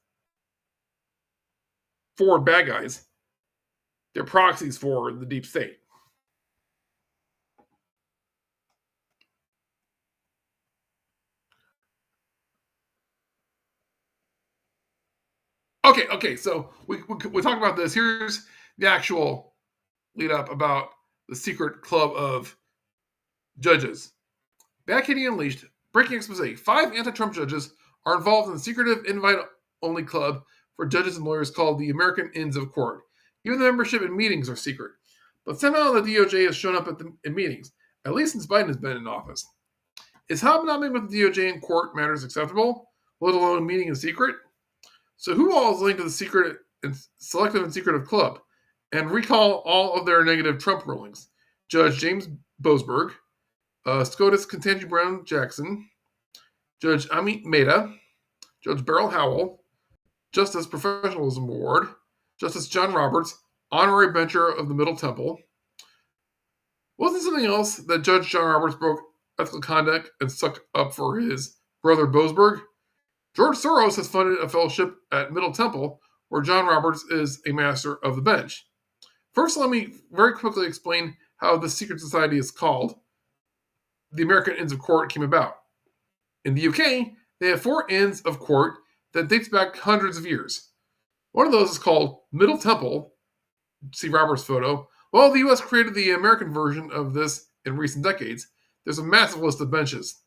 forward bad guys. They're proxies for the deep state. Okay, so we talk about this. Here's the actual lead up about the secret club of judges. Bad Kitty Unleashed, breaking expose. 5 anti-Trump judges are involved in the secretive invite-only club for judges and lawyers called the American Inns of Court. Even the membership in meetings are secret. But somehow the DOJ has shown up in meetings, at least since Biden has been in office. Is hobnobbing with the DOJ in court matters acceptable, let alone a meeting in secret? So who all is linked to the secret and selective and secretive club? And recall all of their negative Trump rulings. Judge James Boasberg, SCOTUS Ketanji Brown Jackson, Judge Amit Mehta, Judge Beryl Howell, Justice Professionalism Award, Justice John Roberts, Honorary Bencher of the Middle Temple. Wasn't something else that Judge John Roberts broke ethical conduct and stuck up for his brother Boasberg? George Soros has funded a fellowship at Middle Temple, where John Roberts is a master of the bench. First, let me very quickly explain how this secret society is called. The American Inns of Court came about. In the UK, they have 4 Inns of Court that dates back hundreds of years. One of those is called Middle Temple. See Robert's photo. Well, the US created the American version of this in recent decades. There's a massive list of benches.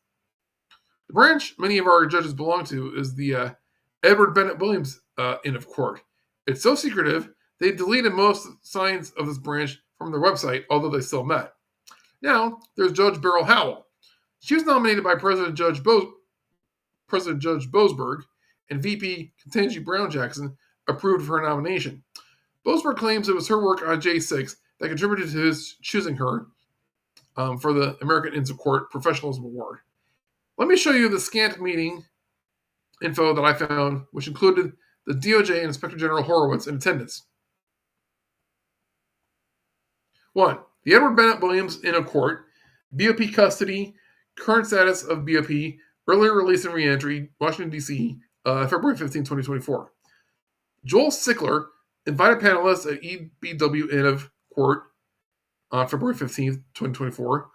The branch many of our judges belong to is the Edward Bennett Williams Inn of Court. It's so secretive, they deleted most signs of this branch from their website, although they still met. Now, there's Judge Beryl Howell. She was nominated by President Judge Boasberg, and VP Ketanji Brown Jackson approved of her nomination. Boasberg claims it was her work on J6 that contributed to his choosing her for the American Inns of Court Professionalism Award. Let me show you the scant meeting info that I found, which included the DOJ and Inspector General Horowitz in attendance. 1. The Edward Bennett Williams Inn of Court, BOP custody, current status of BOP, earlier release and reentry, Washington, D.C., February 15, 2024. Joel Sickler, invited panelist at EBW Inn of Court on February 15, 2024.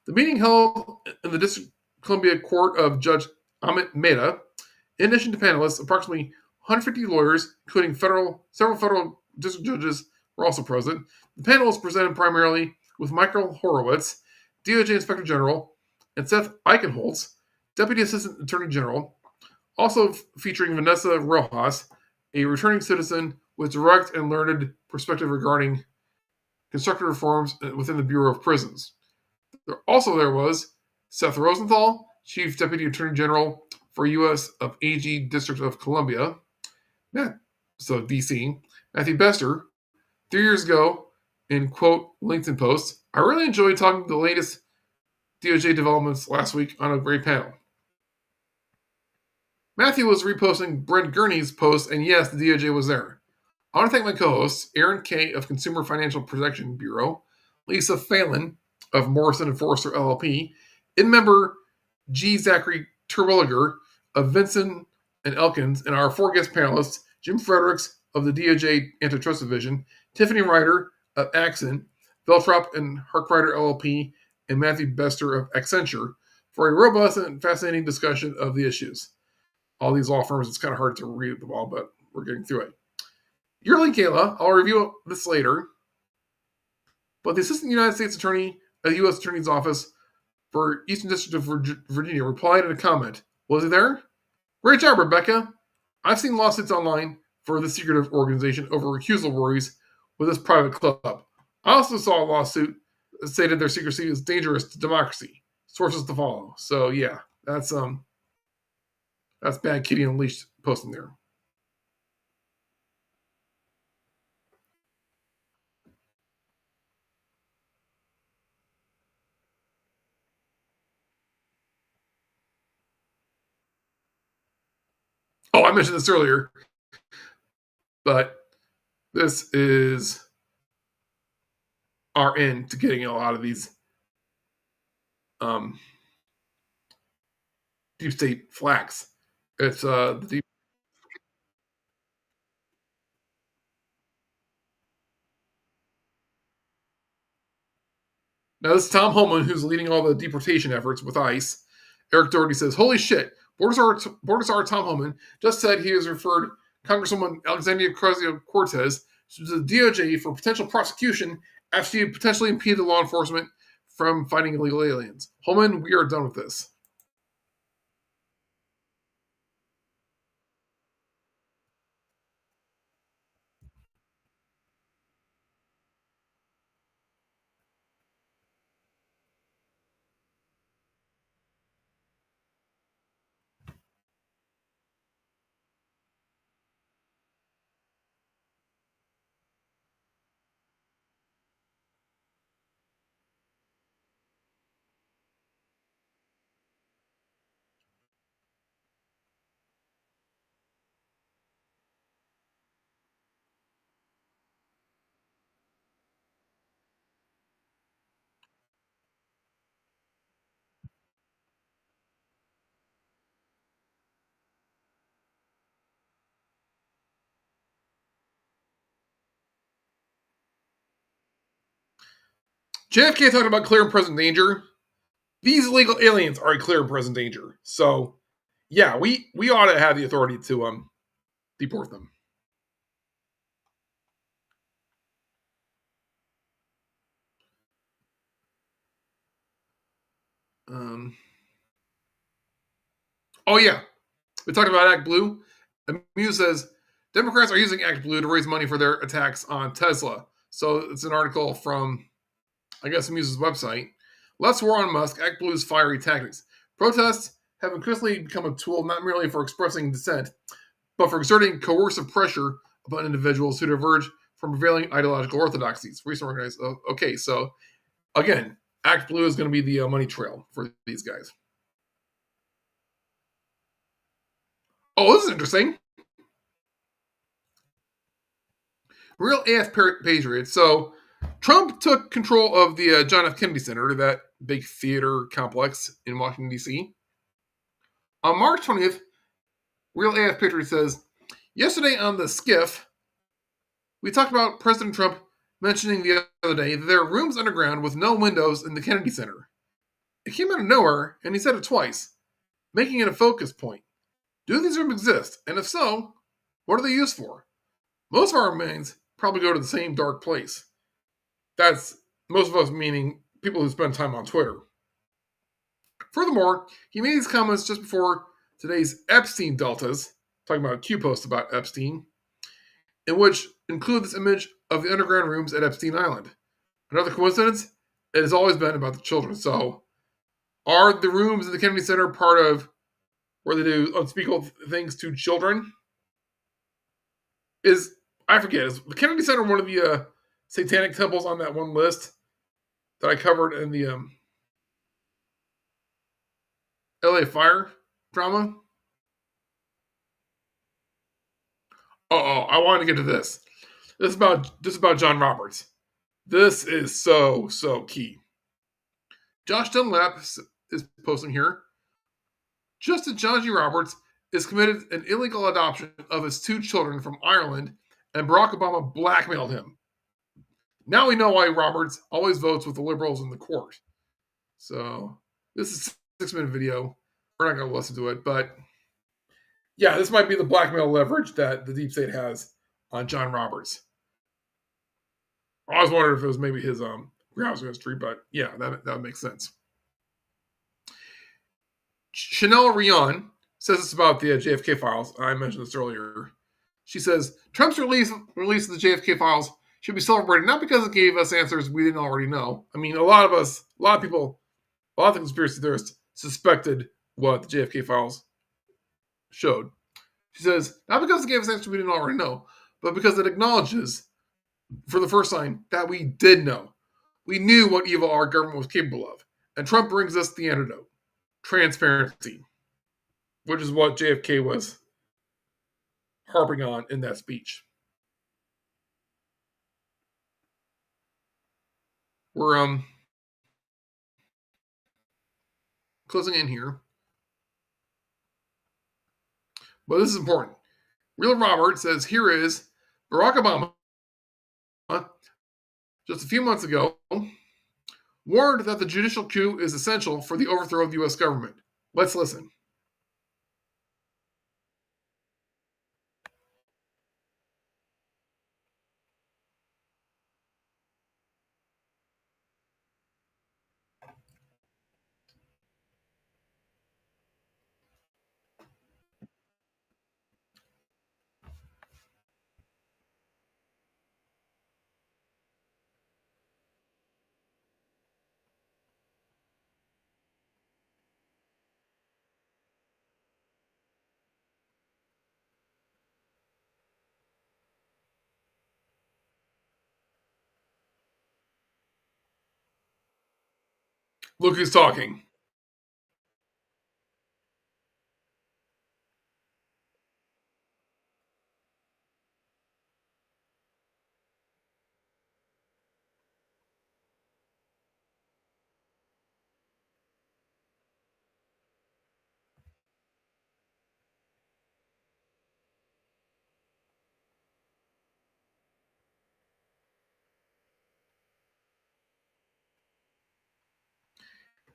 The meeting held in the District Columbia Court of Judge Amit Mehta. In addition to panelists, approximately 150 lawyers, including several federal district judges, were also present. The panel was presented primarily with Michael Horowitz, DOJ Inspector General, and Seth Eichenholz, Deputy Assistant Attorney General, also featuring Vanessa Rojas, a returning citizen with direct and learned perspective regarding constructive reforms within the Bureau of Prisons. There was Seth Rosenthal, Chief Deputy Attorney General for U.S. of AG District of Columbia, D.C., Matthew Bester. 3 years ago, in quote LinkedIn post, I really enjoyed talking to the latest DOJ developments last week on a great panel. Matthew was reposting Brent Gurney's post, and yes, the DOJ was there. I want to thank my co-hosts, Aaron Kay of Consumer Financial Protection Bureau, Lisa Phelan of Morrison and Forrester LLP, in-member G. Zachary Terwilliger of Vinson and Elkins, and our 4 guest panelists, Jim Fredericks of the DOJ Antitrust Division, Tiffany Ryder of Axon, Veltrop and Harkrider LLP, and Matthew Bester of Accenture, for a robust and fascinating discussion of the issues. All these law firms, it's kind of hard to read them all, but we're getting through it. Yearly Kayla, I'll review this later, but the Assistant United States Attorney at the U.S. Attorney's Office for Eastern District of Virginia replied in a comment. Was he there? Great job, Rebecca. I've seen lawsuits online for this secretive organization over recusal worries with this private club. I also saw a lawsuit that stated their secrecy is dangerous to democracy. Sources to follow. So yeah, that's Bad Kitty Unleashed posting there. Oh, I mentioned this earlier, but this is our end to getting a lot of these deep state flacks. It's the deep. Now, this is Tom Homan, who's leading all the deportation efforts with ICE. Eric Doherty says, holy shit, Border Tom Homan just said he has referred Congresswoman Alexandria Ocasio-Cortez to the DOJ for potential prosecution after she potentially impeded law enforcement from fighting illegal aliens. Homan, we are done with this. JFK talked about clear and present danger. These illegal aliens are a clear and present danger. So, yeah, we ought to have the authority to deport them. Oh, yeah. We talked about Act Blue. Muse says, Democrats are using Act Blue to raise money for their attacks on Tesla. So it's an article from, I guess, Muse's website. Less war on Musk, Act Blue's fiery tactics. Protests have increasingly become a tool not merely for expressing dissent, but for exerting coercive pressure upon individuals who diverge from prevailing ideological orthodoxies. Recent organized. Okay, so again, Act Blue is going to be the money trail for these guys. Oh, this is interesting. Real AF Patriots. So Trump took control of the John F. Kennedy Center, that big theater complex in Washington, D.C. On March 20th, Real AF Patriot says, yesterday on the Skiff, we talked about President Trump mentioning the other day that there are rooms underground with no windows in the Kennedy Center. It came out of nowhere, and he said it twice. making it a focus point. Do these rooms exist? And if so, what are they used for? Most of our remains probably go to the same dark place. That's most of us, meaning people who spend time on Twitter. Furthermore, he made these comments just before today's Epstein Deltas, talking about a Q post about Epstein, in which include this image of the underground rooms at Epstein Island. Another coincidence? It has always been about the children. So, are the rooms at the Kennedy Center part of where they do unspeakable things to children? Is the Kennedy Center one of the satanic temples on that one list that I covered in the LA Fire drama? I wanted to get to this. This is about John Roberts. This is so key. Josh Dunlap is posting here. Justice John G. Roberts is committed an illegal adoption of his 2 children from Ireland, and Barack Obama blackmailed him. Now we know why Roberts always votes with the liberals in the court. So this is a 6-minute video. We're not going to listen to it, but yeah, this might be the blackmail leverage that the deep state has on John Roberts. I always wondered if it was maybe his browser history, but yeah, that makes sense. Chanel Rion says this about the JFK files. I mentioned this earlier. She says, Trump's release of the JFK files should be celebrated, not because it gave us answers we didn't already know. I mean, a lot of the conspiracy theorists suspected what the JFK files showed. She says, not because it gave us answers we didn't already know, but because it acknowledges, for the first time, that we did know. We knew what evil our government was capable of. And Trump brings us the antidote. Transparency. Which is what JFK was harping on in that speech. We're closing in here. But this is important. Real Robert says, here is Barack Obama, just a few months ago, warned that the judicial coup is essential for the overthrow of the U.S. government. Let's listen. Look who's talking.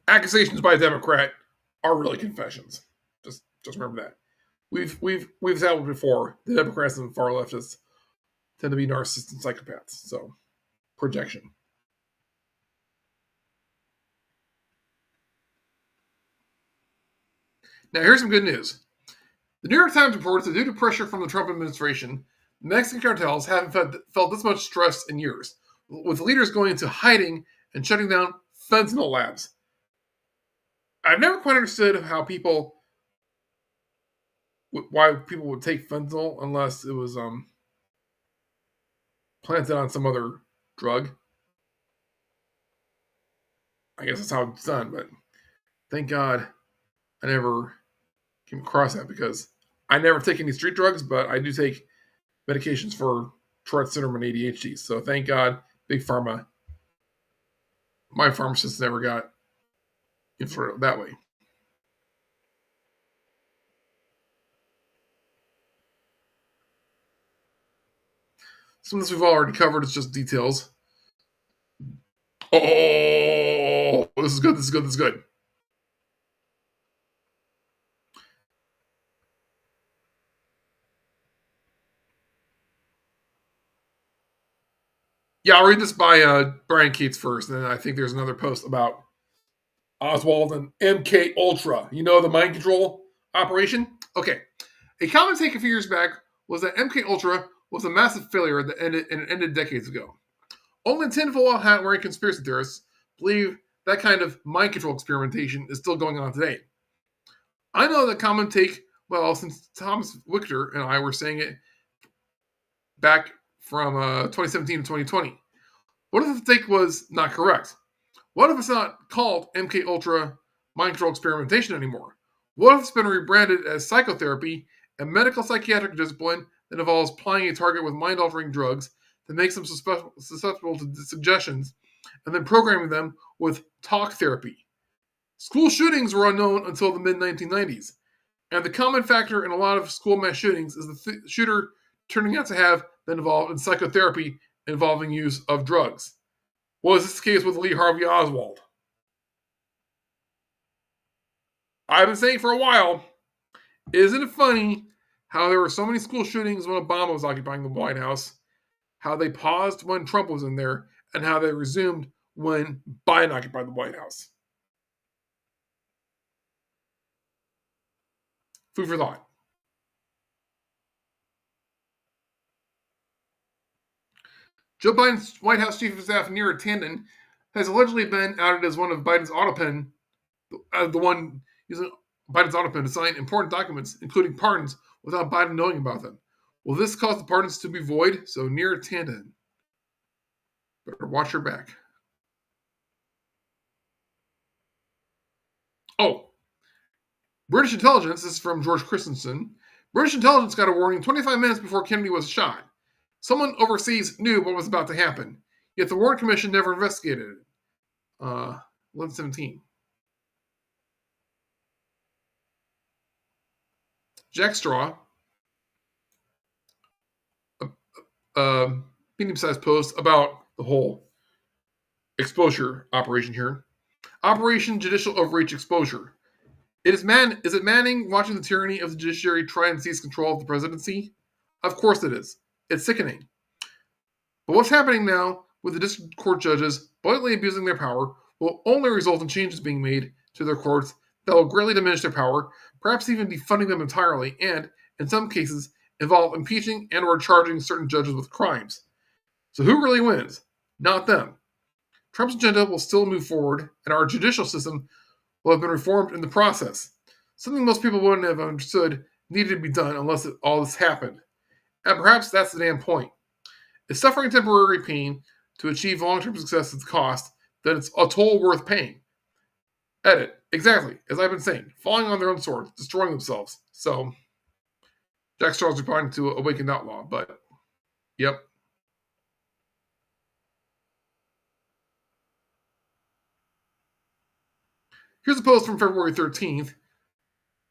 Accusations by a Democrat are really confessions. Just remember that. We've established before the Democrats and the far leftists tend to be narcissists and psychopaths. So, projection. Now, here's some good news. The New York Times reports that due to pressure from the Trump administration, Mexican cartels haven't felt this much stress in years, with leaders going into hiding and shutting down fentanyl labs. I've never quite understood why people would take fentanyl unless it was planted on some other drug. I guess that's how it's done, but thank God I never came across that, because I never take any street drugs, but I do take medications for Tourette syndrome and ADHD. So thank God, Big Pharma, my pharmacist never got influenced that way. Some of this we've already covered. It's just details. Oh, this is good. Yeah, I'll read this by Brian Cates first, and then I think there's another post about Oswald and MK Ultra. You know, the mind control operation? Okay. A common take a few years back was that MK Ultra was a massive failure that ended decades ago. Only tinfoil hat wearing conspiracy theorists believe that kind of mind control experimentation is still going on today. I know that common take, well, since Thomas Wichter and I were saying it back from 2017 to 2020. What if the take was not correct? What if it's not called MK Ultra mind control experimentation anymore? What if it's been rebranded as psychotherapy, a medical psychiatric discipline that involves plying a target with mind-altering drugs that makes them susceptible to suggestions, and then programming them with talk therapy? School shootings were unknown until the mid-1990s, and the common factor in a lot of school mass shootings is the shooter turning out to have been involved in psychotherapy involving use of drugs. Was this the case with Lee Harvey Oswald? I've been saying for a while, isn't it funny how there were so many school shootings when Obama was occupying the White House, how they paused when Trump was in there, and how they resumed when Biden occupied the White House? Food for thought. Joe Biden's White House Chief of Staff Neera Tanden has allegedly been outed as one of Biden's autopen, the one using Biden's autopen to sign important documents, including pardons, without Biden knowing about them. Will this cause the pardons to be void? So Neera Tanden, better watch your back. Oh, British intelligence, this is from George Christensen. British intelligence got a warning 25 minutes before Kennedy was shot. Someone overseas knew what was about to happen, yet the Warren Commission never investigated it. 1117. Jack Straw, medium-sized post about the whole exposure operation here. Operation Judicial Overreach Exposure. Is it Manning watching the tyranny of the judiciary try and seize control of the presidency? Of course it is. It's sickening. But what's happening now with the district court judges blatantly abusing their power will only result in changes being made to their courts that will greatly diminish their power, perhaps even defunding them entirely, and, in some cases, involve impeaching and or charging certain judges with crimes. So who really wins? Not them. Trump's agenda will still move forward, and our judicial system will have been reformed in the process. Something most people wouldn't have understood needed to be done unless all this happened. And perhaps that's the damn point. If suffering temporary pain to achieve long-term success is the cost, then it's a toll worth paying. Edit. Exactly. As I've been saying, falling on their own sword, destroying themselves. So, Jack Straw's replying to Awakened Outlaw, but, yep. Here's a post from February 13th,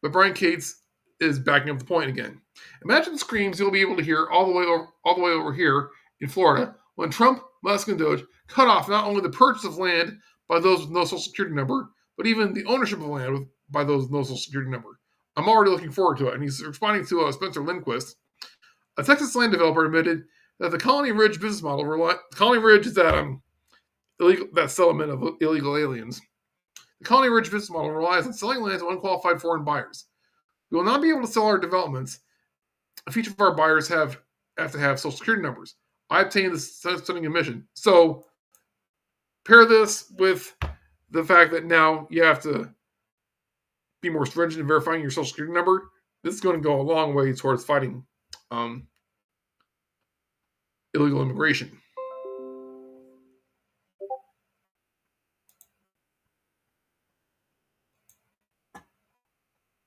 but Brian Cates is backing up the point again. Imagine the screams you'll be able to hear all the way over here in Florida when Trump, Musk, and Doge cut off not only the purchase of land by those with no social security number, but even the ownership of land by those with no social security number. I'm already looking forward to it. And he's responding to Spencer Lindquist. A Texas land developer admitted that the Colony Ridge business model, Colony Ridge is that settlement of illegal aliens. The Colony Ridge business model relies on selling land to unqualified foreign buyers. We will not be able to sell our developments if each of our buyers have to have social security numbers. I obtained this stunning admission. So pair this with the fact that now you have to be more stringent in verifying your social security number. This is going to go a long way towards fighting illegal immigration.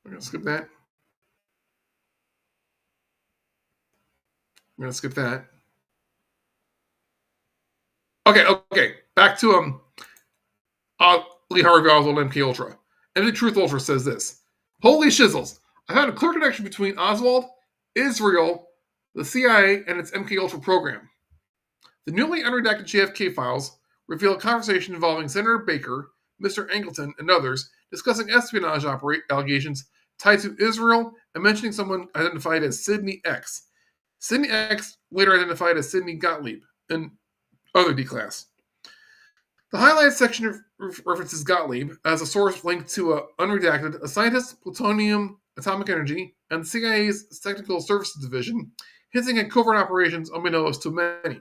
I'm going to skip that. I'm going to skip that. Okay. Back to Lee Harvey Oswald, MK Ultra. MK Truth Ultra says this. Holy shizzles. I found a clear connection between Oswald, Israel, the CIA, and its MK Ultra program. The newly unredacted JFK files reveal a conversation involving Senator Baker, Mr. Angleton, and others discussing espionage allegations tied to Israel and mentioning someone identified as Sidney X. Sidney X, later identified as Sidney Gottlieb, an other D-class. The highlighted section references Gottlieb as a source linked to Unredacted, a scientist, plutonium, atomic energy, and the CIA's Technical Services Division, hinting at covert operations unbeknownst to many.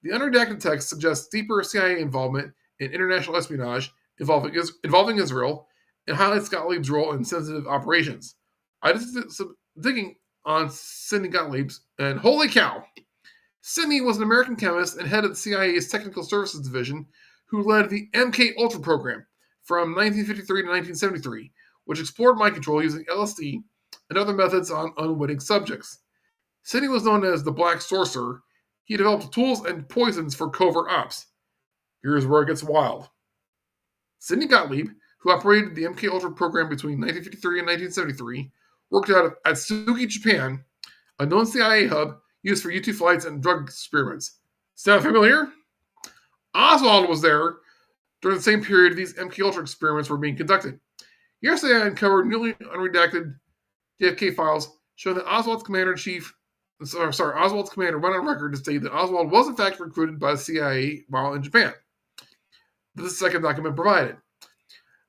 The unredacted text suggests deeper CIA involvement in international espionage involving Israel and highlights Gottlieb's role in sensitive operations. I did some digging on Sidney Gottlieb's, and holy cow! Sidney was an American chemist and head of the CIA's Technical Services Division who led the MK Ultra program from 1953 to 1973, which explored mind control using LSD and other methods on unwitting subjects. Sidney was known as the Black Sorcerer. He developed tools and poisons for covert ops. Here's where it gets wild. Sidney Gottlieb, who operated the MK Ultra program between 1953 and 1973, worked out of Atsugi, Japan, a known CIA hub used for U-2 flights and drug experiments. Sound familiar? Oswald was there during the same period these MK Ultra experiments were being conducted. Yesterday, I uncovered newly unredacted JFK files showing that Oswald's commander went on record to state that Oswald was in fact recruited by the CIA while in Japan. This is the second document provided.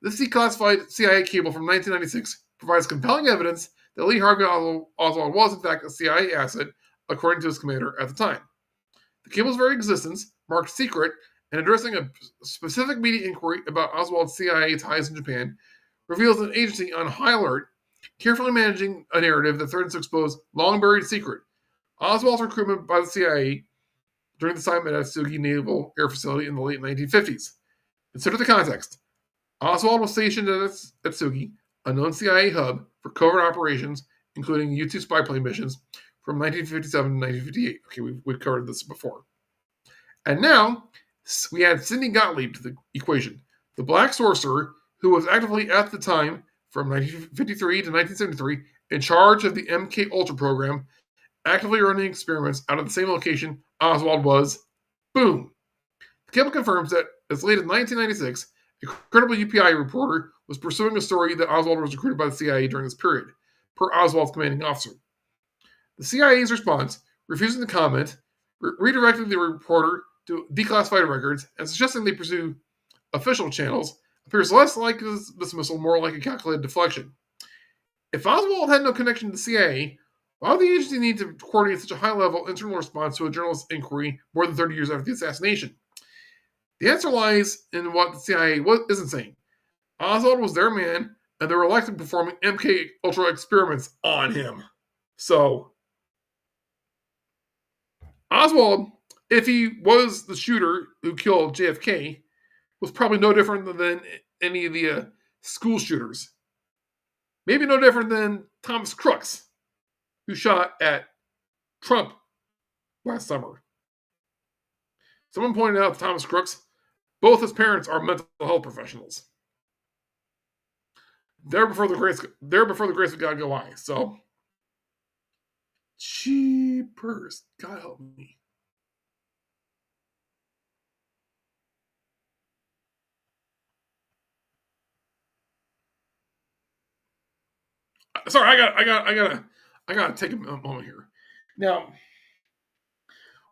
This declassified CIA cable from 1996 provides compelling evidence that Lee Harvey Oswald was in fact a CIA asset, according to his commander at the time. The cable's very existence, marked secret, and addressing a specific media inquiry about Oswald's CIA ties in Japan, reveals an agency on high alert, carefully managing a narrative that threatens to expose long-buried secret. Oswald's recruitment by the CIA during the time at Atsugi Naval Air Facility in the late 1950s. Consider the context. Oswald was stationed at Atsugi, a known CIA hub for covert operations, including U-2 spy plane missions, from 1957 to 1958. Okay, we've covered this before. And now, we add Sidney Gottlieb to the equation, the Black Sorcerer, who was actively at the time, from 1953 to 1973, in charge of the MK Ultra program, actively running experiments out of the same location Oswald was. Boom! The cable confirms that as late as 1996, a credible UPI reporter was pursuing a story that Oswald was recruited by the CIA during this period, per Oswald's commanding officer. The CIA's response, refusing to comment, redirecting the reporter to declassified records and suggesting they pursue official channels, appears less like a dismissal, more like a calculated deflection. If Oswald had no connection to the CIA, why would the agency need to coordinate such a high-level internal response to a journalist's inquiry more than 30 years after the assassination? The answer lies in what the CIA isn't saying. Oswald was their man, and they were likely performing MK Ultra experiments on him. So, Oswald, if he was the shooter who killed JFK, was probably no different than any of the school shooters. Maybe no different than Thomas Crooks, who shot at Trump last summer. Someone pointed out to Thomas Crooks, both his parents are mental health professionals. There before the grace of God go I. So, cheapers, God help me. Sorry, I gotta take a moment here. Now,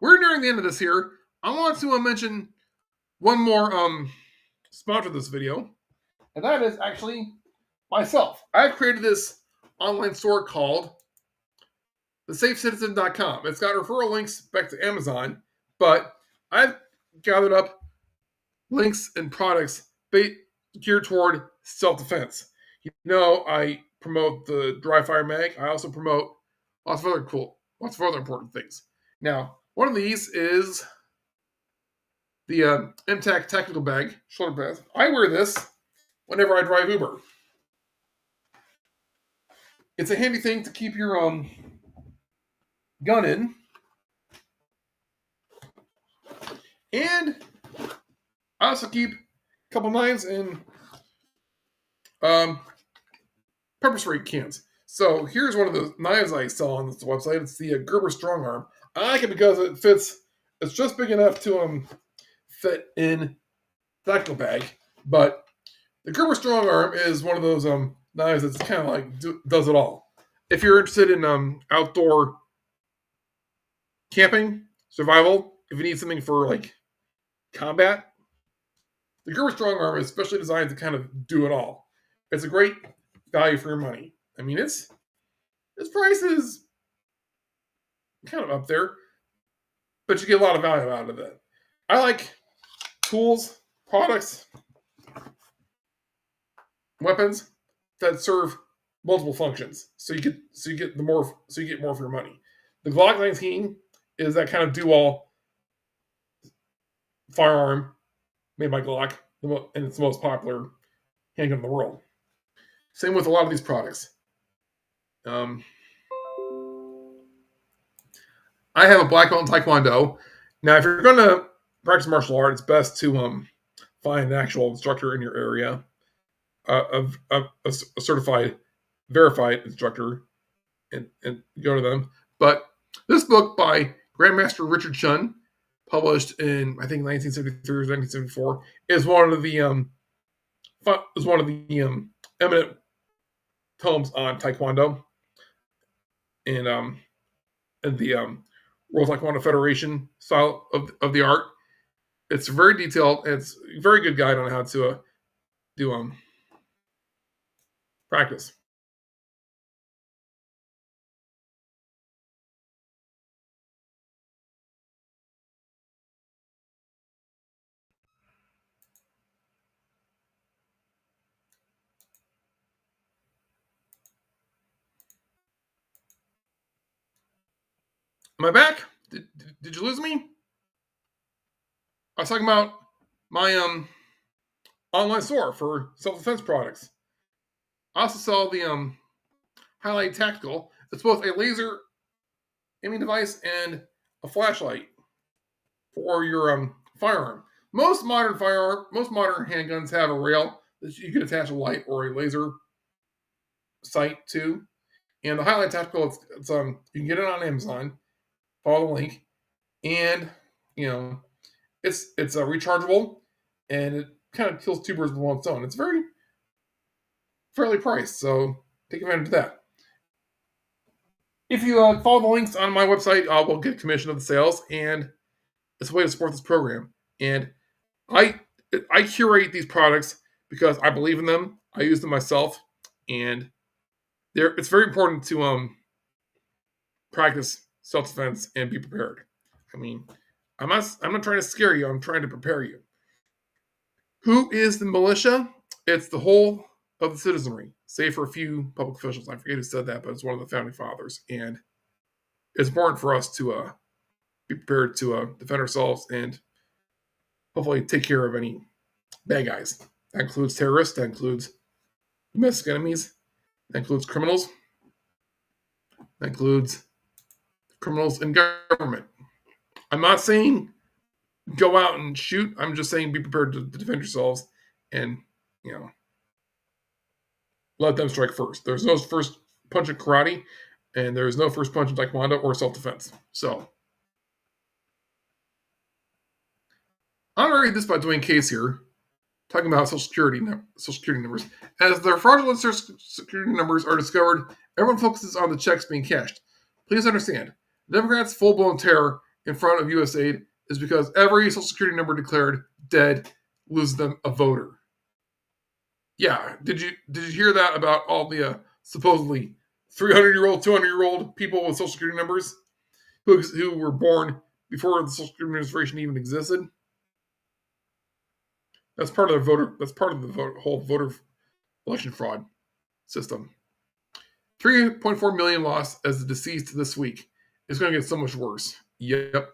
we're nearing the end of this here. I want to mention one more sponsor of this video, and that is actually myself. I've created this online store called thesafecitizen.com. It's got referral links back to Amazon, but I've gathered up links and products geared toward self-defense. You know, I promote the Dry Fire Mag. I also promote lots of other important things. Now, one of these is the MTAC Tactical Bag shoulder pads. I wear this whenever I drive Uber. It's a handy thing to keep your gun in. And I also keep a couple knives and pepper spray cans. So here's one of the knives I sell on this website. It's the Gerber Strong Arm. I like it because it fits. It's just big enough to fit in the tactical bag. But the Gerber Strong Arm is one of those knives that's kind of like does it all. If you're interested in outdoor camping, survival, if you need something for like combat, the Gerber Strong Arm is specially designed to kind of do it all. It's a great value for your money. I mean, its price is kind of up there, but you get a lot of value out of it. I like tools, products, weapons that serve multiple functions. So you get more for your money. The Glock 19 is that kind of do-all firearm made by Glock, and it's the most popular handgun in the world. Same with a lot of these products. I have a black belt in Taekwondo. Now, if you're going to practice martial art, it's best to find an actual instructor in your area, a certified, verified instructor, and go to them. But this book by Grandmaster Richard Chun, published in I think 1973 or 1974, is one of the eminent tomes on Taekwondo, and the World Taekwondo Federation style of the art. It's very detailed, and it's a very good guide on how to do practice. Am I back? Did you lose me? I was talking about my online store for self-defense products. I also sell the Highlight Tactical. It's both a laser aiming device and a flashlight for your firearm. Most modern handguns have a rail that you can attach a light or a laser sight to. And the Highlight Tactical, it's you can get it on Amazon. Follow the link, and it's rechargeable, and it kind of kills two birds with one stone. It's very fairly priced, so take advantage of that. If you follow the links on my website, I will get a commission of the sales, and it's a way to support this program. And I curate these products because I believe in them. I use them myself, and it's very important to practice self-defense and be prepared. I mean, I'm not trying to scare you. I'm trying to prepare you. Who is the militia? It's the whole of the citizenry, save for a few public officials. I forget who said that, but it's one of the founding fathers. And it's important for us to be prepared to defend ourselves and hopefully take care of any bad guys. That includes terrorists. That includes domestic enemies. That includes criminals. That includes criminals in government. I'm not saying go out and shoot. I'm just saying be prepared to defend yourselves and, let them strike first. There's no first punch in karate, and there's no first punch in Taekwondo or self-defense. So, I'm going to read this by Dwayne Case here, talking about Social Security numbers. As their fraudulent Social Security numbers are discovered, everyone focuses on the checks being cashed. Please understand, Democrats' full-blown terror in front of USAID is because every Social Security number declared dead loses them a voter. Yeah, did you hear that about all the supposedly 300-year-old, 200-year-old people with Social Security numbers who were born before the Social Security Administration even existed? That's part of the whole voter election fraud system. 3.4 million lost as the deceased this week. It's going to get so much worse. Yep.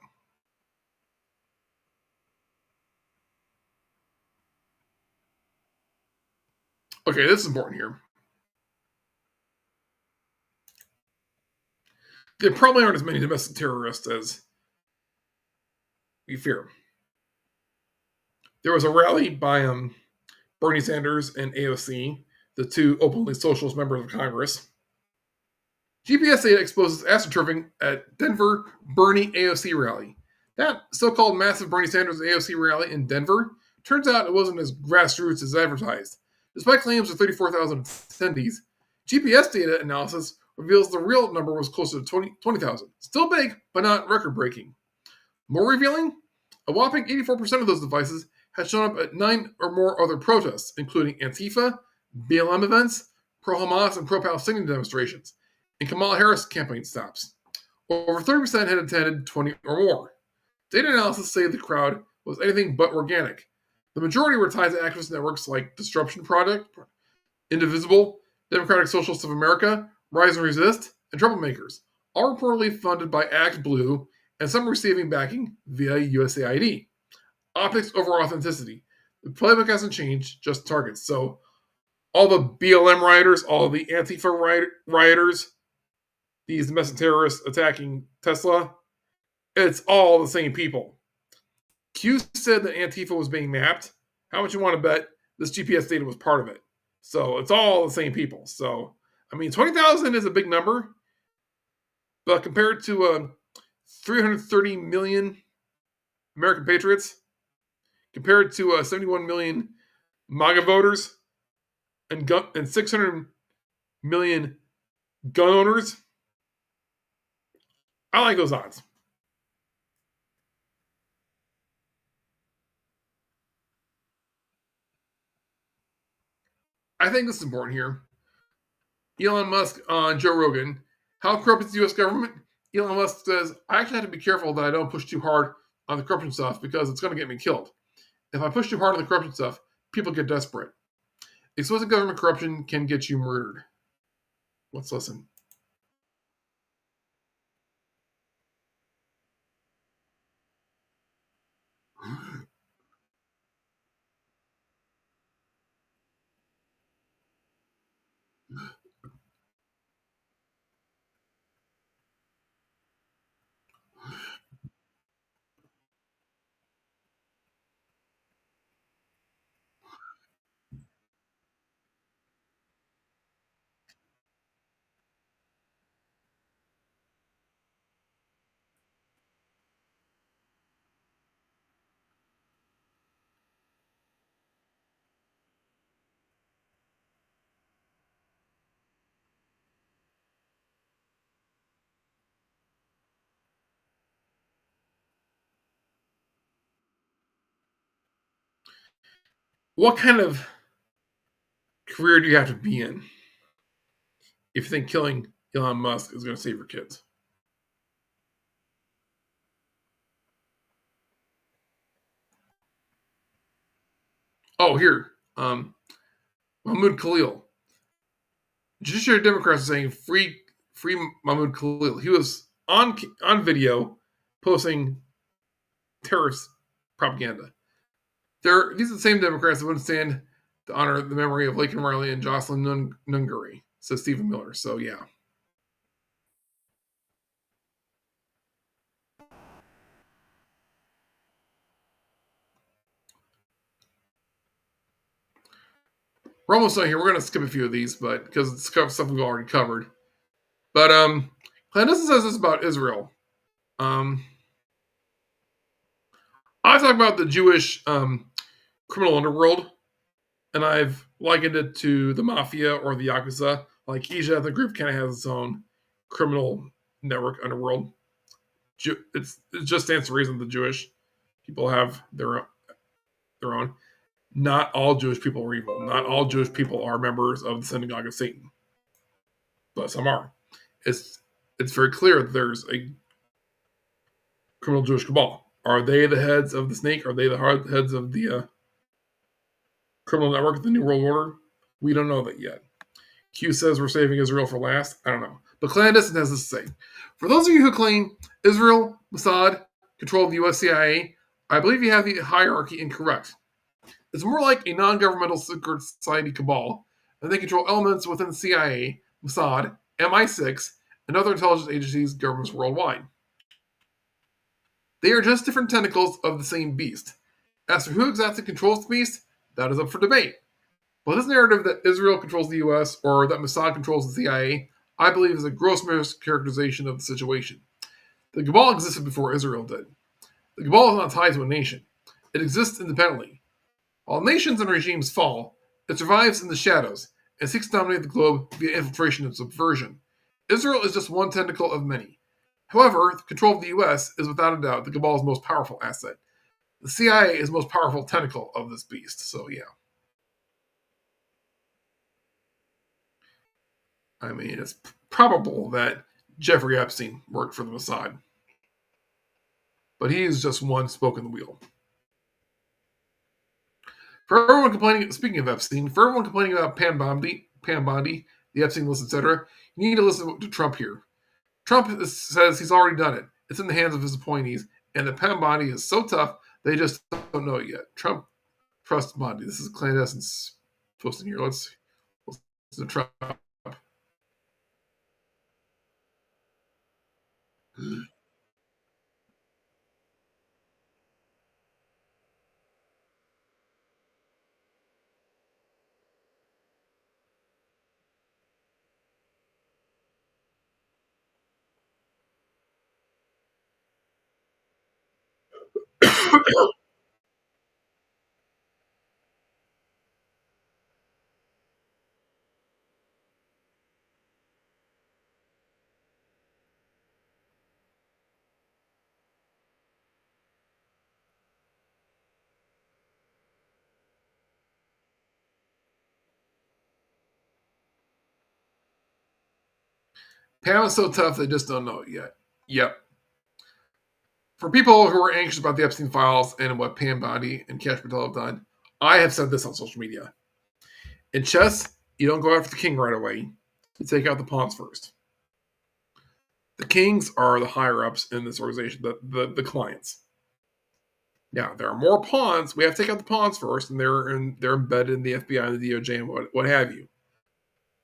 Okay, this is important here. There probably aren't as many domestic terrorists as we fear. There was a rally by Bernie Sanders and AOC, the two openly socialist members of Congress. GPS data exposes astroturfing at Denver Bernie AOC rally. That so-called massive Bernie Sanders AOC rally in Denver, turns out it wasn't as grassroots as advertised. Despite claims of 34,000 attendees, GPS data analysis reveals the real number was closer to 20,000. Still big, but not record-breaking. More revealing? A whopping 84% of those devices had shown up at 9 or more other protests, including Antifa, BLM events, pro-Hamas and pro-Palestinian demonstrations, and Kamala Harris campaign stops. Over 30% had attended 20 or more. Data analysis say the crowd was anything but organic. The majority were tied to activist networks like Disruption Project, Indivisible, Democratic Socialists of America, Rise and Resist, and Troublemakers, all reportedly funded by Act Blue, and some receiving backing via USAID. Optics over authenticity. The playbook hasn't changed, just targets. So all the BLM rioters, all the Antifa rioters, these domestic terrorists attacking Tesla, it's all the same people. Q said that Antifa was being mapped. How much you want to bet this GPS data was part of it? So it's all the same people. So, I mean, 20,000 is a big number, but compared to 330 million American patriots, compared to 71 million MAGA voters, and 600 million gun owners, I like those odds. I think this is important here. Elon Musk on Joe Rogan. How corrupt is the U.S. government? Elon Musk says, I actually have to be careful that I don't push too hard on the corruption stuff because it's going to get me killed. If I push too hard on the corruption stuff, people get desperate. Exposing government corruption can get you murdered. Let's listen. What kind of career do you have to be in if you think killing Elon Musk is going to save your kids? Oh, here. Mahmoud Khalil. Judiciary Democrats are saying free Mahmoud Khalil. He was on video posting terrorist propaganda. These are the same Democrats that wouldn't stand to honor the memory of Laken Riley and Jocelyn Nungary, says Stephen Miller. So, yeah. We're almost done here. We're going to skip a few of these, but because it's stuff we've already covered. But Clandestine says this about Israel. I talk about the Jewish criminal underworld, and I've likened it to the mafia or the Yakuza. Like each ethnic group kind of has its own criminal network underworld. It just stands to reason the Jewish people have their own. Not all Jewish people are evil. Not all Jewish people are members of the synagogue of Satan. But some are. It's very clear that there's a criminal Jewish cabal. Are they the heads of the snake? Are they the heads of the criminal network of the New World Order? We don't know that yet. Q says we're saving Israel for last. I don't know. But Clandestine has this to say. For those of you who claim Israel, Mossad, control the US CIA, I believe you have the hierarchy incorrect. It's more like a non-governmental secret society cabal, and they control elements within the CIA, Mossad, MI6, and other intelligence agencies, governments worldwide. They are just different tentacles of the same beast. As for who exactly controls the beast, that is up for debate. But this narrative that Israel controls the US or that Mossad controls the CIA, I believe is a gross mischaracterization of the situation. The cabal existed before Israel did. The cabal is not tied to a nation. It exists independently. While nations and regimes fall, it survives in the shadows and seeks to dominate the globe via infiltration and subversion. Israel is just one tentacle of many. However, the control of the U.S. is without a doubt the cabal's most powerful asset. The CIA is the most powerful tentacle of this beast. So, yeah. I mean, it's probable that Jeffrey Epstein worked for the Mossad. But he is just one spoke in the wheel. For everyone complaining, speaking of Epstein, for everyone complaining about Pam Bondi, the Epstein list, etc., you need to listen to Trump here. Trump says he's already done it. It's in the hands of his appointees, and that Pam Bondi is so tough they just don't know it yet. Trump trusts Bondi. This is a clandestine posting here. Let's listen to Trump. Pam is so tough they just don't know it yet. Yep. For people who are anxious about the Epstein files and what Pam Bondi and Cash Patel have done, I have said this on social media. In chess, you don't go after the king right away. You take out the pawns first. The kings are the higher-ups in this organization, the clients. Now, there are more pawns. We have to take out the pawns first, and they're embedded in the FBI and the DOJ and what have you.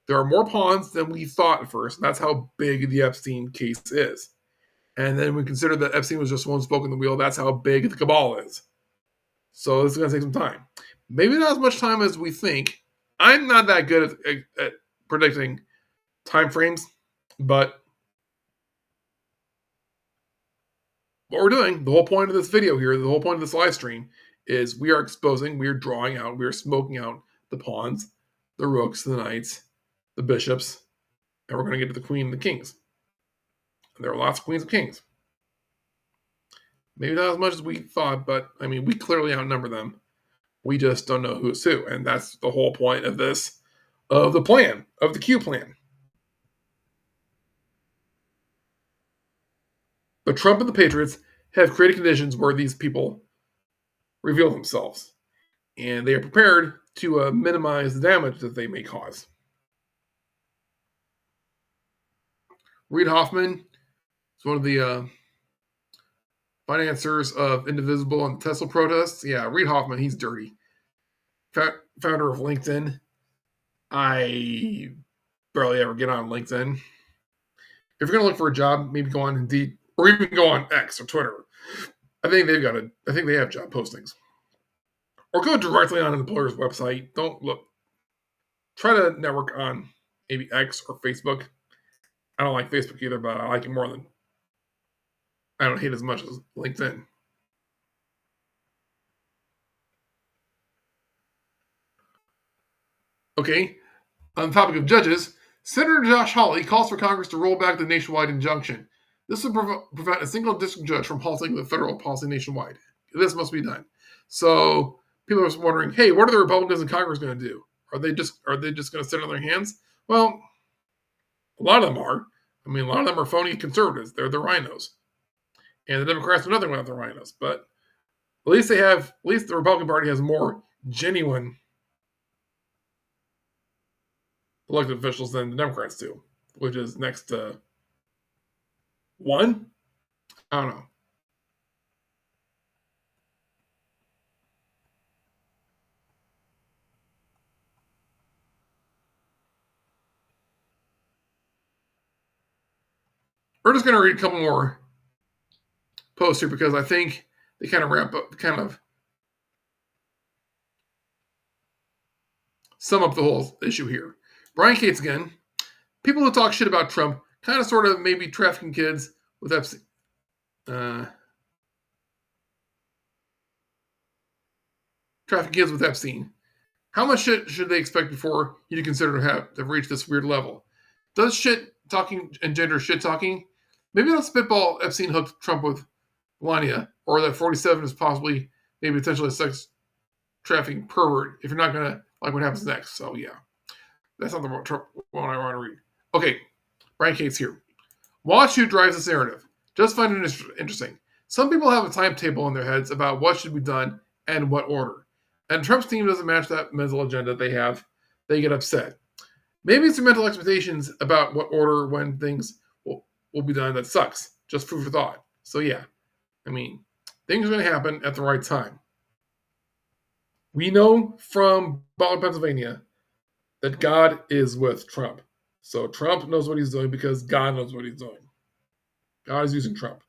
There are more pawns than we thought at first, and that's how big the Epstein case is. And then we consider that Epstein was just one spoke in the wheel. That's how big the cabal is. So this is going to take some time. Maybe not as much time as we think. I'm not that good at predicting time frames, but what we're doing, the whole point of this video here, the whole point of this live stream is we are exposing, we are drawing out, we are smoking out the pawns, the rooks, the knights, the bishops, and we're going to get to the queen and the kings. And there are lots of queens and kings. Maybe not as much as we thought, but I mean, we clearly outnumber them. We just don't know who's who. And that's the whole point of this, of the plan, of the Q plan. But Trump and the Patriots have created conditions where these people reveal themselves. And they are prepared to minimize the damage that they may cause. Reid Hoffman is one of the financiers of Indivisible and Tesla protests. Yeah, Reid Hoffman, he's dirty. Founder of LinkedIn. I barely ever get on LinkedIn. If you're going to look for a job, maybe go on Indeed or even go on X or Twitter. I think they have job postings. Or go directly on an employer's website. Don't look. Try to network on maybe X or Facebook. I don't like Facebook either, but I like it more than. I don't hate it as much as LinkedIn. Okay, on the topic of judges, Senator Josh Hawley calls for Congress to roll back the nationwide injunction. This would prevent a single district judge from halting the federal policy nationwide. This must be done. So people are wondering, hey, what are the Republicans in Congress going to do? Are they just going to sit on their hands? Well, a lot of them are. I mean, a lot of them are phony conservatives. They're the rhinos. And the Democrats are nothing without the rhinos. But at least the Republican Party has more genuine elected officials than the Democrats do, which is next to one? I don't know. We're just going to read a couple more posts here because I think they kind of wrap up, sum up the whole issue here. Brian Cates again. People who talk shit about Trump kind of sort of maybe trafficking kids with Epstein. Trafficking kids with Epstein. How much shit should they expect before you consider to have reached this weird level? Does shit talking engender shit talking? Maybe don't spitball Epstein hooked Trump with Melania, or that 47 is possibly maybe potentially a sex trafficking pervert if you're not going to like what happens next. So, yeah. That's not the Trump one I want to read. Okay, Brian Cates here. Watch who drives this narrative. Just find it interesting. Some people have a timetable in their heads about what should be done and what order. And Trump's team doesn't match that mental agenda they have. They get upset. Maybe it's their mental expectations about what order when things will be done that sucks. Just food for thought. So yeah, I mean, things are going to happen at the right time. We know from Butler, Pennsylvania, that God is with Trump. So Trump knows what he's doing because God knows what he's doing. God is using Trump.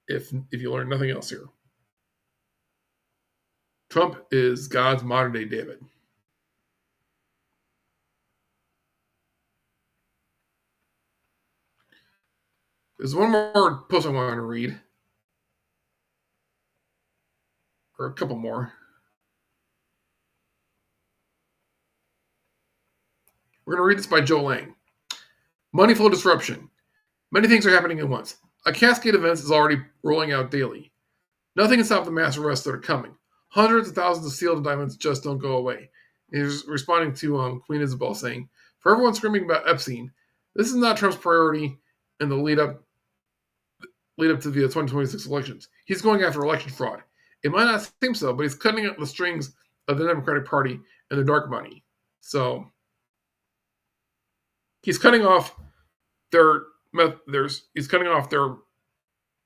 If you learn nothing else here. Trump is God's modern day David. There's one more post I want to read. Or a couple more. We're going to read this by Joe Lang. Money flow disruption. Many things are happening at once. A cascade of events is already rolling out daily. Nothing can stop the mass arrests that are coming. Hundreds of thousands of sealed indictments just don't go away. He's responding to Queen Isabel saying, for everyone screaming about Epstein, this is not Trump's priority in the lead up to the 2026 elections. He's going after election fraud. It might not seem so, but he's cutting up the strings of the Democratic Party and the dark money. So he's cutting off their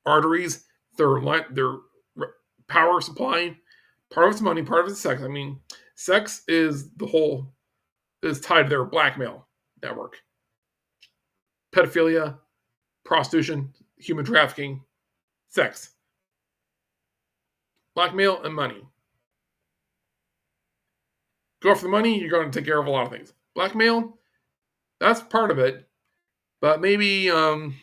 arteries, their power supply. Part of it's money, part of it's sex. I mean, sex is tied to their blackmail network. Pedophilia, prostitution, human trafficking, sex. Blackmail and money. Go for the money, you're going to take care of a lot of things. Blackmail, that's part of it, but maybe in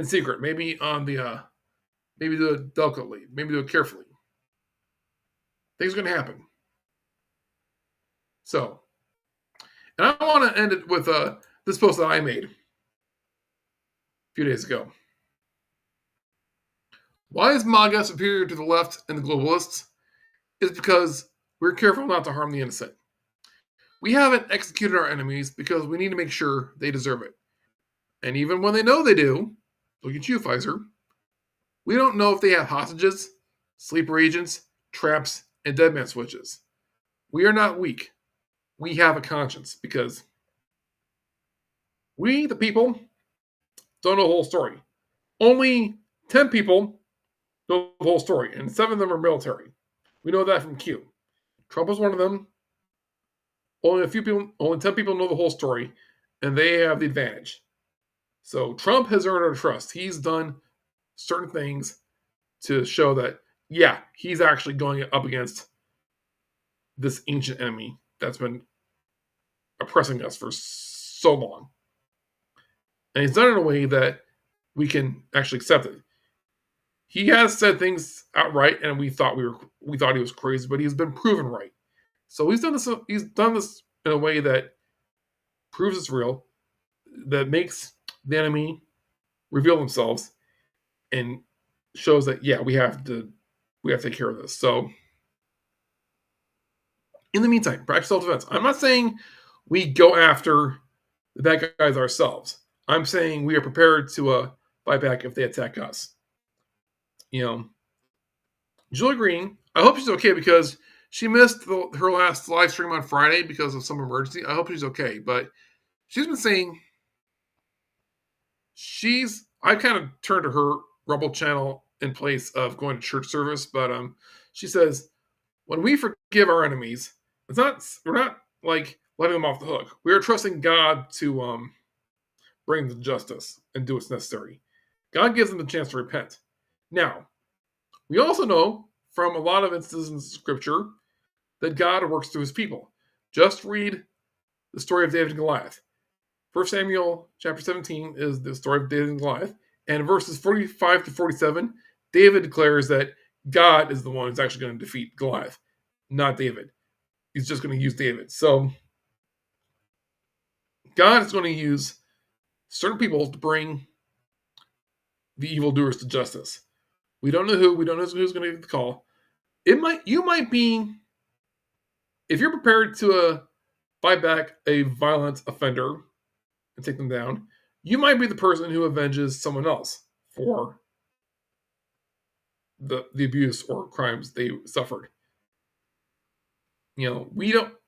secret, maybe maybe do it delicately, maybe do it carefully. Things are going to happen. So, and I want to end it with this post that I made a few days ago. Why is MAGA superior to the left and the globalists? It's because we're careful not to harm the innocent. We haven't executed our enemies because we need to make sure they deserve it. And even when they know they do, look at you, Pfizer, we don't know if they have hostages, sleeper agents, traps, and dead man switches. We are not weak. We have a conscience because we, the people, don't know the whole story. Only 10 people know the whole story, and 7 of them are military. We know that from Q. Trump was one of them. Only 10 people know the whole story, and they have the advantage. So Trump has earned our trust. He's done certain things to show that, yeah, he's actually going up against this ancient enemy that's been oppressing us for so long. And he's done it in a way that we can actually accept it. He has said things outright, and we thought he was crazy, but he's been proven right. So he's done this in a way that proves it's real, that makes the enemy reveal themselves, and shows that, yeah, we have to take care of this. So in the meantime, practice self-defense. I'm not saying we go after the bad guys ourselves. I'm saying we are prepared to fight back if they attack us. Julia Green, I hope she's okay because she missed her last live stream on Friday because of some emergency. I hope she's okay. But she's been saying I kind of turned to her Rumble channel in place of going to church service. But she says, when we forgive our enemies, we're not like letting them off the hook. We are trusting God to bring them to justice and do what's necessary. God gives them the chance to repent. Now, we also know from a lot of instances in Scripture that God works through his people. Just read the story of David and Goliath. 1 Samuel chapter 17 is the story of David and Goliath. And verses 45 to 47, David declares that God is the one who's actually going to defeat Goliath, not David. He's just going to use David. So God is going to use certain people to bring the evildoers to justice. We don't know who. We don't know who's going to get the call. You might be, if you're prepared to fight back a violent offender and take them down, you might be the person who avenges someone else for the abuse or crimes they suffered. You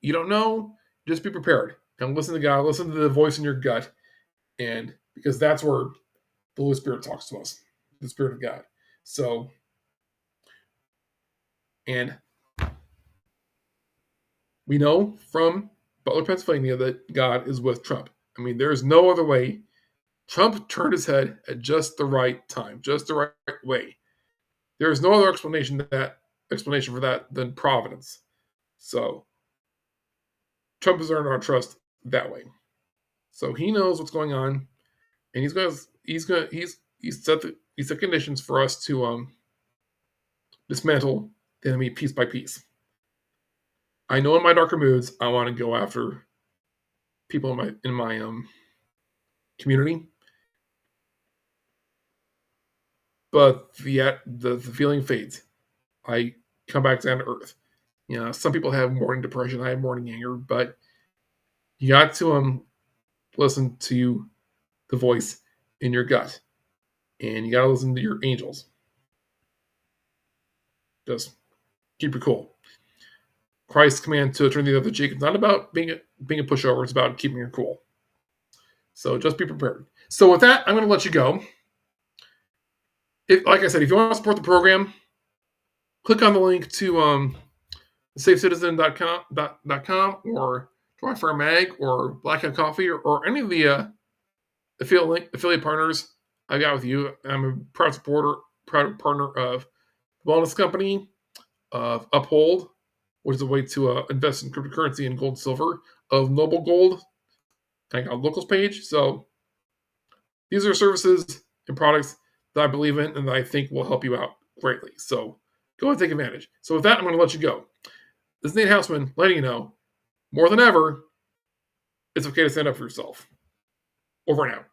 don't know. Just be prepared and listen to God. Listen to the voice in your gut, and because that's where the Holy Spirit talks to us, the Spirit of God. So, and we know from Butler, Pennsylvania, that God is with Trump. I mean, there is no other way. Trump turned his head at just the right time, just the right way. There is no other explanation for that than providence. So Trump has earned our trust that way. So he knows what's going on, and he's set conditions for us to dismantle the enemy piece by piece. I know in my darker moods, I want to go after people in my community, but the feeling fades. I come back down to earth. Some people have morning depression. I have morning anger, but you got to listen to the voice in your gut, and you got to listen to your angels. Just keep it cool. Christ's command to turn the other cheek is not about being a pushover. It's about keeping your cool. So just be prepared. So with that, I'm going to let you go. Like I said, if you want to support the program, click on the link to safecitizen.com or Dry Fire Mag or Black Hat Coffee or any of the affiliate partners I got with you. I'm a proud partner of the Wellness Company, of Uphold, which is a way to invest in cryptocurrency and gold and silver, of Noble Gold, kind of locals page. So these are services and products that I believe in and that I think will help you out greatly. So go and take advantage. So with that, I'm going to let you go. This is Nate Houseman letting you know, more than ever, it's okay to stand up for yourself. Over and out.